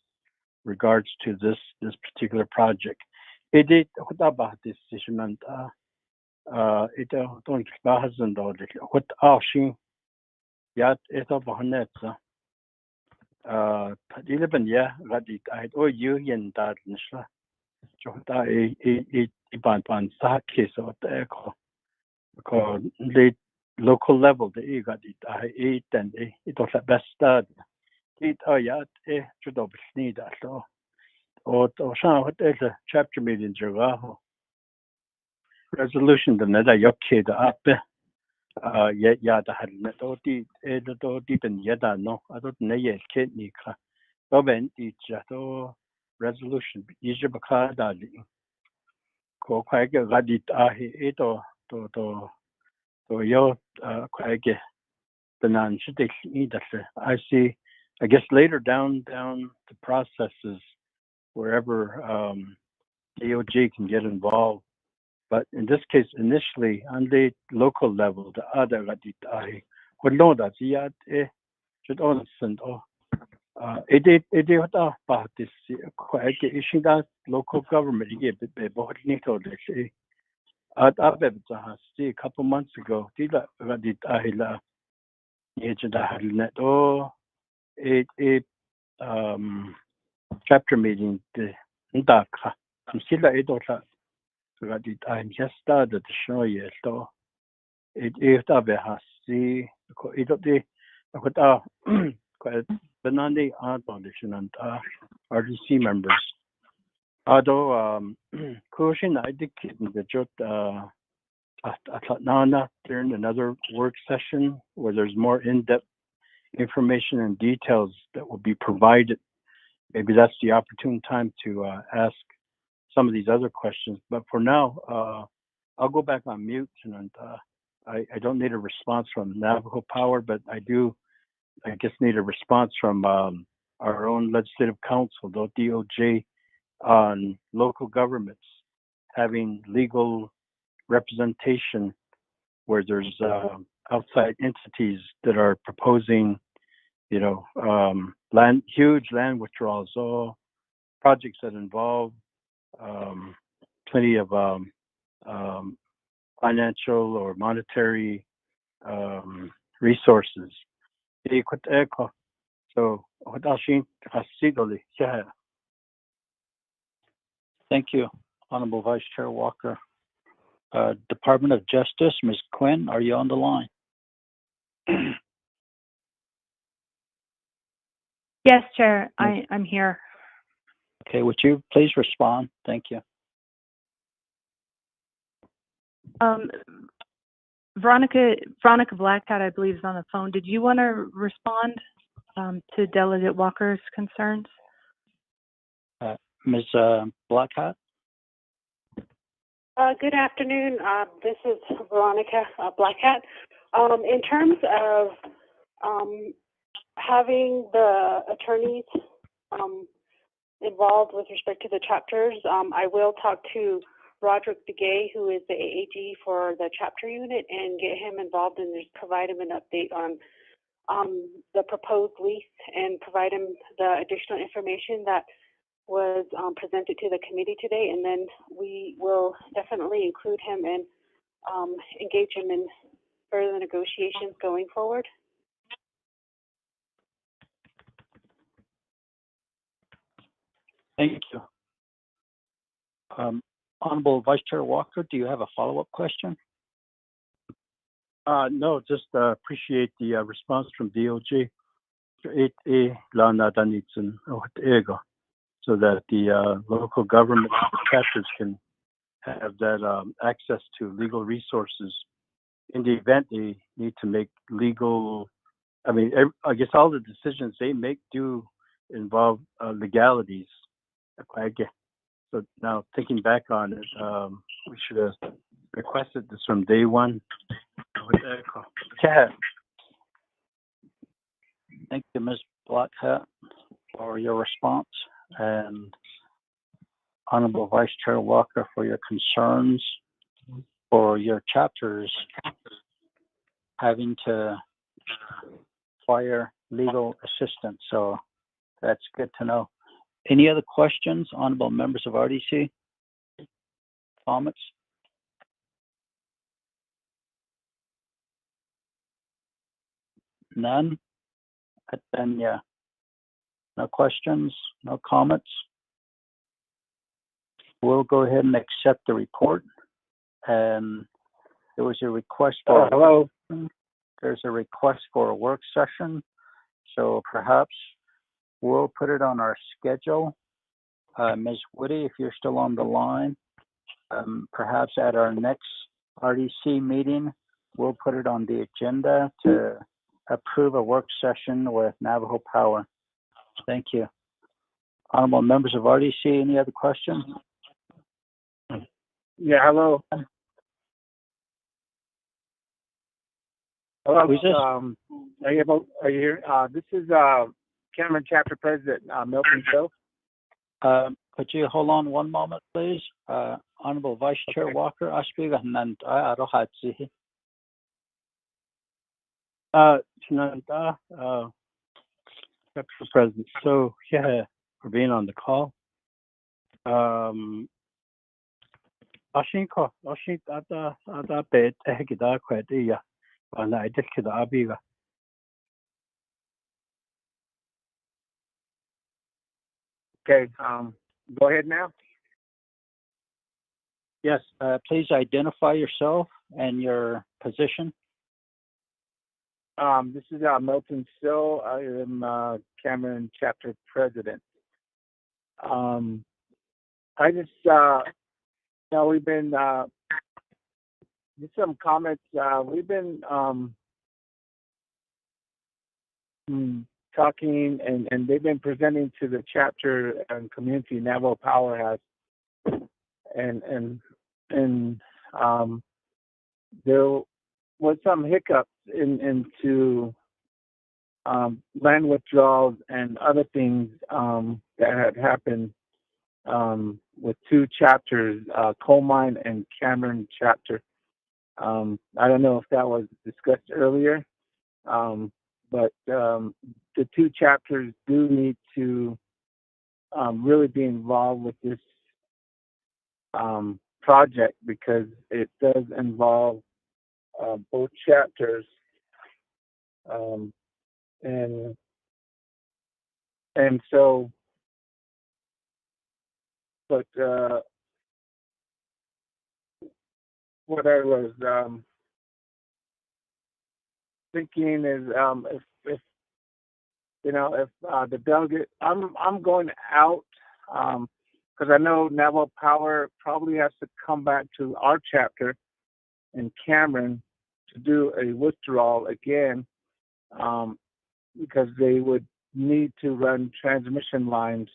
regards to this particular project. Local level the got it and it was the best start. It or the chapter meeting resolution the nether yoke the up yet the had net deep in yada no I don't know yet kidney government resolution Ijabaka darling ko quite got it to yo quite the non should I see I guess later down the processes wherever DOJ can get involved. But in this case, initially on the local level, the other would know that should understand it about this issue that local government a couple months ago chapter meeting I'm just started to show you so it has the banana and RDC members. Although Kushin I did the jot during another work session where there's more in-depth information and details that will be provided. Maybe that's the opportune time to ask some of these other questions. But for now, I'll go back on mute and I don't need a response from Navajo Power, but I guess need a response from our own legislative council, the DOJ, on local governments having legal representation where there's outside entities that are proposing, huge land withdrawals, or projects that involve plenty of financial or monetary resources. So, thank you, Honorable Vice Chair Walker. Department of Justice, Ms. Quinn, are you on the line? Yes, Chair, I'm here. Okay, would you please respond? Thank you. Veronica Blackhat, I believe, is on the phone. Did you want to respond to Delegate Walker's concerns? Ms. Blackhat? Good afternoon. This is Veronica Blackhat. In terms of having the attorneys involved with respect to the chapters. I will talk to Roderick DeGay, who is the AAG for the chapter unit, and get him involved and just provide him an update on the proposed lease and provide him the additional information that was presented to the committee today. And then we will definitely include him and engage him in further negotiations going forward. Thank you. Honorable Vice Chair Walker, do you have a follow-up question? No, just appreciate the response from DOJ. 8A Lana Danitsun Ega, so that the local government chapters can have that access to legal resources in the event they need to make legal. I mean, I guess all the decisions they make do involve legalities. So now thinking back on it, we should have requested this from day one. Thank you, Ms. Blackhat, for your response, and Honorable Vice Chair Walker for your concerns for your chapters having to acquire legal assistance. So that's good to know. Any other questions, honorable members of RDC? Comments? None? Then, yeah. No questions, no comments. We'll go ahead and accept the report. And there was a request for hello. There's a request for a work session. So perhaps we'll put it on our schedule. Ms. Woody, if you're still on the line, perhaps at our next RDC meeting, we'll put it on the agenda to approve a work session with Navajo Power. Thank you. Honorable members of RDC, any other questions? Yeah, hello. Hello. Who's this? Are you here? This is Cameron Chapter President Milton Hill. Could you hold on one moment, please? Honorable Vice Chair Walker, Shananta, Chapter President. So, yeah, for being on the call. Ashinko, Ashink Ada Bed, Ehida Quadia, and I did Abiga. Okay, go ahead now. Yes, please identify yourself and your position. This is Milton Sill. I am Cameron Chapter President. I just, we've been, just some comments. We've been talking, and they've been presenting to the chapter and community Navajo Power has, and there was some hiccups into land withdrawals and other things that had happened with two chapters, Coal Mine and Cameron chapter. I don't know if that was discussed earlier, but the two chapters do need to really be involved with this project, because it does involve both chapters, and so, but what I was thinking is, if the delegate, I'm going out, because I know Navajo Power probably has to come back to our chapter in Cameron to do a withdrawal again, because they would need to run transmission lines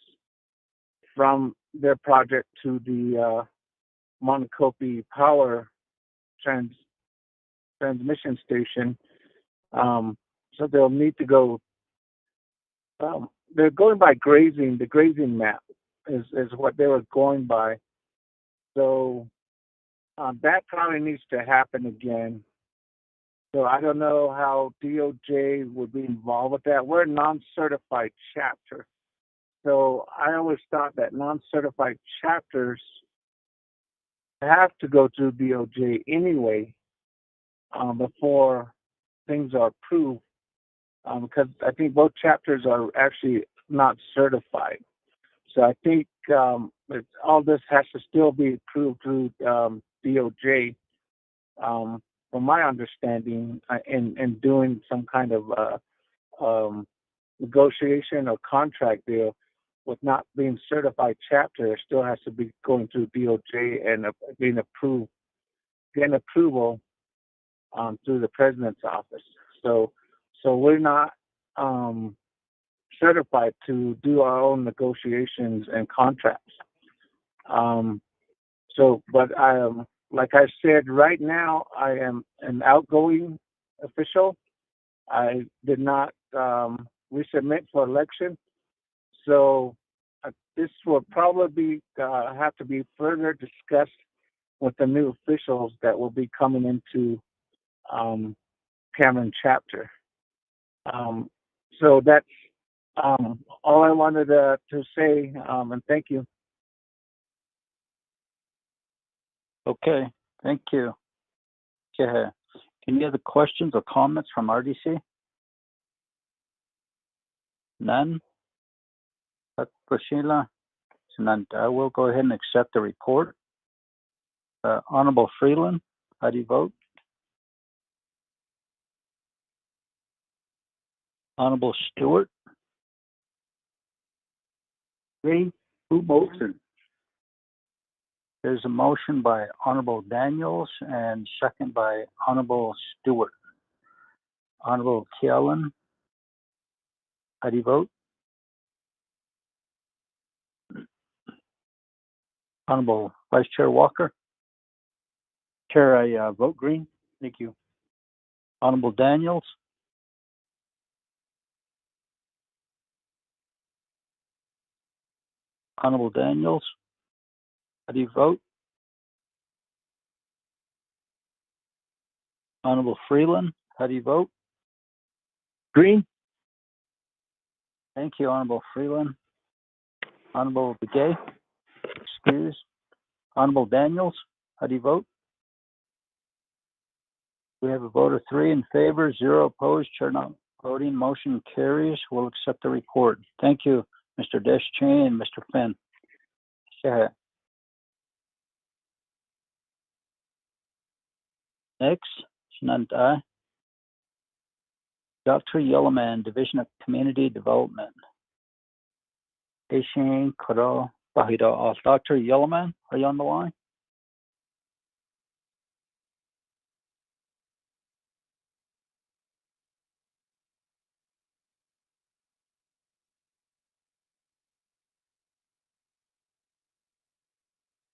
from their project to the Montecopie Power transmission station. So they'll need to go they're going by grazing. The grazing map is what they were going by. So that probably needs to happen again. So I don't know how DOJ would be involved with that. We're a non-certified chapter. So I always thought that non-certified chapters have to go through DOJ anyway before things are approved, because I think both chapters are actually not certified. So I think all this has to still be approved through DOJ, from my understanding, in doing some kind of negotiation or contract deal with not being certified chapter. It still has to be going through DOJ and getting approval through the president's office. So we're not certified to do our own negotiations and contracts. But like I said, right now I am an outgoing official. I did not resubmit for election, so this will probably have to be further discussed with the new officials that will be coming into Cameron chapter. So that's all I wanted to say, and thank you. Okay, thank you. Okay. Any other questions or comments from RDC? None? Sheila? None. I will go ahead and accept the report. Honorable Freeland, how do you vote? Honorable Stewart? Green. Who motion? There's a motion by Honorable Daniels and second by Honorable Stewart. Honorable Kellen, how do you vote? Honorable Vice Chair Walker? Chair, I vote green. Thank you. Honorable Daniels? Honorable Daniels, how do you vote? Honorable Freeland, how do you vote? Green. Thank you, Honorable Freeland. Honorable Begay, excuse. Honorable Daniels, how do you vote? We have a vote of 3 in favor, 0 opposed, chair not voting. Motion carries. We'll accept the report. Thank you, Mr. Deschanel and Mr. Finn. Okay. Next, Shananta. Dr. Yellowman, Division of Community Development. Dr. Yellowman, are you on the line?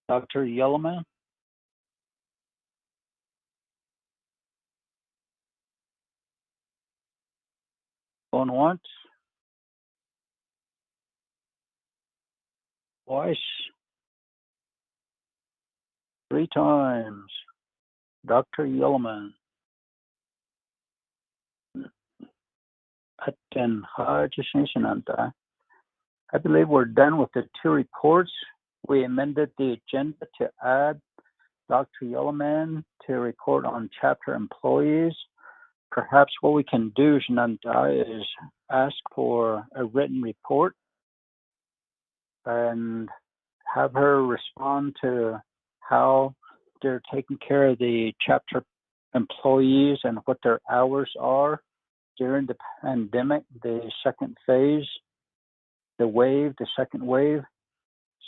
Dr. Yellowman? Going once? Twice? 3 times. Dr. Yellowman. I believe we're done with the 2 reports. We amended the agenda to add Dr. Yellowman to report on chapter employees. Perhaps what we can do, Shananta, is ask for a written report and have her respond to how they're taking care of the chapter employees and what their hours are during the pandemic, the second phase, the second wave.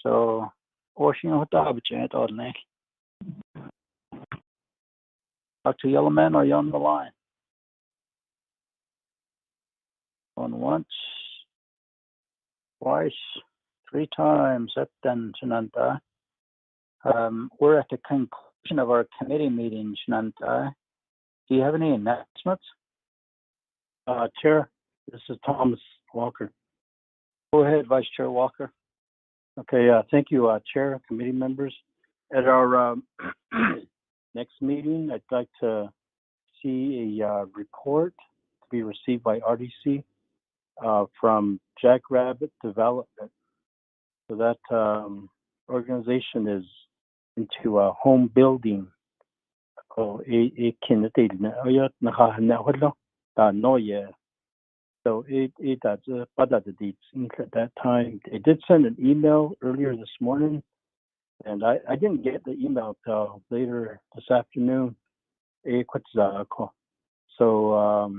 So, Dr. Yellowman, are you on the line? On once, twice, 3 times. That's done, Shananta. We're at the conclusion of our committee meeting, Shananta. Do you have any announcements? Chair, this is Thomas Walker. Go ahead, Vice Chair Walker. Okay, thank you, Chair, committee members. At our next meeting, I'd like to see a report to be received by RDC from Jackrabbit Development. So that organization is into home building. So it at that time. They did send an email earlier this morning, and I didn't get the email till later this afternoon. So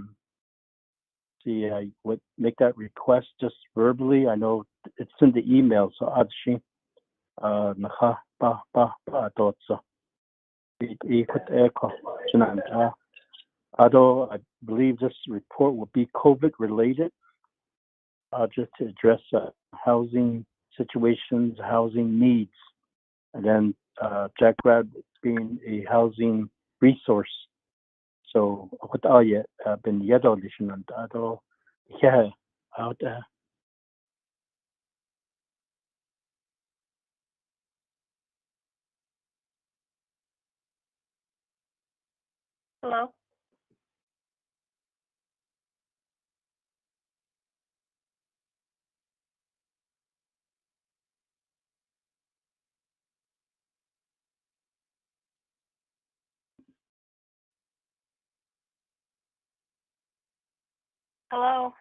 see, I would make that request just verbally. I know it's in the email, so Adshi although I believe this report will be COVID related, just to address housing situations, housing needs, and then Jackrabbit being a housing resource. So been out there. Hello? Hello?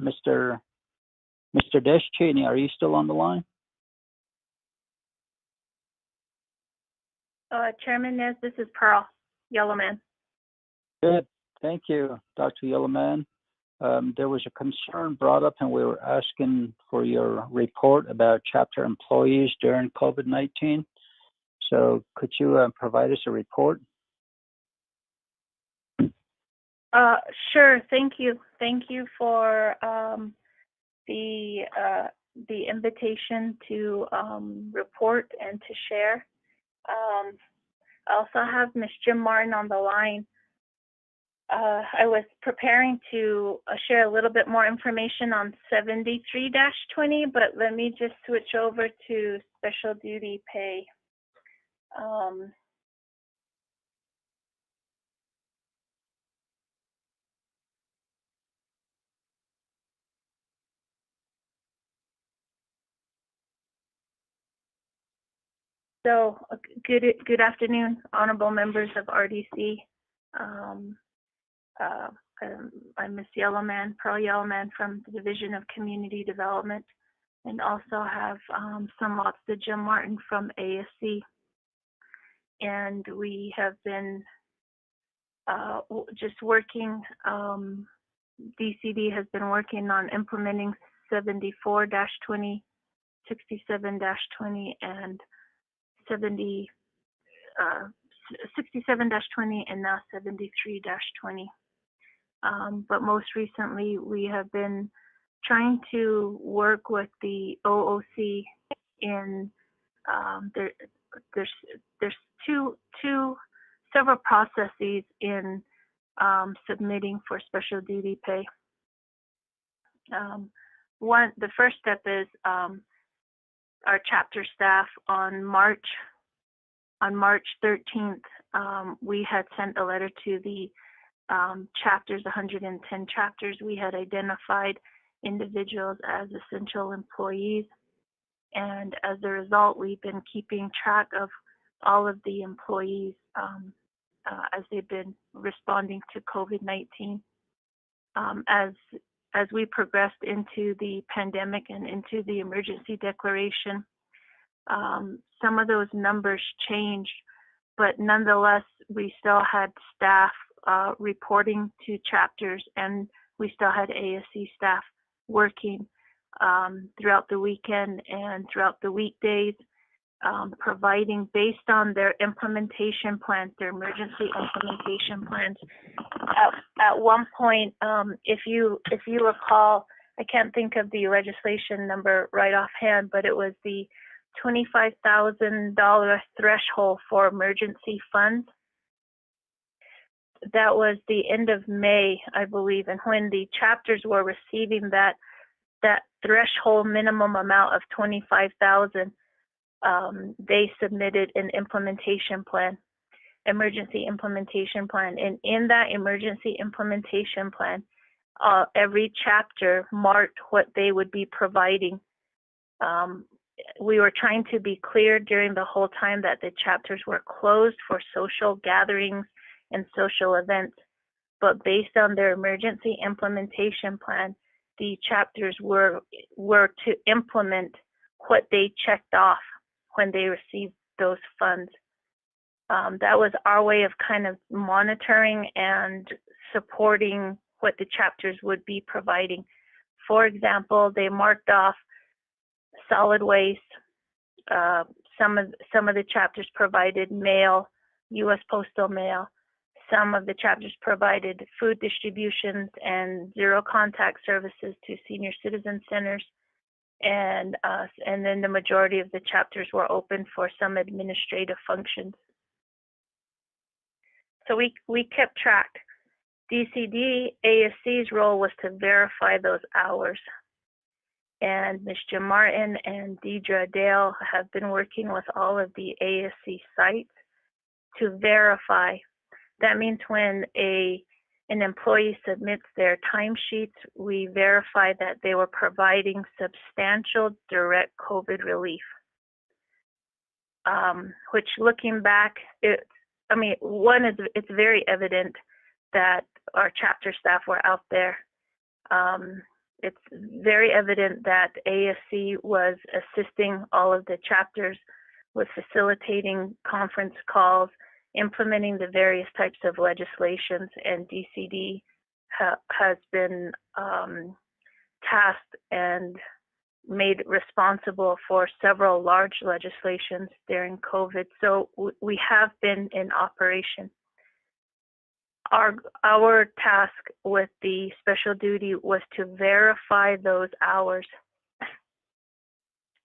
Mr. Deschaney, are you still on the line? Chairman Nez, this is Pearl, Yellowman. Good. Thank you, Dr. Yellowman. There was a concern brought up, and we were asking for your report about chapter employees during COVID-19. So could you provide us a report? Sure. Thank you. Thank you for the invitation to report and to share. I also have Ms. Jim Martin on the line. I was preparing to share a little bit more information on 73-20, but let me just switch over to special duty pay. So good afternoon, honorable members of RDC. I'm Ms. Yellowman, Pearl Yellowman from the Division of Community Development, and also have some lots to Jim Martin from ASC. And we have been just working, DCD has been working on implementing 74-20, 67-20, and 67-20, and now 73-20. But most recently, we have been trying to work with the OOC in there's several processes in submitting for special duty pay. The first step is our chapter staff on March 13th, we had sent a letter to the chapters, 110 chapters. We had identified individuals as essential employees, and as a result, we've been keeping track of all of the employees as they've been responding to COVID-19. As we progressed into the pandemic and into the emergency declaration, some of those numbers changed, but nonetheless, we still had staff reporting to chapters, and we still had ASC staff working throughout the weekend and throughout the weekdays, providing based on their implementation plans, their emergency implementation plans. At one point, if you recall, I can't think of the legislation number right offhand, but it was the $25,000 threshold for emergency funds. That was the end of May, I believe, and when the chapters were receiving that that threshold minimum amount of 25,000, they submitted an implementation plan, emergency implementation plan. And in that emergency implementation plan, every chapter marked what they would be providing. We were trying to be clear during the whole time that the chapters were closed for social gatherings and social events. But based on their emergency implementation plan, the chapters were to implement what they checked off when they received those funds. That was our way of kind of monitoring and supporting what the chapters would be providing. For example, they marked off solid waste. Some of the chapters provided mail, U.S. postal mail. Some of the chapters provided food distributions and zero contact services to senior citizen centers. And then the majority of the chapters were open for some administrative functions. So we kept track. DCD ASC's role was to verify those hours. And Ms. Jim Martin and Deidre Dale have been working with all of the ASC sites to verify. That means when an employee submits their timesheets, we verify that they were providing substantial direct COVID relief. Which, looking back, it's very evident that our chapter staff were out there. It's very evident that ASC was assisting all of the chapters with facilitating conference calls, implementing the various types of legislations, and DCD has been tasked and made responsible for several large legislations during COVID. So we have been in operation. Our task with the special duty was to verify those hours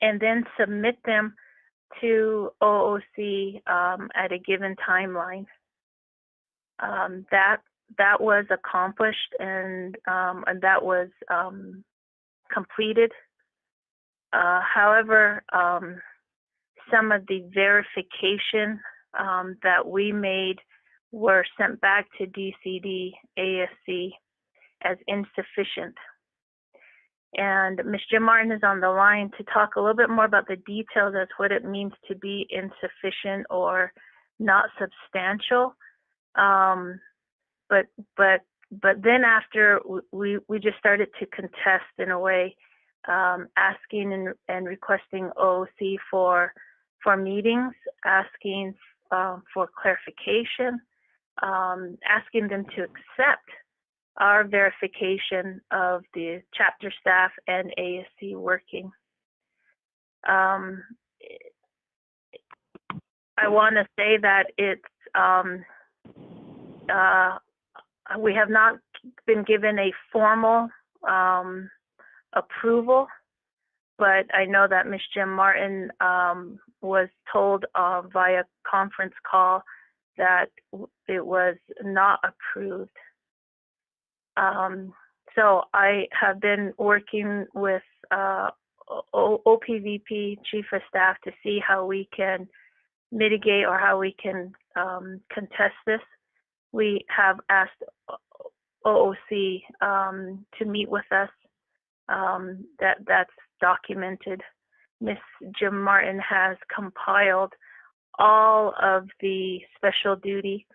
and then submit them to OOC at a given timeline. That was accomplished and that was completed. However, some of the verification that we made were sent back to DCD ASC as insufficient. And Ms. Jim Martin is on the line to talk a little bit more about the details as what it means to be insufficient or not substantial. But then after we just started to contest in a way, asking and requesting OOC for meetings, asking for clarification, asking them to accept our verification of the chapter staff and ASC working. I want to say that it's we have not been given a formal approval, but I know that Ms. Jim Martin was told via conference call that it was not approved. So I have been working with OPVP Chief of Staff to see how we can mitigate or how we can contest this. We have asked OOC to meet with us. That's documented. Ms. Jim Martin has compiled all of the special duty,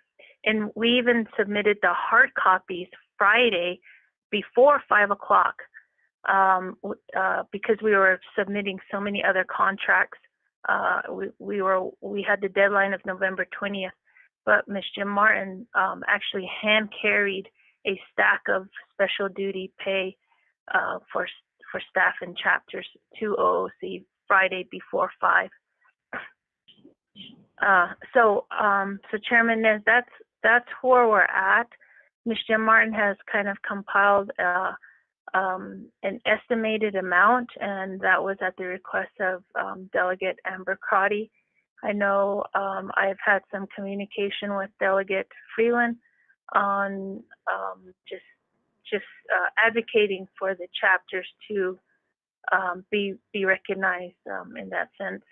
and we even submitted the hard copies Friday before 5 o'clock because we were submitting so many other contracts. We had the deadline of November 20th, but Ms. Jim Martin actually hand carried a stack of special duty pay for staff and chapters to OOC Friday before 5. So Chairman Nez, that's where we're at. Ms. Jim Martin has kind of compiled an estimated amount, and that was at the request of Delegate Amber Crotty. I know I've had some communication with Delegate Freeland on just advocating for the chapters to be recognized in that sense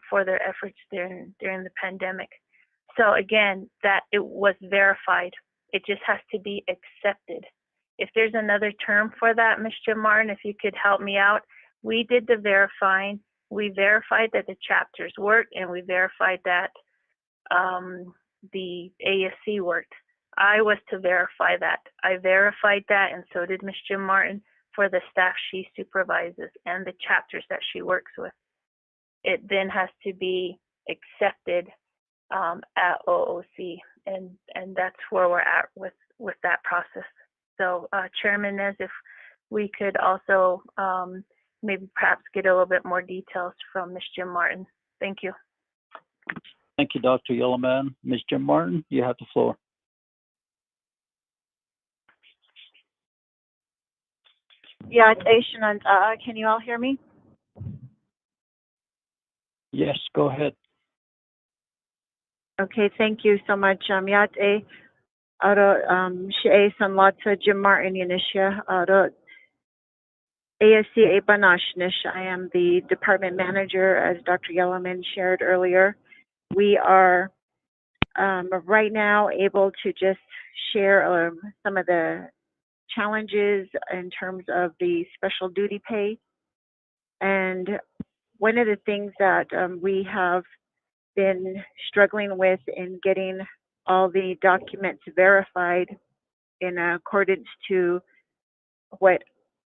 for their efforts during the pandemic. So again, that it was verified. It just has to be accepted. If there's another term for that, Ms. Jim Martin, if you could help me out. We did the verifying. We verified that the chapters worked, and we verified that the ASC worked. I was to verify that. I verified that, and so did Ms. Jim Martin for the staff she supervises and the chapters that she works with. It then has to be accepted at OOC, and that's where we're at with that process. So Chairman Nez, if we could also maybe perhaps get a little bit more details from Ms. Jim Martin. Thank you. Thank you, Dr. Yellowman. Ms. Jim Martin, you have the floor. Yeah, it's Aishan. Can you all hear me? Yes, go ahead. Okay, thank you so much. Yate Aro Shea Sanlata Jim Martin Yanisha Aro ASC Ebanashnish. I am the department manager, as Dr. Yellowman shared earlier. We are right now able to just share some of the challenges in terms of the special duty pay. And one of the things that we have been struggling with in getting all the documents verified in accordance to what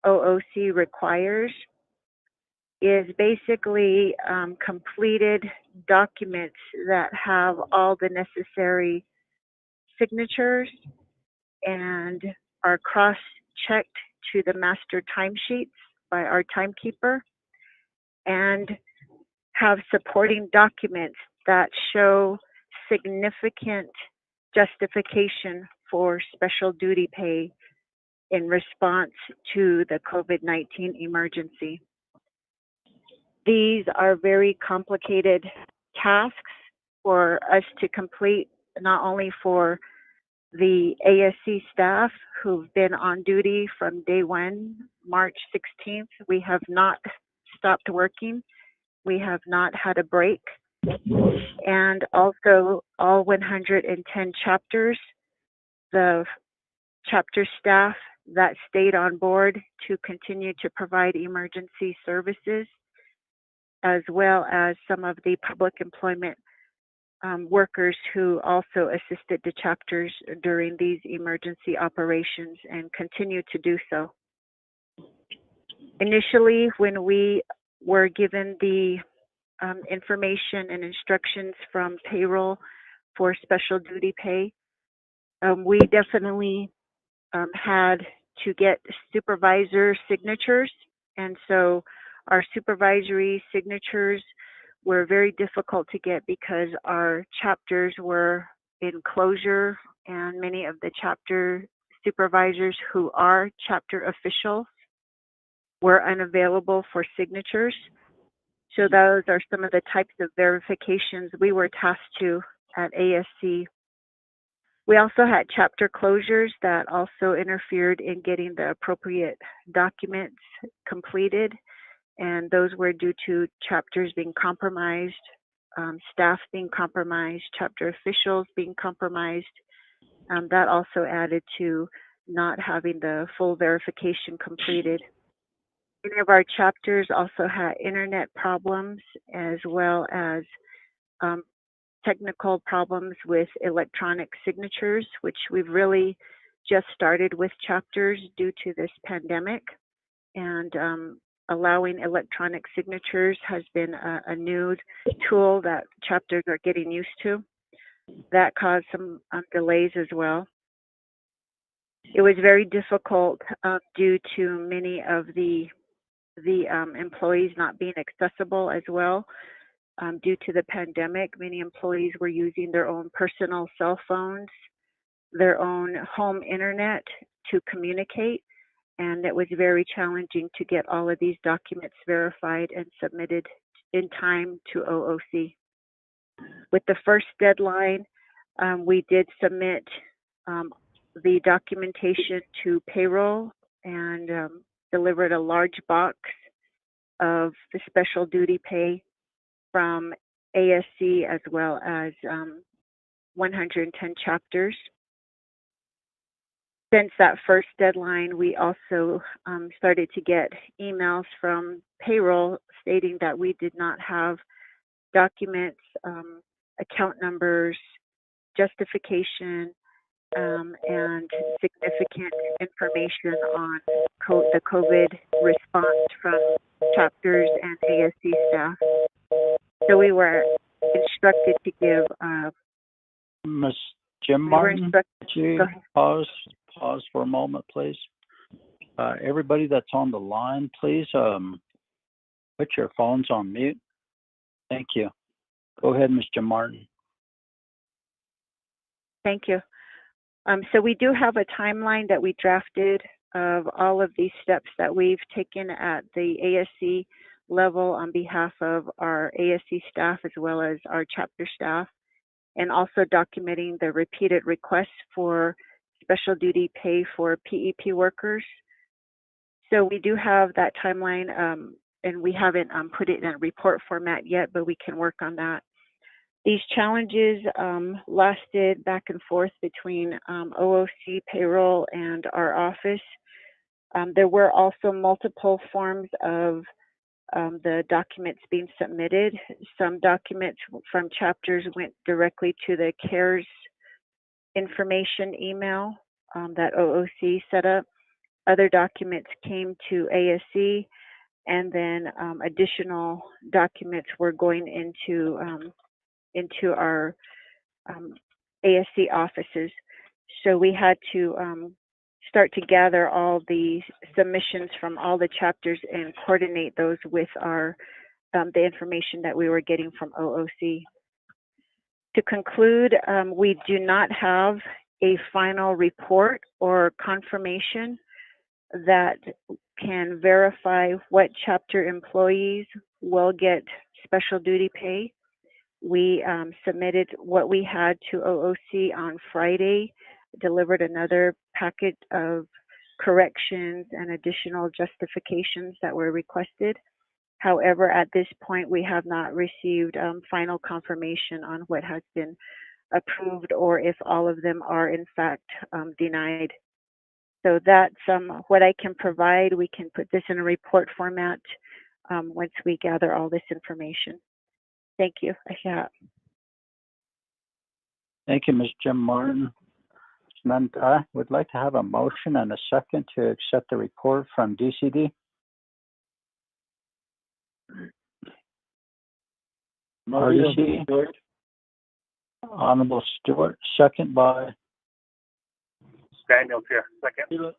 OOC requires is basically completed documents that have all the necessary signatures and are cross-checked to the master timesheets by our timekeeper, and have supporting documents that show significant justification for special duty pay in response to the COVID-19 emergency. These are very complicated tasks for us to complete, not only for the ASC staff who've been on duty from day one, March 16th. We have not stopped working. We have not had a break. And also all 110 chapters, the chapter staff that stayed on board to continue to provide emergency services, as well as some of the public employment workers who also assisted the chapters during these emergency operations and continue to do so. Initially, when we were given the information and instructions from payroll for special duty pay, we definitely had to get supervisor signatures. And so our supervisory signatures were very difficult to get because our chapters were in closure, and many of the chapter supervisors who are chapter officials were unavailable for signatures. So those are some of the types of verifications we were tasked to at ASC. We also had chapter closures that also interfered in getting the appropriate documents completed, and those were due to chapters being compromised, staff being compromised, chapter officials being compromised. That also added to not having the full verification completed. Many of our chapters also had internet problems, as well as technical problems with electronic signatures, which we've really just started with chapters due to this pandemic. And allowing electronic signatures has been a new tool that chapters are getting used to. That caused some delays as well. It was very difficult due to many of the employees not being accessible as well. Due to the pandemic, many employees were using their own personal cell phones, their own home internet to communicate, and it was very challenging to get all of these documents verified and submitted in time to OOC. With the first deadline, we did submit the documentation to payroll and delivered a large box of the special duty pay from ASC as well as 110 chapters. Since that first deadline, we also started to get emails from payroll stating that we did not have documents, account numbers, justification, and significant information on the COVID response from chapters and ASC staff. So we were instructed to give. Ms. Jim Martin, could you pause for a moment, please? Everybody that's on the line, please put your phones on mute. Thank you. Go ahead, Ms. Jim Martin. Thank you. So we do have a timeline that we drafted of all of these steps that we've taken at the ASC level on behalf of our ASC staff as well as our chapter staff, and also documenting the repeated requests for special duty pay for PEP workers. So we do have that timeline, and we haven't put it in a report format yet, but we can work on that. These challenges lasted back and forth between OOC, payroll, and our office. There were also multiple forms of the documents being submitted. Some documents from chapters went directly to the CARES information email that OOC set up. Other documents came to ASC, and then additional documents were going into our ASC offices. So we had to start to gather all the submissions from all the chapters and coordinate those with our the information that we were getting from OOC. To conclude, we do not have a final report or confirmation that can verify what chapter employees will get special duty pay. We submitted what we had to OOC on Friday, delivered another packet of corrections and additional justifications that were requested. However, at this point, we have not received final confirmation on what has been approved or if all of them are in fact denied. So that's what I can provide. We can put this in a report format once we gather all this information. Thank you. Thank you, Ms. Jim Martin. I would like to have a motion and a second to accept the report from DCD. RDC. Honorable Stewart, second by Daniels here, second.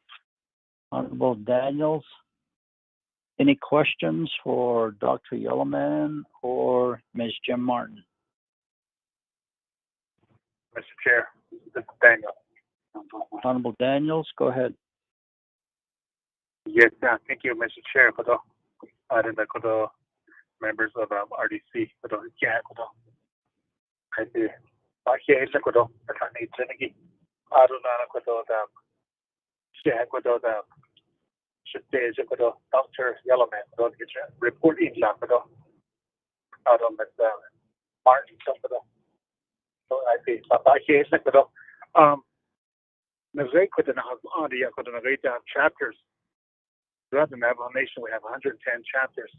Honorable Daniels. Any questions for Dr. Yellowman or Ms. Jim Martin? Mr. Chair, this is Daniel. Honorable Daniels, go ahead. Yes, thank you, Mr. Chair. For the members of RDC, for the Dr. Yellowman, report in Martin, so I see. Chapters. Throughout the Navajo Nation, we have 110 chapters.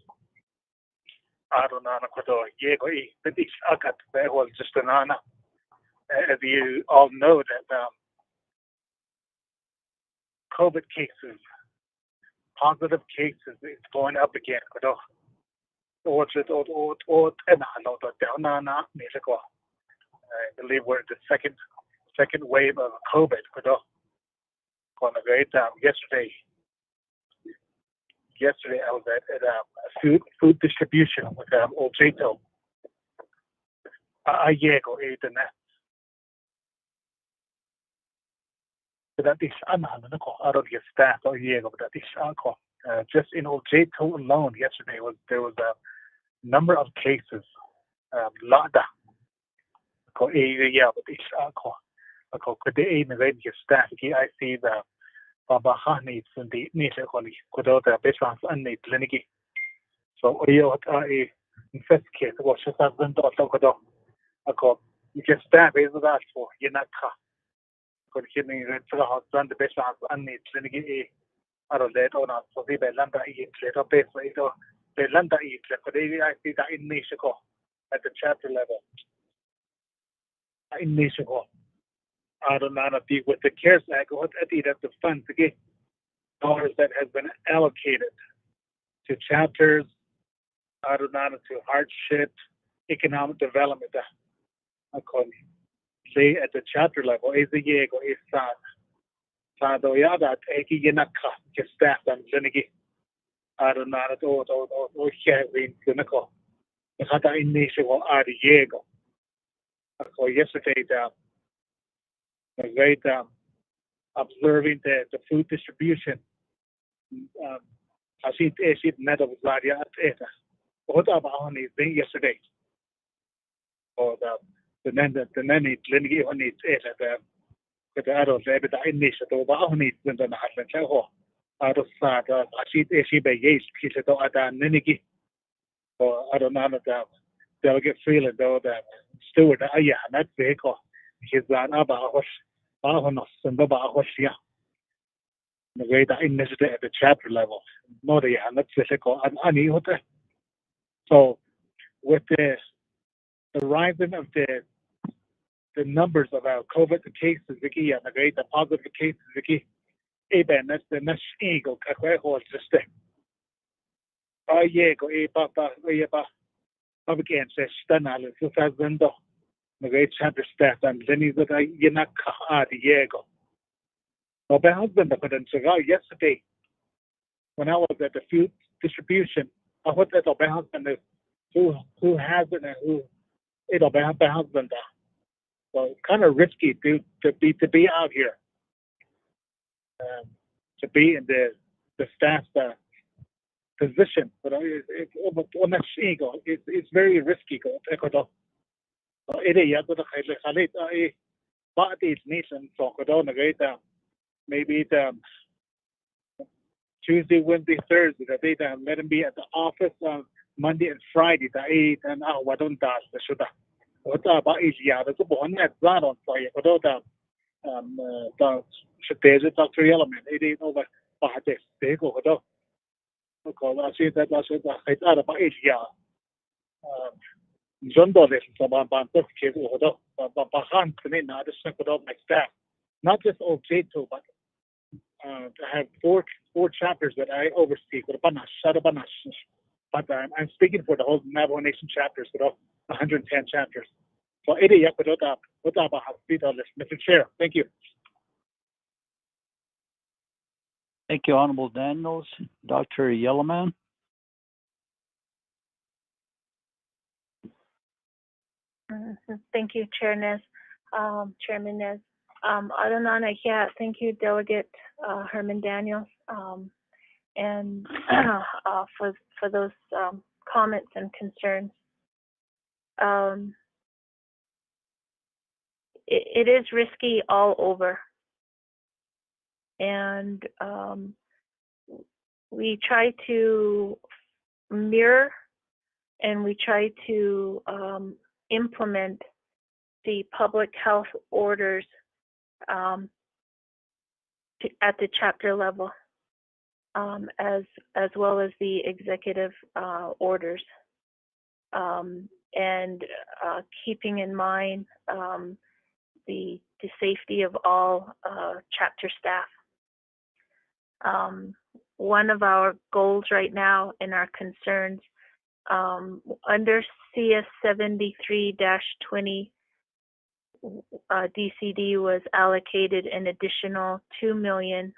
As you all know, that COVID cases, positive cases, is going up again. I believe we're in the second wave of COVID. Yesterday I was at a food distribution with Ojeto. Staff just in Ojeto alone yesterday there was a number of cases. Staff I see the Baba needs in the Nisha Kodo the Bishop's unneed Liniki. So yo investigate what should have been done to ako you can stab is that for yanaka kon kini red for the brand the best and need trinity aro let on so the landa I let up base ito the landa I let the I see that in Mexico at the chapter level in Mexico I don't know if with the CARES Act what at the funds to get dollars that has been allocated to chapters I don't know to hardship economic development according say at the chapter level is the Diego is sa do ya that eki yanaka ke staff and lenigi I don't know to sharing clinical the hata in Mexico are Diego so yesterday the great observing the food distribution I see it net of Zaria at ETA. What about on it yesterday? Or the nanny clinic on it ETA, the adult lab at initiative about it when the Nathan Chaho. Out of that, I see it by Yates, Peter to Adan Ninigi, or I don't know that they'll get feeling though that steward, yeah, that vehicle. He's an about Bahanos and the Bahosia. The way that initiative at the chapter level, not the not physical and any other. So with the rising of the numbers of our COVID cases, Vicky, and the positive cases, Vicky, even that's the next eagle, Kakweho system. Oh, yeah, go a papa, again, says Stanal, 2000, the great chapter staff, and then he's at a Yanaka, Diego. Well, my husband couldn't go yesterday when I was at the food distribution. I was at my husband who has it and who it'll be my husband. So it's kind of risky to be out here, to be in the staff position. But it's very risky. Maybe Tuesday, Wednesday, Thursday, that they let him be at the office on Monday and Friday, the 8 and what don't the should what about Asia, the one that's not on fire, but the should Dr. Element, it ain't over Bahate, they go, because I see that it's out of Asia. John Doris, so my bank case, but Bahan, I just think about my staff, not just J2, but I have four chapters that I oversee for the Banash, but I'm speaking for the whole Navajo Nation chapters, for 110 chapters. So, Mr. Chair, thank you. Thank you, Honorable Daniels. Dr. Yellowman. Thank you, Chairman Nez. Adonana, yeah, thank you, Delegate Herman Daniels, and for those comments and concerns. It is risky all over, and we try to mirror and we try to implement the public health orders at the chapter level, as well as the executive orders, and keeping in mind the safety of all chapter staff. One of our goals right now and our concerns under CS 73-20, DCD was allocated an additional $2 million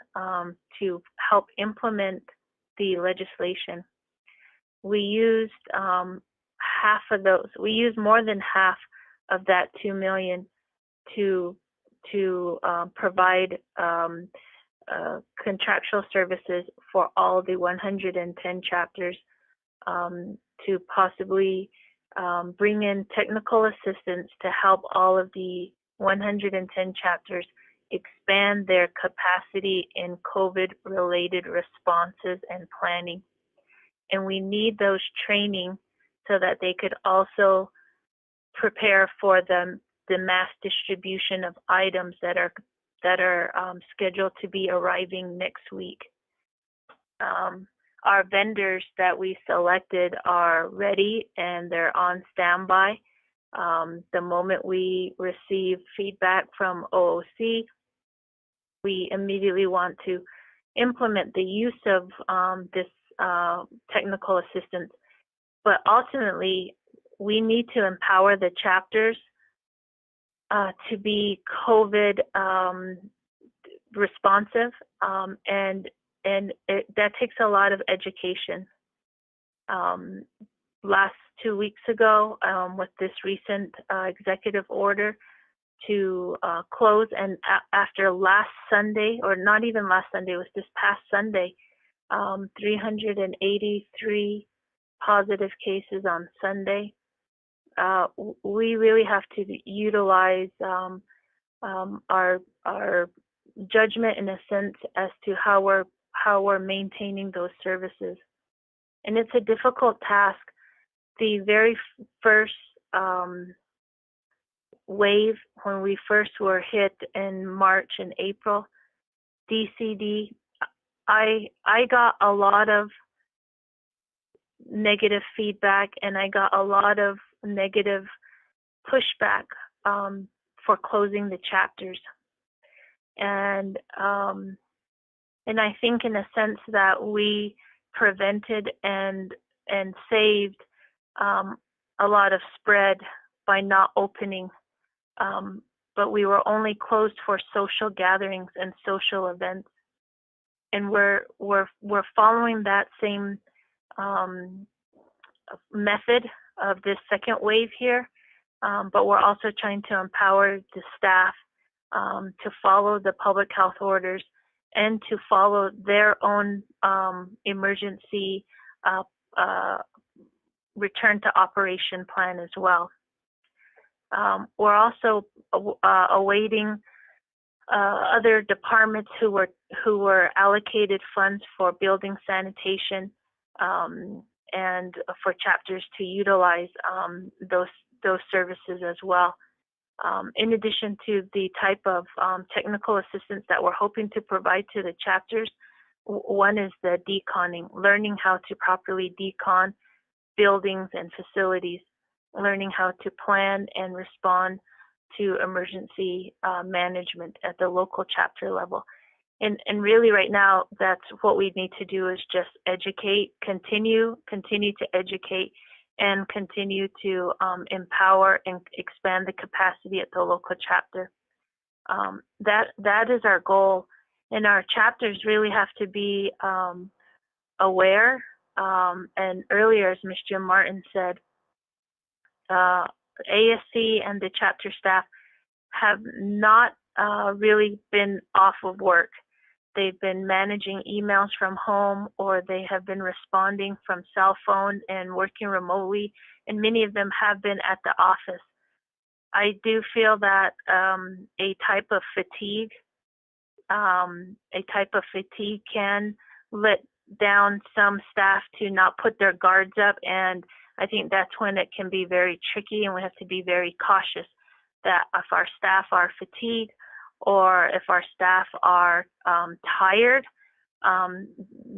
to help implement the legislation. We used half of those. We used more than half of that $2 million to provide contractual services for all the 110 chapters, to possibly bring in technical assistance to help all of the 110 chapters expand their capacity in COVID-related responses and planning. and we need those training so that they could also prepare for the mass distribution of items that are scheduled to be arriving next week. Our vendors that we selected are ready and they're on standby. The moment we receive feedback from OOC, we immediately want to implement the use of this technical assistance. But ultimately, we need to empower the chapters to be COVID responsive, and that takes a lot of education. Last 2 weeks ago, with this recent executive order to close, and after last Sunday, or not even last Sunday, it was this past Sunday, 383 positive cases on Sunday. We really have to utilize our judgment in a sense as to how we're maintaining those services, and it's a difficult task. The very first wave, when we first were hit in March and April, DCD, I got a lot of negative feedback, and I got a lot of negative pushback for closing the chapters. And I think in a sense that we prevented and saved a lot of spread by not opening, but we were only closed for social gatherings and social events. And we're following that same method of this second wave here, but we're also trying to empower the staff to follow the public health orders and to follow their own emergency return to operation plan as well. We're also awaiting other departments who were allocated funds for building sanitation and for chapters to utilize those services as well. In addition to the type of technical assistance that we're hoping to provide to the chapters, one is the deconning, learning how to properly decon buildings and facilities, learning how to plan and respond to emergency management at the local chapter level. And really right now, that's what we need to do, is just educate, continue to educate, and continue to empower and expand the capacity at the local chapter. That is our goal. And our chapters really have to be aware. And earlier, as Ms. Jim Martin said, ASC and the chapter staff have not really been off of work. They've been managing emails from home, or they have been responding from cell phone and working remotely, and many of them have been at the office. I do feel that a type of fatigue can let down some staff to not put their guards up, and I think that's when it can be very tricky, and we have to be very cautious that if our staff are fatigued or if our staff are tired,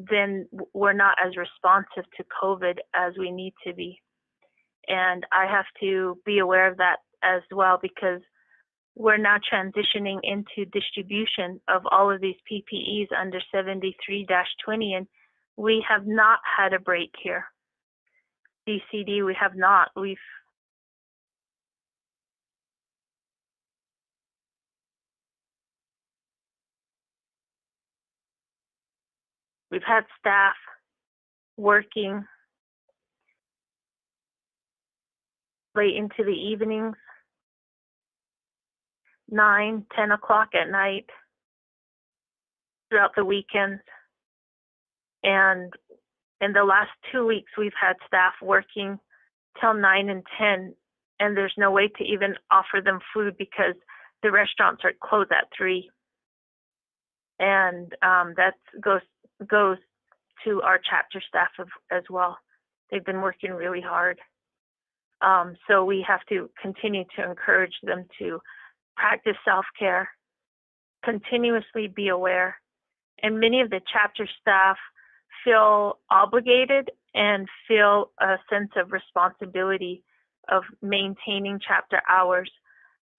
then we're not as responsive to COVID as we need to be. And I have to be aware of that as well, because we're now transitioning into distribution of all of these PPEs under 73-20, and we have not had a break here. DCD, we have not. We've had staff working late into the evenings, 9, 10 o'clock at night, throughout the weekends. And in the last 2 weeks, we've had staff working till 9 and 10, and there's no way to even offer them food because the restaurants are closed at 3. And that goes to our chapter staff as well. They've been working really hard. So we have to continue to encourage them to practice self-care, continuously be aware. And many of the chapter staff feel obligated and feel a sense of responsibility of maintaining chapter hours,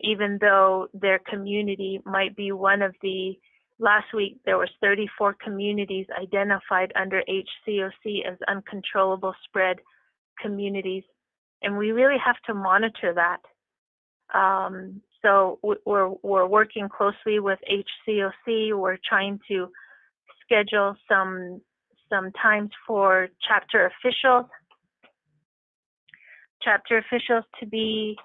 even though their community might be one of the, last week there was 34 communities identified under HCOC as uncontrollable spread communities. And we really have to monitor that. So we're working closely with HCOC. We're trying to schedule some times for chapter officials to be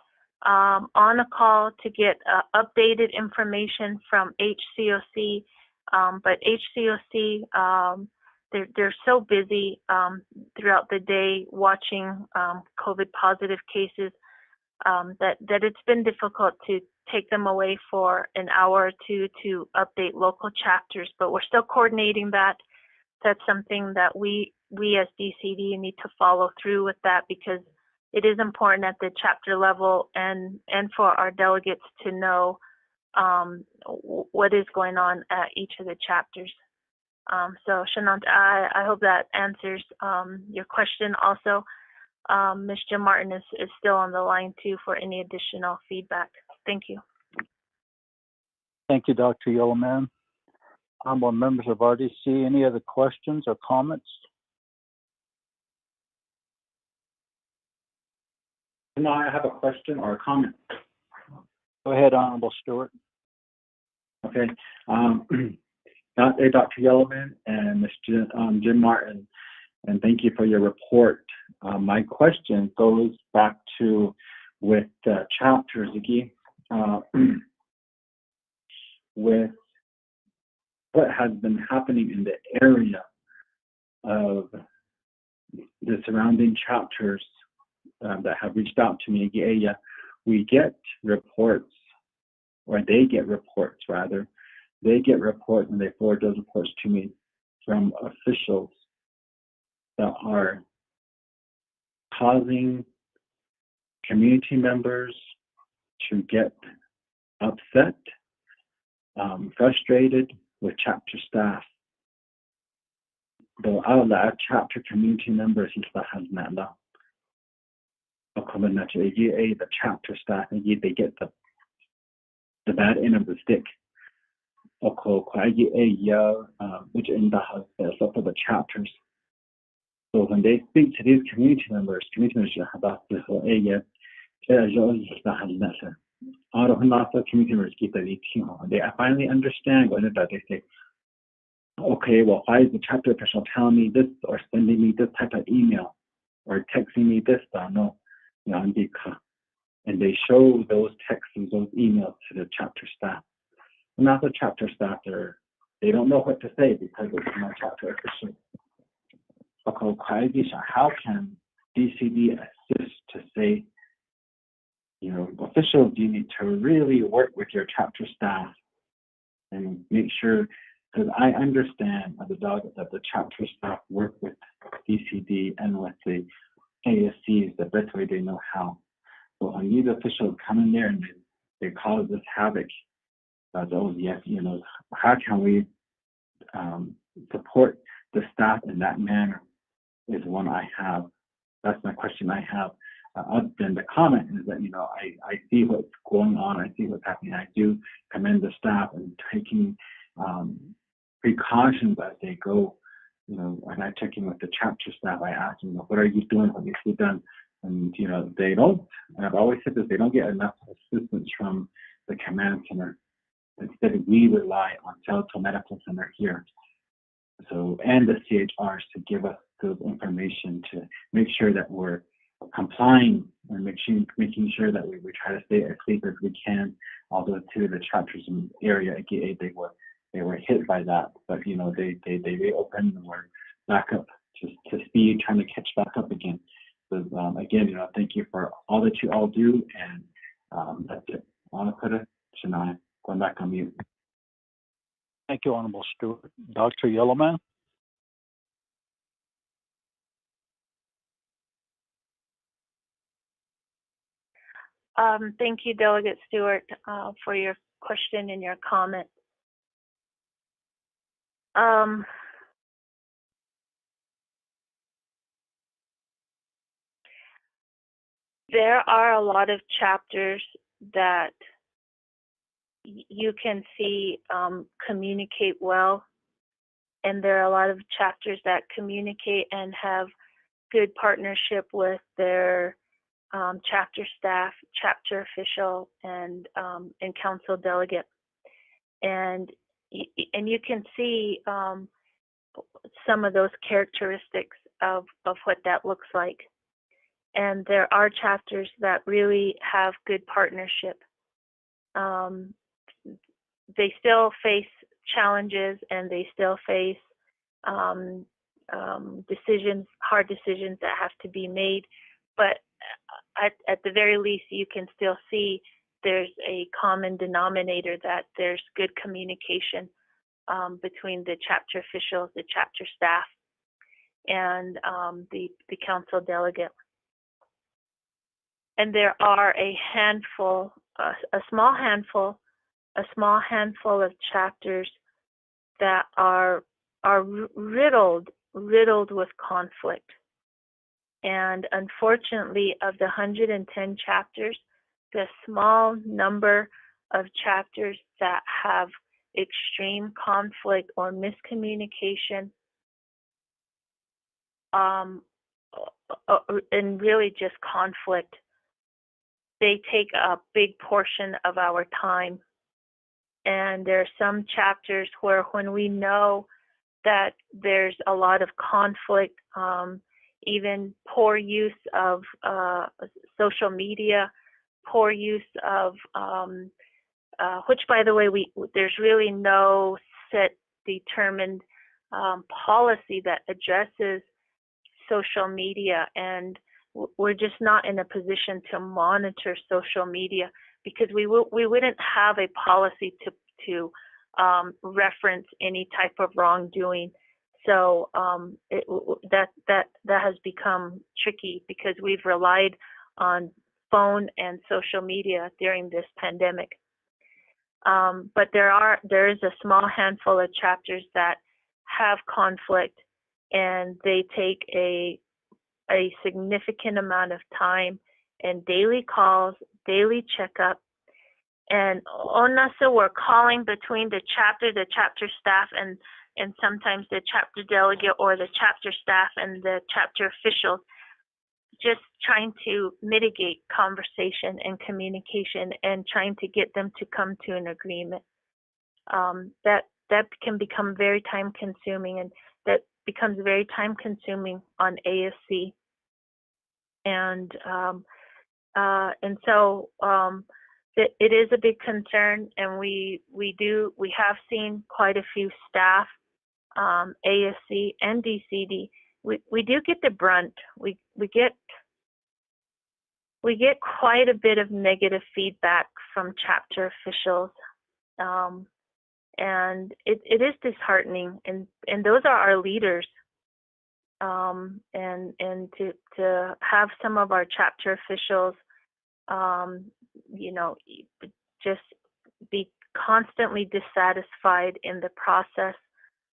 on a call to get updated information from HCOC. But HCOC, they're so busy throughout the day watching COVID positive cases that it's been difficult to take them away for an hour or two to update local chapters. But we're still coordinating that. That's something that we as DCD need to follow through with that, because it is important at the chapter level and for our delegates to know what is going on at each of the chapters. So Shanant, I hope that answers your question. Also, Ms. Jim Martin is still on the line too for any additional feedback. Thank you. Thank you, Dr. Yellowman. Honorable members of RDC, any other questions or comments? No, I have a question or a comment. Go ahead, Honorable Stewart. Okay. Dr. Yellowman and Ms. Jim Martin, and thank you for your report. My question goes back to with chapters again, with what has been happening in the area of the surrounding chapters that have reached out to me. We get reports, or they get reports rather. They get reports and they forward those reports to me from officials that are causing community members to get upset, frustrated with chapter staff. Though all that chapter community members is the hazmala. The chapter staff, they get the bad end of the stick. Which in the house for the chapters. So when they speak to these community members community members they finally understand when they say, okay, well, why is the chapter official telling me this or sending me this type of email or texting me this? No, and they show those texts and those emails to the chapter staff. And not the chapter staff, they don't know what to say because it's not chapter official. How can DCD assist to say, officials, you need to really work with your chapter staff and make sure, because I understand as a delegate that the chapter staff work with DCD and with the ASCs the best way they know how. So when these officials come in there and they cause this havoc, how can we support the staff in that manner is one I have. That's my question I have. Other than the comment is that, I see what's going on. I see what's happening. I do commend the staff and taking precautions as they go. When I check in with the chapter staff, I ask them, what are you doing? What needs to be done? And, they don't, and I've always said this, they don't get enough assistance from the command center. Instead, we rely on Salto Medical Center here. So, and the CHRs to give us good information to make sure that we're complying and making sure that we try to stay as safe as we can. Although to the chapters in the area, they were hit by that, but they reopened and were back up to speed, trying to catch back up again. So again, thank you for all that you all do, and that's it. Anakura, Shania, going back on mute. Thank you, Honorable Stewart. Dr. Yellowman. Thank you, Delegate Stewart, for your question and your comment. There are a lot of chapters that you can see communicate well, and there are a lot of chapters that communicate and have good partnership with their chapter staff, chapter official, and council delegate. And you can see some of those characteristics of what that looks like. And there are chapters that really have good partnership. They still face challenges, and they still face decisions, hard decisions that have to be made. But at the very least, you can still see there's a common denominator, that there's good communication between the chapter officials, the chapter staff, and the council delegate. And there are a handful, a small handful of chapters that are riddled with conflict. And unfortunately, of the 110 chapters, the small number of chapters that have extreme conflict or miscommunication, and really just conflict, they take a big portion of our time. And there are some chapters where, when we know that there's a lot of conflict, even poor use of social media, poor use of, which, by the way, there's really no set determined policy that addresses social media, and we're just not in a position to monitor social media, because we wouldn't have a policy to reference any type of wrongdoing. So that has become tricky, because we've relied on phone and social media during this pandemic. But there is a small handful of chapters that have conflict, and they take a significant amount of time and daily calls, daily checkup. And also, we're calling between the chapter staff, and sometimes the chapter delegate, or the chapter staff and the chapter officials, just trying to mitigate conversation and communication, and trying to get them to come to an agreement. That can become very time consuming, and that becomes very time consuming on ASC. And so it is a big concern, and we have seen quite a few staff, ASC and DCD. We do get the brunt. We get quite a bit of negative feedback from chapter officials, and it is disheartening. And those are our leaders. And to have some of our chapter officials, just be constantly dissatisfied in the process,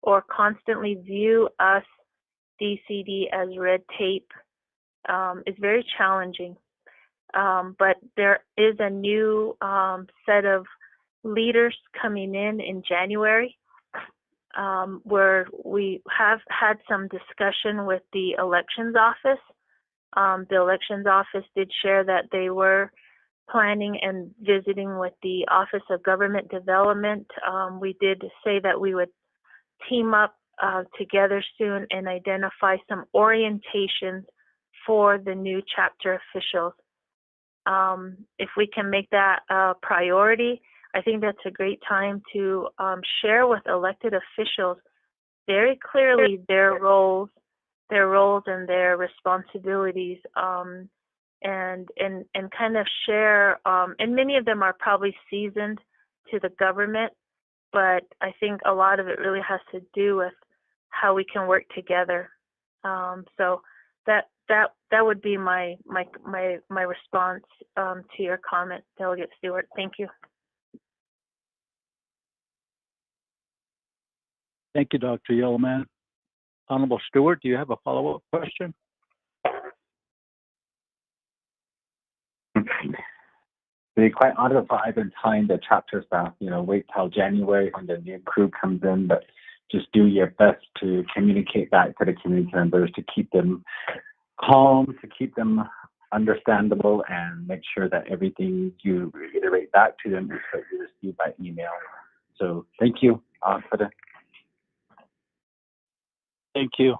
or constantly view us, DCD, as red tape, is very challenging. But there is a new set of leaders coming in January, where we have had some discussion with the elections office. The elections office did share that they were planning and visiting with the Office of Government Development. We did say that we would team up together soon and identify some orientations for the new chapter officials. If we can make that a priority, I think that's a great time to share with elected officials very clearly their roles and their responsibilities, and kind of share. And many of them are probably seasoned to the government, but I think a lot of it really has to do with how we can work together. So that would be my response to your comment, Delegate Stewart. Thank you. Thank you, Dr. Yellowman. Honorable Stewart, do you have a follow-up question? To be quite honest, I've been telling the chapter staff, wait till January when the new crew comes in, but just do your best to communicate back to the community members, to keep them calm, to keep them understandable, and make sure that everything you reiterate back to them is what you receive by email. So thank you for the. Thank you,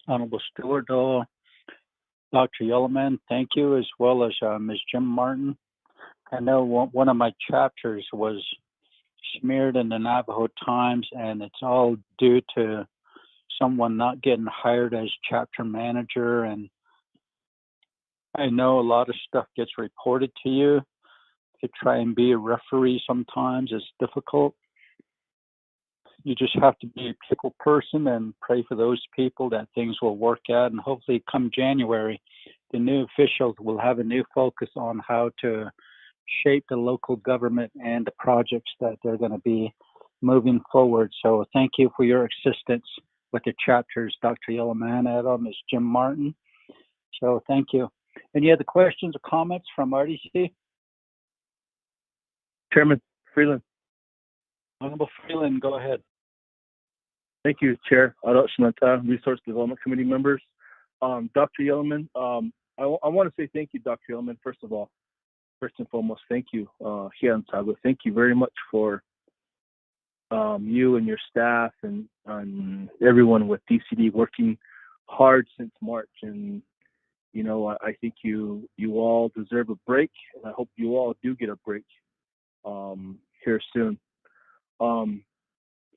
Honorable Stewart. Dr. Yellowman, thank you, as well as Ms. Jim Martin. I know one of my chapters was smeared in the Navajo Times, and it's all due to someone not getting hired as chapter manager. And I know a lot of stuff gets reported to you. To try and be a referee sometimes is difficult. You just have to be a people person and pray for those people that things will work out. And hopefully come January, the new officials will have a new focus on how to shape the local government and the projects that they're going to be moving forward. So thank you for your assistance with the chapters, Dr. Yellowman, Adam, Ms. Jim Martin. So thank you. Any other questions or comments from RDC? Chairman Freeland. Honorable Freeland, go ahead. Thank you, Chair, Resource Development Committee members. Dr. Yellowman, I want to say thank you, Dr. Yellowman, first of all. First and foremost, thank you, thank you very much for you and your staff and everyone with DCD working hard since March. And, I think you all deserve a break, and I hope you all do get a break here soon.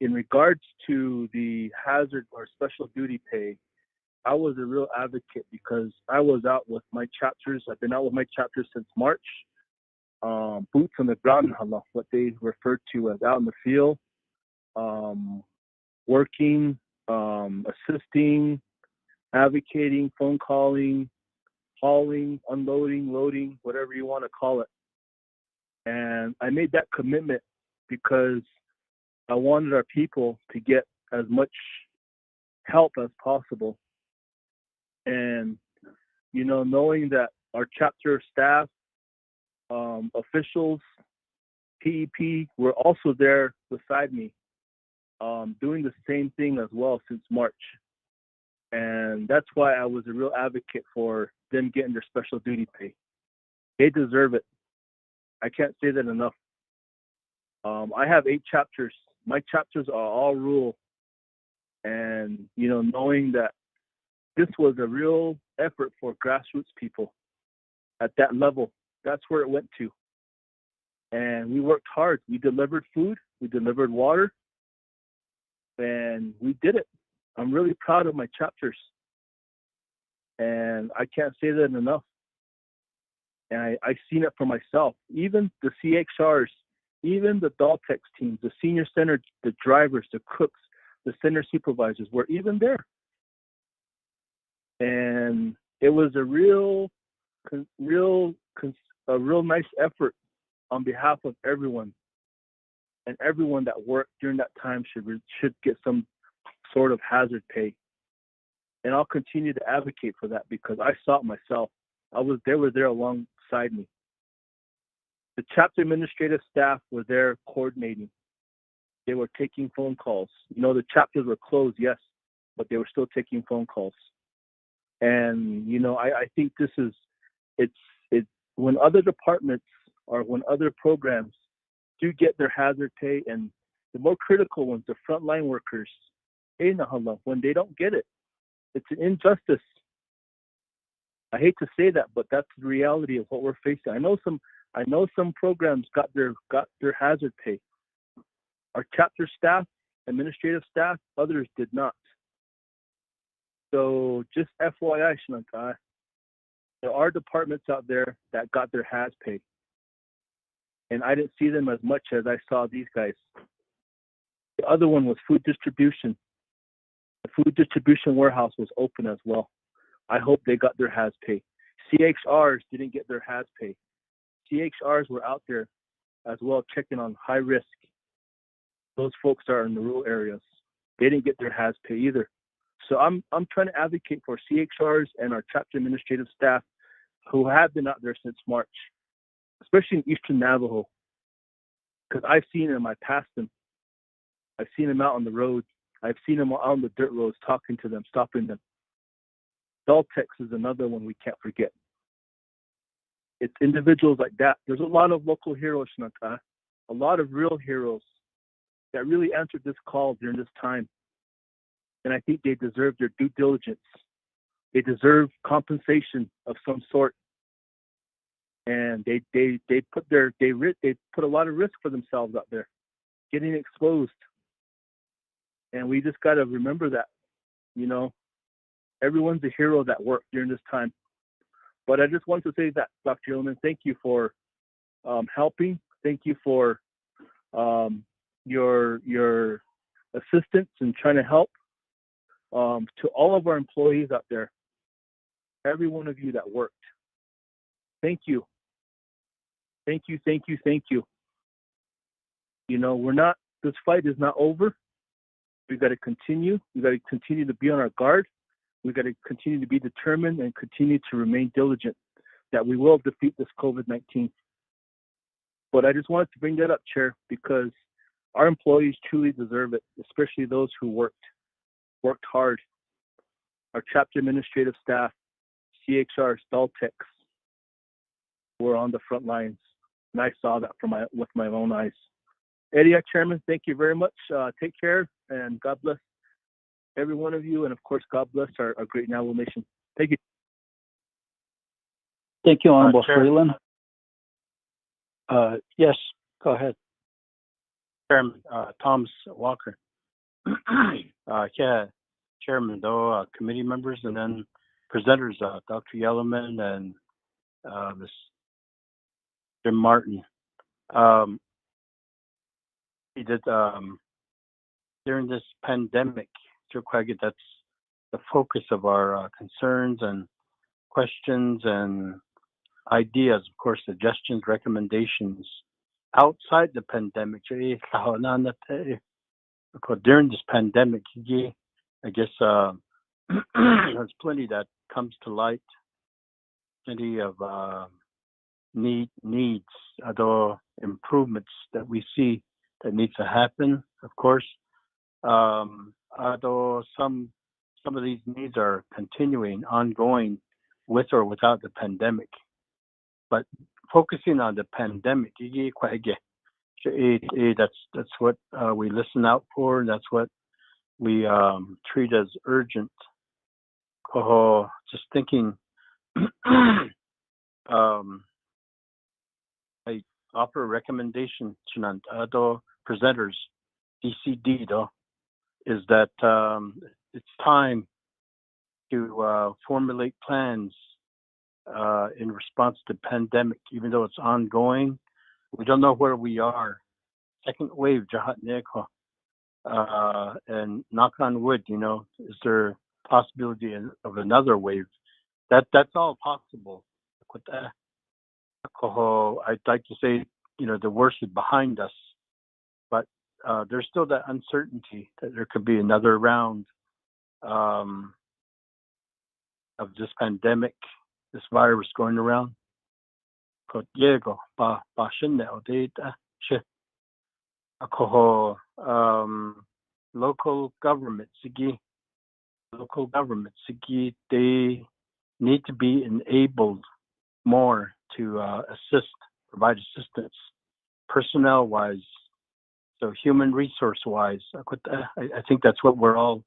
In regards to the hazard or special duty pay, I was a real advocate because I was out with my chapters. I've been out with my chapters since March. Boots on the ground, what they refer to as out in the field, working, assisting, advocating, phone calling, hauling, unloading, loading, whatever you want to call it. And I made that commitment because I wanted our people to get as much help as possible. And, knowing that our chapter staff, officials, PEP were also there beside me, doing the same thing as well since March. And that's why I was a real advocate for them getting their special duty pay. They deserve it. I can't say that enough. I have 8 chapters. My chapters are all rural. And, knowing that this was a real effort for grassroots people at that level, that's where it went to. And we worked hard. We delivered food. We delivered water. And we did it. I'm really proud of my chapters. And I can't say that enough. And I've seen it for myself. Even the CXRs, even the Daltex teams, the senior center, the drivers, the cooks, the center supervisors were even there. And it was a real nice effort on behalf of everyone. And everyone that worked during that time should get some sort of hazard pay. And I'll continue to advocate for that because I saw it myself. They were there alongside me. The chapter administrative staff were there coordinating. They were taking phone calls. The chapters were closed, yes, but they were still taking phone calls. And, I think it's when other departments or when other programs do get their hazard pay, and the more critical ones, the frontline workers, when they don't get it, it's an injustice. I hate to say that, but that's the reality of what we're facing. I know some programs got their hazard pay. Our chapter staff, administrative staff, others did not. So just FYI, Shanantai, there are departments out there that got their haz pay. And I didn't see them as much as I saw these guys. The other one was food distribution. The food distribution warehouse was open as well. I hope they got their HAZ pay. CHRs didn't get their HAZ pay. CHRs were out there as well checking on high risk. Those folks are in the rural areas. They didn't get their HAZ pay either. So I'm trying to advocate for CHRs and our chapter administrative staff who have been out there since March, especially in Eastern Navajo, because I've seen them, I passed them. I've seen them out on the road. I've seen them out on the dirt roads, talking to them, stopping them. Daltex is another one we can't forget. It's individuals like that. There's a lot of local heroes, Shanata, a lot of real heroes that really answered this call during this time. And I think they deserve their due diligence. They deserve compensation of some sort. And they put a lot of risk for themselves out there, getting exposed. And we just got to remember that, you know, everyone's a hero that worked during this time. But I just want to say that, Dr. Yeoman, thank you for helping. Thank you for your assistance in trying to help. To all of our employees out there, every one of you that worked, thank you. Thank you, thank you, thank you. You know, this fight is not over. We got to continue. We got to continue to be on our guard. We got to continue to be determined and continue to remain diligent that we will defeat this COVID-19. But I just wanted to bring that up, Chair, because our employees truly deserve it, especially those who worked hard. Our chapter administrative staff, CHR, Daltex, were on the front lines, and I saw that with my own eyes. Eddie, Chairman, thank you very much. Take care, and God bless every one of you, and of course, God bless our great Navajo Nation. Thank you. Thank you, Honorable Chair. Freeland. Yes, go ahead. Chairman Thomas Walker. Yeah, Chairman, though, committee members, and then presenters, Dr. Yellowman and Ms. Jim Martin. He did during this pandemic, that's the focus of our concerns and questions and ideas, of course, suggestions, recommendations outside the pandemic. During this pandemic, I guess there's plenty that comes to light, plenty of needs, although improvements that we see that needs to happen, of course. Although some of these needs are continuing, ongoing, with or without the pandemic. But focusing on the pandemic, that's what we listen out for, and that's what we treat as urgent. Just thinking, I offer a recommendation to presenters, DCD, is that it's time to formulate plans in response to pandemic, even though it's ongoing. We don't know where we are. Second wave, and knock on wood, is there possibility of another wave? That's all possible. I'd like to say, the worst is behind us, but there's still that uncertainty that there could be another round of this pandemic, this virus going around. Local governments, they need to be enabled more to provide assistance, personnel-wise, so human resource-wise. I think that's what we're all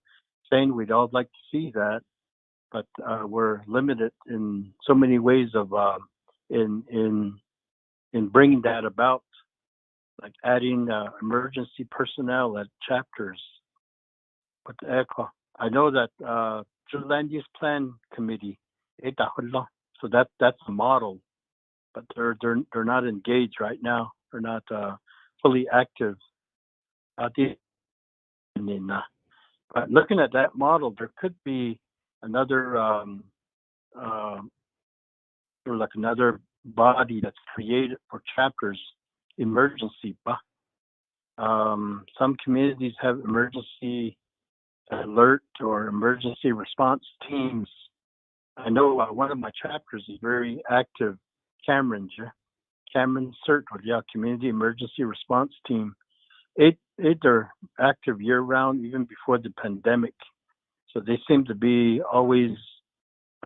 saying. We'd all like to see that, but we're limited in so many ways of in bringing that about, like adding emergency personnel at chapters. But I know that the Land Use Plan Committee, so that's a model, but they're not engaged right now. They're not fully active. But looking at that model, there could be another or like another body that's created for chapters, emergency. Some communities have emergency alert or emergency response teams. I know one of my chapters is very active, Cameron CERT, Community Emergency Response Team. They're active year-round, even before the pandemic. So they seem to be always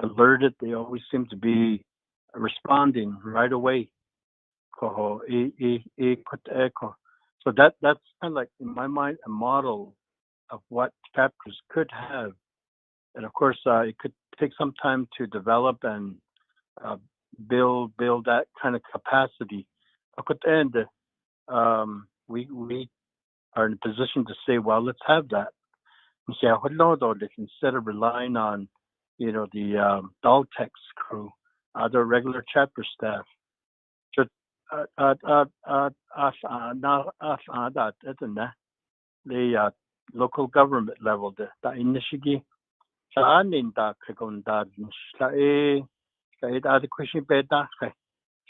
alerted. They always seem to be responding right away. So that's kind of like, in my mind, a model of what chapters could have. And of course, it could take some time to develop and build that kind of capacity. At the end, we are in a position to say, well, let's have that. Instead of relying on, the Daltex crew, other regular chapter staff. The local government level, the initiative.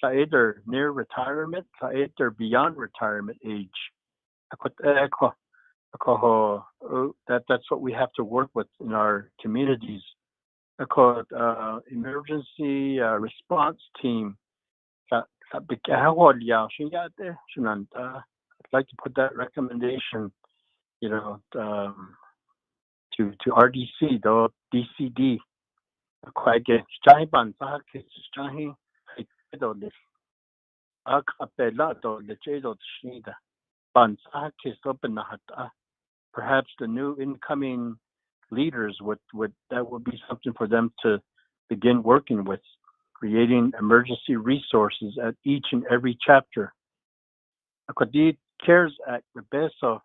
Either near retirement, either beyond retirement age. That's what we have to work with in our communities. Emergency response team. I'd like to put that recommendation, to RDC, though DCD. Perhaps the new incoming leaders would that would be something for them to begin working with, creating emergency resources at each and every chapter. The CARES Act, the best of,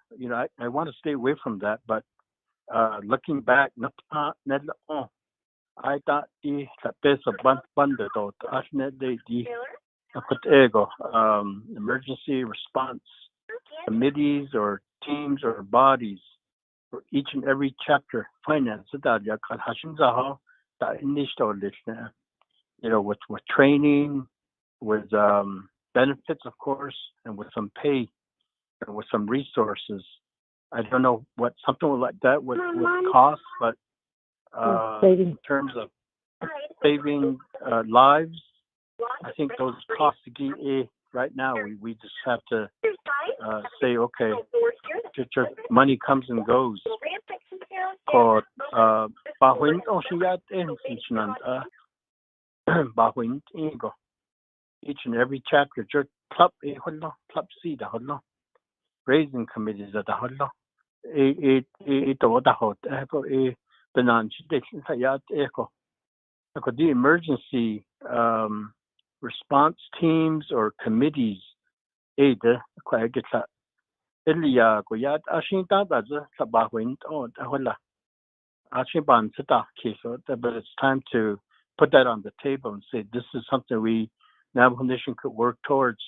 I want to stay away from that, but looking back, I thought the best of emergency response committees or teams or bodies for each and every chapter. Finance, with training, with benefits, of course, and with some pay and with some resources. I don't know what something like that would cost, but in terms of saving lives, I think those costs right now we just have to say, okay, money comes and goes. Each and every chapter, club C, raising committees at the the emergency response teams or committees, but it's time to put that on the table and say this is something we Navajo Nation could work towards.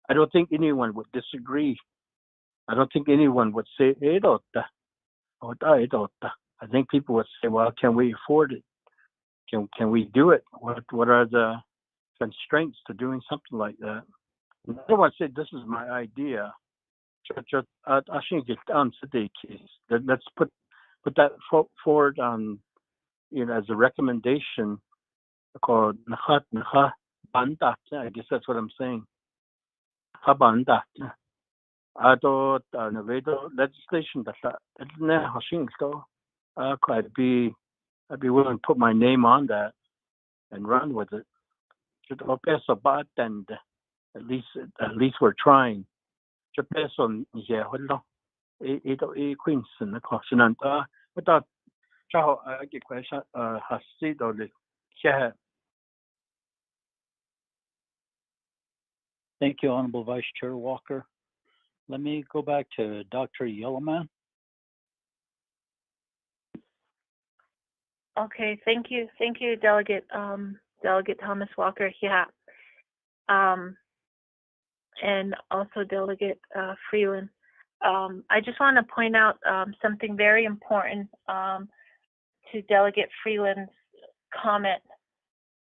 I don't think anyone would disagree. I don't think anyone would say I think people would say, well, can we afford it? Can we do it? What are the constraints to doing something like that? I don't want to say this is my idea. Let's put that forward on, as a recommendation called I guess that's what I'm saying. Navajo legislation I'd be willing to put my name on that and run with it. At least we're trying. Thank you, Honorable Vice Chair Walker. Let me go back to Dr. Yellowman. Okay, thank you, Delegate Thomas Walker. Yeah, and also Delegate Freeland. I just want to point out something very important to Delegate Freeland's comment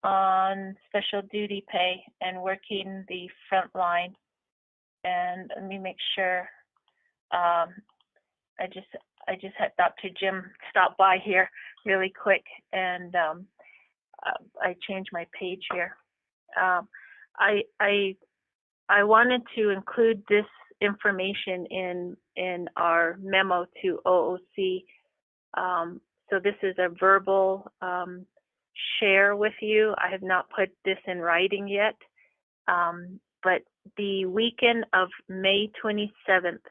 on special duty pay and working the front line. And let me make sure. I just had Dr. Jim stop by here really quick, and I changed my page here. I wanted to include this information in our memo to OOC. So this is a verbal share with you. I have not put this in writing yet, but the weekend of May 27th,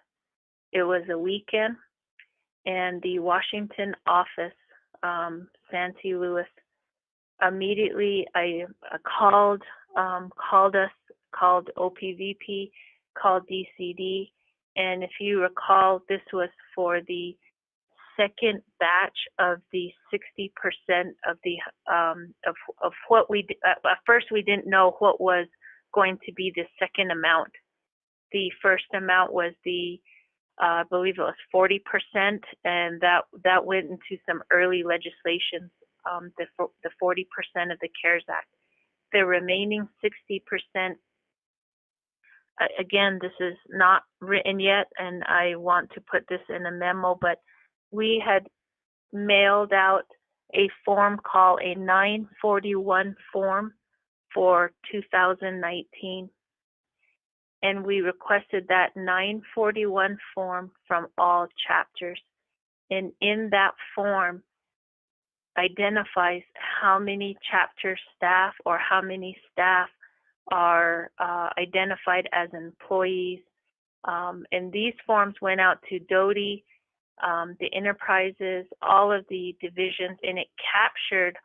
it was a weekend, and the Washington office, Santee Lewis, immediately I called us, called OPVP, called DCD, and if you recall, this was for the second batch of the 60% of the of what we at first we didn't know what was going to be the second amount. The first amount was the I believe it was 40%, and that went into some early legislation, the 40% of the CARES Act. The remaining 60%, again, this is not written yet, and I want to put this in a memo, but we had mailed out a form called a 941 form for 2019. And we requested that 941 form from all chapters. And in that form identifies how many chapter staff or how many staff are identified as employees. And these forms went out to DOTI, the enterprises, all of the divisions, and it captured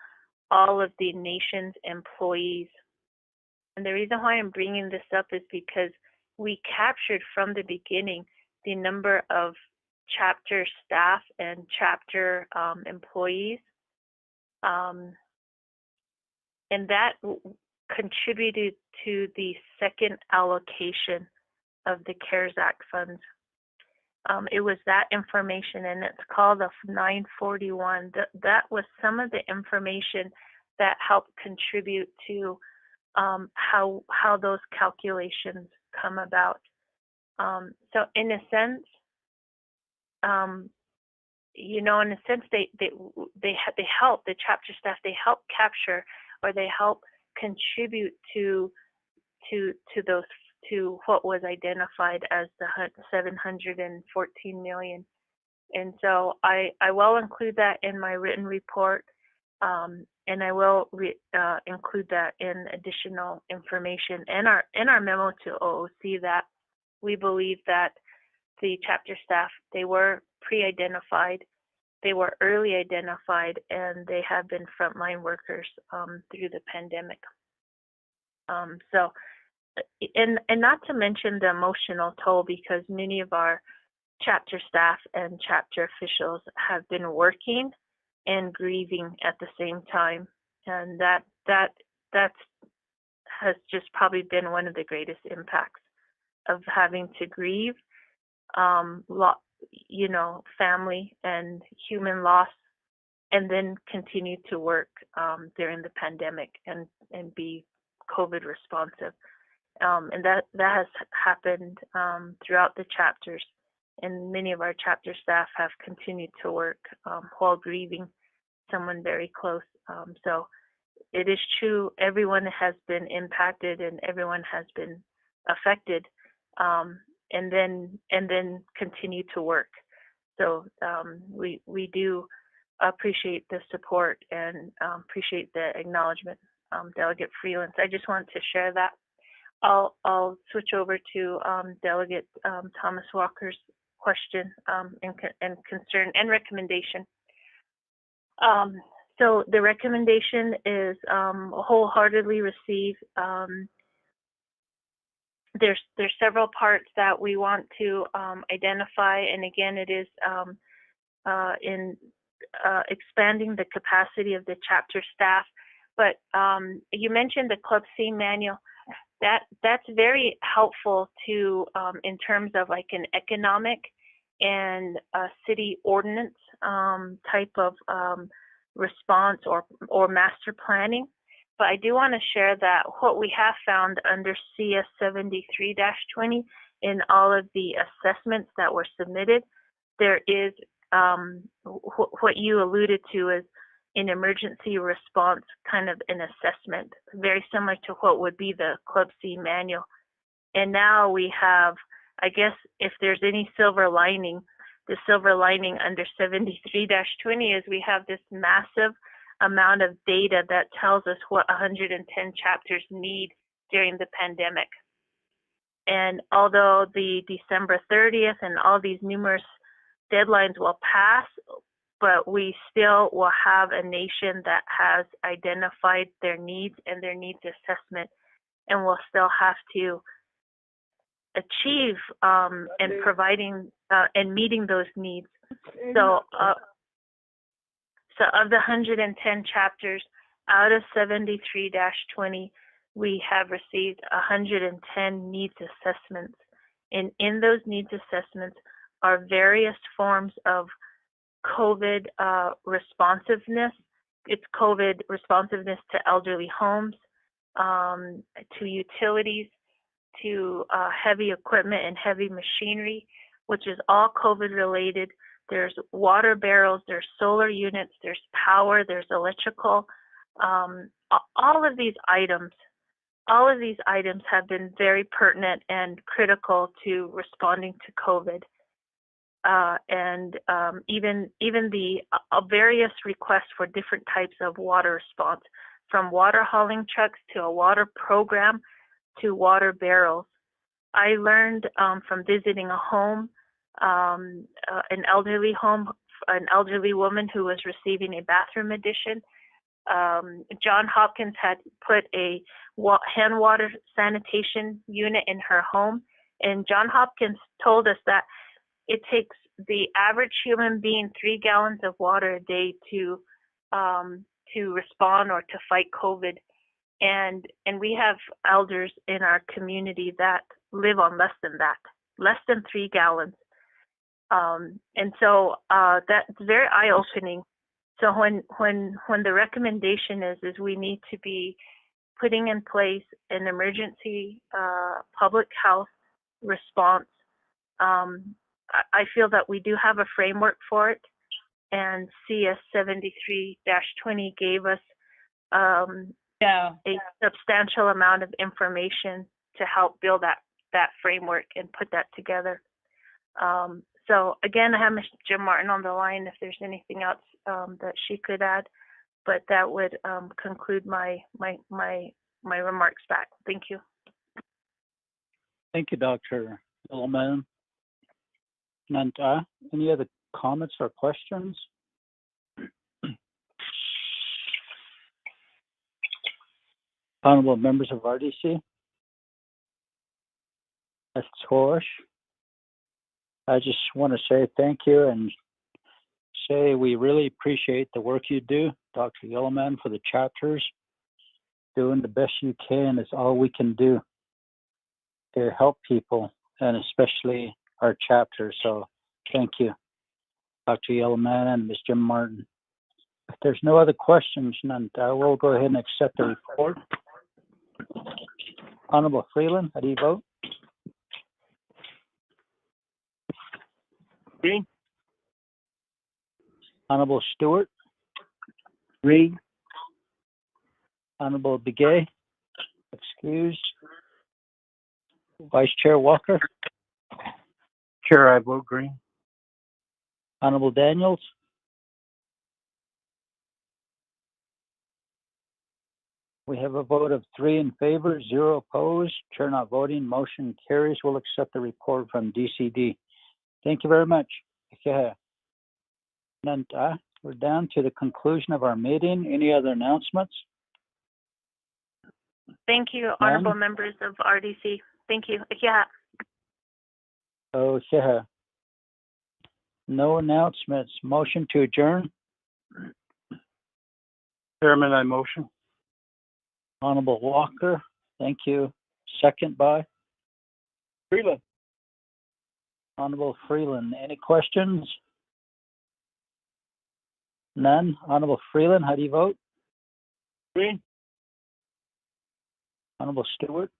all of the nation's employees. And the reason why I'm bringing this up is because we captured from the beginning the number of chapter staff and chapter employees. And that contributed to the second allocation of the CARES Act funds. It was that information, and it's called the 941. That was some of the information that helped contribute to how those calculations come about. So in a sense, in a sense, they help the chapter staff. They help capture, or they help contribute to those, to what was identified as the 714 million. And so I will include that in my written report, and I will include that in additional information in our memo to OOC, that we believe that the chapter staff, they were pre-identified, they were early identified, and they have been frontline workers through the pandemic. So, and not to mention the emotional toll, because many of our chapter staff and chapter officials have been working and grieving at the same time, and that has just probably been one of the greatest impacts of having to grieve, family and human loss, and then continue to work during the pandemic and be COVID responsive. And that has happened throughout the chapters, and many of our chapter staff have continued to work while grieving someone very close. So it is true, everyone has been impacted and everyone has been affected, and then continue to work. So we do appreciate the support and appreciate the acknowledgement, Delegate Freeland. I just wanted to share that. I'll switch over to Delegate Thomas Walker's question and concern and recommendation. So the recommendation is wholeheartedly received. There's several parts that we want to identify, and again, it is in expanding the capacity of the chapter staff. But you mentioned the Club C manual. That's very helpful to in terms of like an economic and city ordinance type of response or master planning. But I do want to share that what we have found under CS 73-20 in all of the assessments that were submitted, there is what you alluded to as an emergency response kind of an assessment, very similar to what would be the Club C manual. And now we have, I guess, if there's any silver lining, the silver lining under 73-20 is we have this massive amount of data that tells us what 110 chapters need during the pandemic. And although the December 30th and all these numerous deadlines will pass, but we still will have a nation that has identified their needs and their needs assessment, and we'll still have to achieve and providing and meeting those needs. So of the 110 chapters, out of 73-20, we have received 110 needs assessments. And in those needs assessments are various forms of COVID responsiveness. It's COVID responsiveness to elderly homes, to utilities, to heavy equipment and heavy machinery, which is all COVID related. There's water barrels, there's solar units, there's power, there's electrical. All of these items have been very pertinent and critical to responding to COVID. Even the various requests for different types of water response, from water hauling trucks to a water program to water barrels. I learned from visiting a home, an elderly home, an elderly woman who was receiving a bathroom addition. John Hopkins had put a hand water sanitation unit in her home, and John Hopkins told us that it takes the average human being 3 gallons of water a day to respond or to fight COVID. And we have elders in our community that live on less than that, less than 3 gallons. And so that's very eye-opening. So when the recommendation is we need to be putting in place an emergency public health response, I feel that we do have a framework for it, and CS 73-20 gave us a substantial amount of information to help build that framework and put that together. So again, I have Ms. Jim Martin on the line if there's anything else that she could add, but that would conclude my remarks back. Thank you. Thank you, Dr. Hillman. And any other comments or questions? Honorable members of RDC, that's Tosh. I just want to say thank you and say we really appreciate the work you do, Dr. Yellowman, for the chapters. Doing the best you can is all we can do to help people, and especially our chapter. So thank you, Dr. Yellowman and Ms. Jim Martin. If there's no other questions, none, I will go ahead and accept the report. Honorable Freeland, how do you vote? Green. Honorable Stewart? Green. Honorable Begay? Excused. Vice Chair Walker? Chair, I vote green. Honorable Daniels? We have a vote of 3 in favor, 0 opposed. Chair not voting. Motion carries. We'll accept the report from DCD. Thank you very much. Okay. And we're down to the conclusion of our meeting. Any other announcements? Thank you, honorable members of RDC. Thank you. Yeah. Oh, yeah. No announcements. Motion to adjourn. Chairman, I motion. Honorable Walker, thank you. Second by? Freeland. Honorable Freeland. Any questions? None. Honorable Freeland, how do you vote? Green. Honorable Stewart,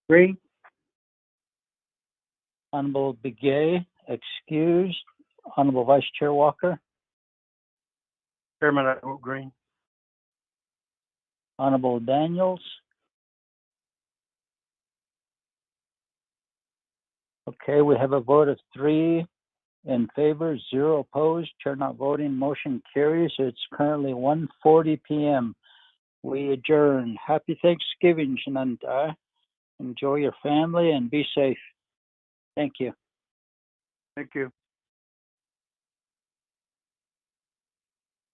Agree. Honorable Begay, excused. Honorable Vice Chair Walker, Chairman, I vote green. Honorable Daniels. Okay, we have a vote of 3 in favor, 0 opposed, chair not voting, motion carries. It's currently 1:40 p.m. We adjourn. Happy Thanksgiving, Shananta. Enjoy your family and be safe. Thank you. Thank you.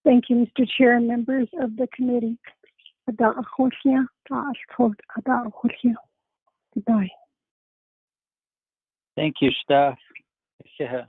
Thank you, Mr. Chair and members of the committee. Goodbye. Thank you, staff. Yeah.